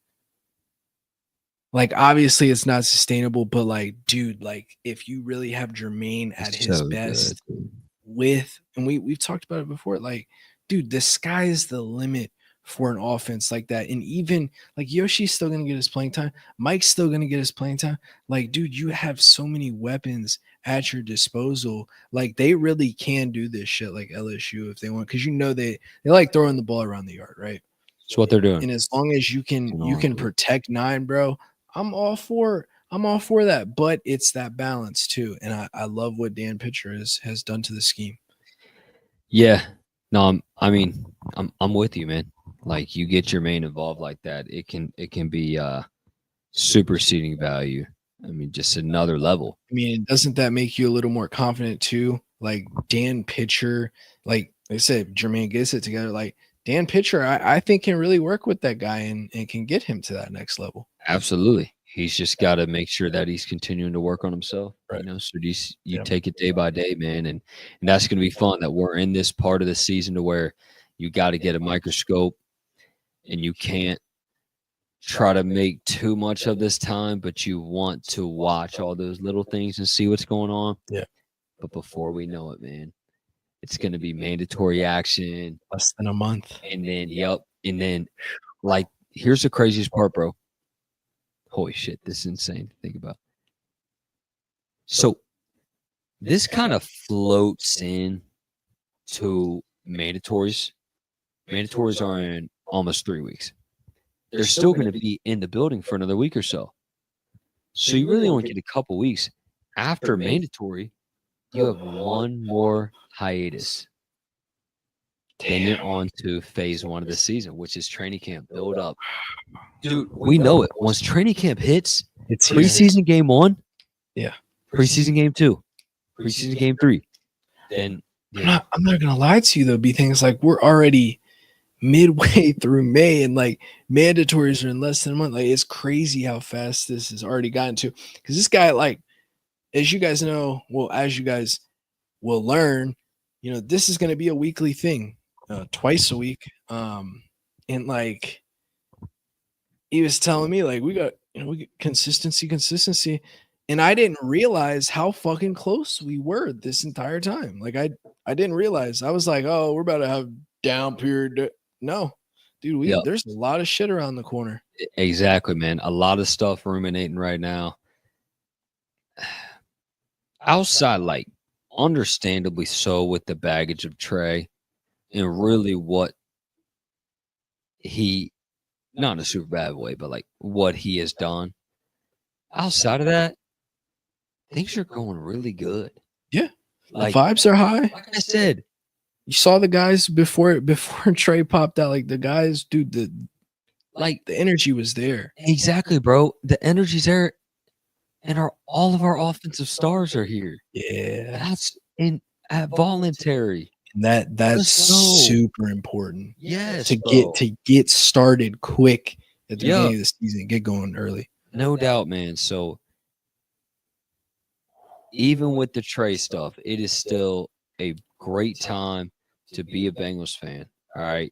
Like, obviously, it's not sustainable, but like, dude, like, if you really have Jermaine at his so best, good. with, and we've talked about it before, like, dude, the sky is the limit for an offense like that. And even like Yoshi's still gonna get his playing time, Mike's still gonna get his playing time. Like, dude, you have so many weapons at your disposal. Like, they really can do this shit like LSU if they want, because you know they like throwing the ball around the yard, right? It's what they're doing. And as long as you can protect 9, bro, I'm all for that. But it's that balance too. And I love what Dan Pitcher has done to the scheme. Yeah. No, I'm with you, man. Like, you get your main involved like that, it can be superseding value. I mean, just another level. I mean, doesn't that make you a little more confident too? Like Dan Pitcher, like I said, Jermaine gets it together. Like Dan Pitcher, I think can really work with that guy and can get him to that next level. Absolutely. He's just got to make sure that he's continuing to work on himself. Right. You know, so you take it day by day, man, and that's going to be fun. That we're in this part of the season to where you got to get a microscope, and you can't try to make too much of this time, but you want to watch all those little things and see what's going on. Yeah. But before we know it, man, it's going to be mandatory action. Less than a month. And then, like, here's the craziest part, bro. Holy shit, this is insane to think about. So this kind of floats in to mandatories. Mandatories are in almost 3 weeks. They're still going to be in the building for another week or so. So you really only get a couple weeks. After mandatory, you have one more hiatus. Then you're on to phase 1 of the season, which is training camp build up. Dude, we know it. Once training camp hits, It's preseason game 1, yeah, preseason game 2, preseason game 3. Then I'm not gonna lie to you though. Be things like we're already midway through May and like mandatories are in less than a month. Like, it's crazy how fast this has already gotten to. Because this guy, like, as you guys know, well, as you guys will learn, you know, this is going to be a weekly thing, twice a week. And like, he was telling me, like, we got consistency. And I didn't realize how fucking close we were this entire time. Like, I didn't realize. I was like, oh, we're about to have down period. No, dude, there's a lot of shit around the corner. Exactly, man. A lot of stuff ruminating right now. Outside, like, understandably so, with the baggage of Trey and really what he, not in a super bad way, but like what he has done. Outside of that, things are going really good. Yeah. Like, the vibes are high. Like I said, you saw the guys before Trey popped out. Like, the guys, dude, the energy was there. Exactly, bro. The energy's there, and all of our offensive stars are here. Yeah, that's voluntary. And that's super important. Yes, to get started quick at the beginning of the season, get going early. No doubt, man. So even with the Trey stuff, it is still a great time to be a Bengals fan. All right.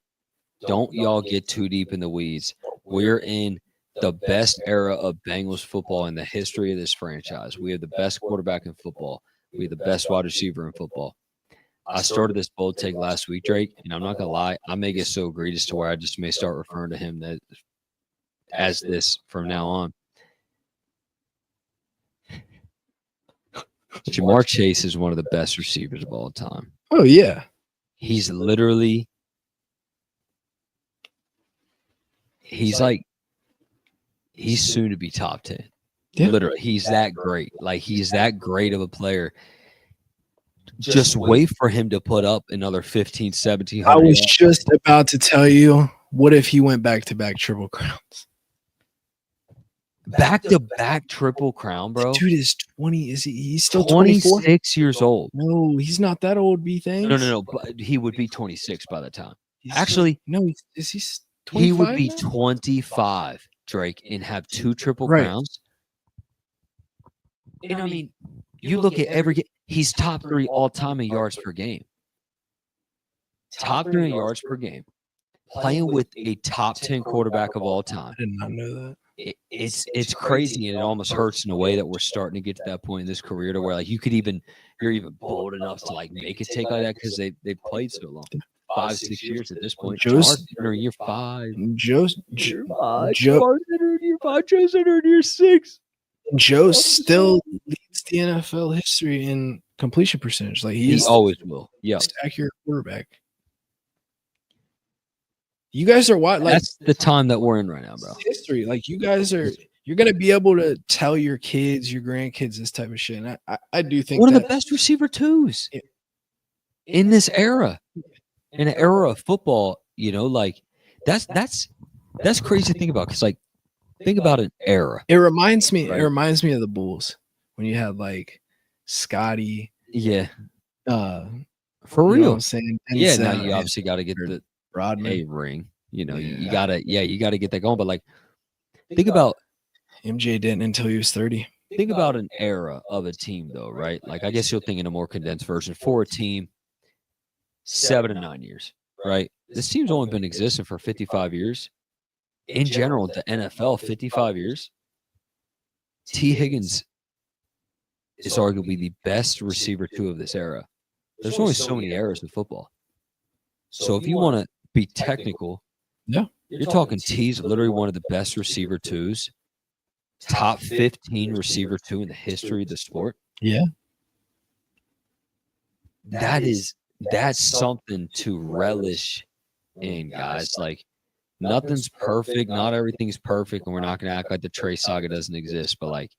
Don't y'all get too deep in the weeds. We're in the best era of Bengals football in the history of this franchise. We have the best quarterback in football. We have the best wide receiver in football. I started this bold take last week, Drake, and I'm not going to lie. I may get so egregious to where I just may start referring to him as this from now on. Jamar Chase is one of the best receivers of all time. Oh, yeah. He's literally he's soon to be top 10. Yeah. Literally, he's that great. Like, he's that great of a player. Just wait for him to put up another 15, 1700. I was just about to tell you, what if he went back-to-back Triple Crowns? Back-to-back Triple Crown, bro. The dude is 20. Is he? He's still 24? 26 years old. No, he's not that old, B things. No. But he would be 26 by the time. Actually, no, is he 25? He would be 25, Drake, and have 2 Triple Crowns. And I mean, you look at every game, he's top 3 all time in yards per game. Top 3 in yards per game. Playing with a top 10 quarterback of all time. I did not know that. It's crazy, and it almost hurts in a way that we're starting to get to that point in this career to where, like, you're even bold enough to, like, make a take like that because they've played so long. 5-6 years at this point. Joe's in year 5. Joe's year 6. Joe still leads the NFL history in completion percentage. Like, he always will. Yeah, accurate quarterback. You guys are what? Like, that's the time that we're in right now, bro. History. Like, you guys are. You're gonna be able to tell your kids, your grandkids, this type of shit. And I do think one of the best receiver twos in this era. In an era of football, like that's crazy to think about. Because, like, think about an era. It reminds me. Right? It reminds me of the Bulls when you had, like, Scotty. Yeah. For real. I'm saying. Yeah. Now you obviously got to get the Rodman ring. You gotta get that going. But, like, think about MJ didn't until he was 30. Think about an era of a team, though, right? Like, I guess you'll think in a more condensed version for a team. 7 to 9 years, right? This team's only been existing for 55 years. In general, the NFL, 55 years. T. Higgins is arguably the best receiver 2 of this era. There's only so many eras in football. So if you want to be technical, yeah, you're talking T's literally one of the best receiver 2s, top 15 receiver 2 in the history of the sport. Yeah. That's something to relish in, guys. Like, nothing's perfect. Not everything's perfect. And we're not going to act like the Trey saga doesn't exist. But, like,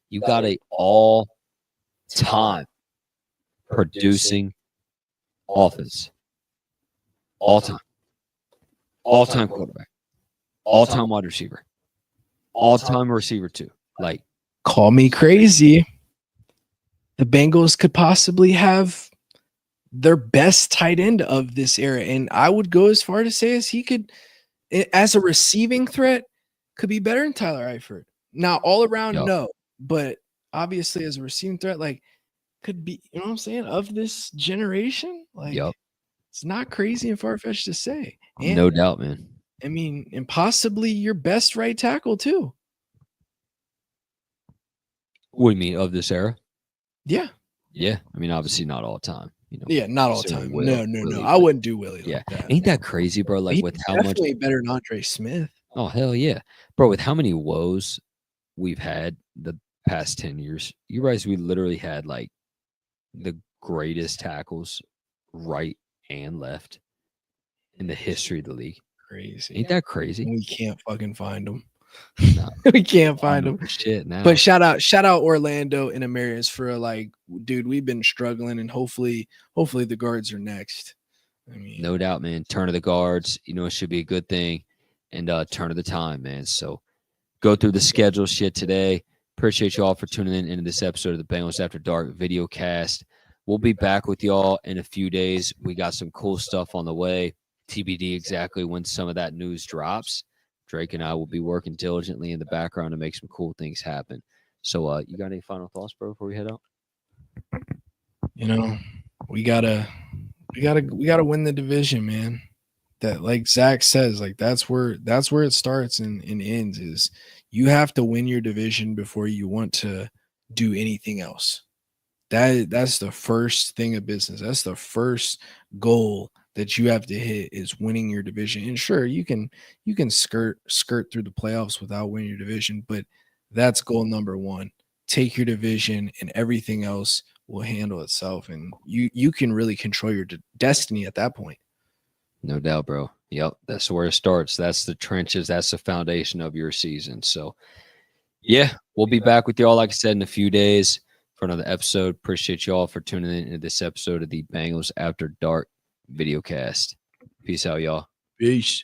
you got a all-time producing offense. All-time. All-time quarterback. All-time wide receiver. All-time receiver, too. Like, call me crazy. The Bengals could possibly have their best tight end of this era. And I would go as far to say as he could, as a receiving threat, could be better than Tyler Eifert. Now, all around, no. But obviously, as a receiving threat, like, could be, you know what I'm saying, of this generation? Like, it's not crazy and far-fetched to say. And, no doubt, man. I mean, and possibly your best right tackle, too. What do you mean, of this era? Yeah. Yeah. I mean, obviously not all the time. Yeah, not all the time. No. I wouldn't do Willie. Yeah. Like that. Ain't that crazy, bro? Like, with how much definitely better than Andre Smith. Oh, hell yeah. Bro, with how many woes we've had the past 10 years, you realize we literally had, like, the greatest tackles right and left in the history of the league. Crazy. Ain't that crazy? We can't fucking find them. No. We can't find them. Shit now. But shout out Orlando and Amarius for, like, dude, we've been struggling, and hopefully the guards are next. I mean, no doubt, man. Turn of the guards, it should be a good thing. And turn of the time, man. So go through the schedule shit today. Appreciate you all for tuning in into this episode of the Bengals After Dark video cast. We'll be back with y'all in a few days. We got some cool stuff on the way. TBD exactly when some of that news drops. Drake and I will be working diligently in the background to make some cool things happen. So you got any final thoughts, bro, before we head out? We gotta win the division, man. That, like Zach says, like, that's where it starts and ends. Is you have to win your division before you want to do anything else. That's the first thing of business. That's the first goal that you have to hit, is winning your division. And sure, you can skirt through the playoffs without winning your division, but that's goal number one, take your division, and everything else will handle itself. And you can really control your destiny at that point. No doubt, bro. Yep. That's where it starts. That's the trenches. That's the foundation of your season. So, yeah, we'll be back with y'all, like I said, in a few days for another episode. Appreciate y'all for tuning in to this episode of the Bengals After Dark videocast. Peace out, y'all. Peace.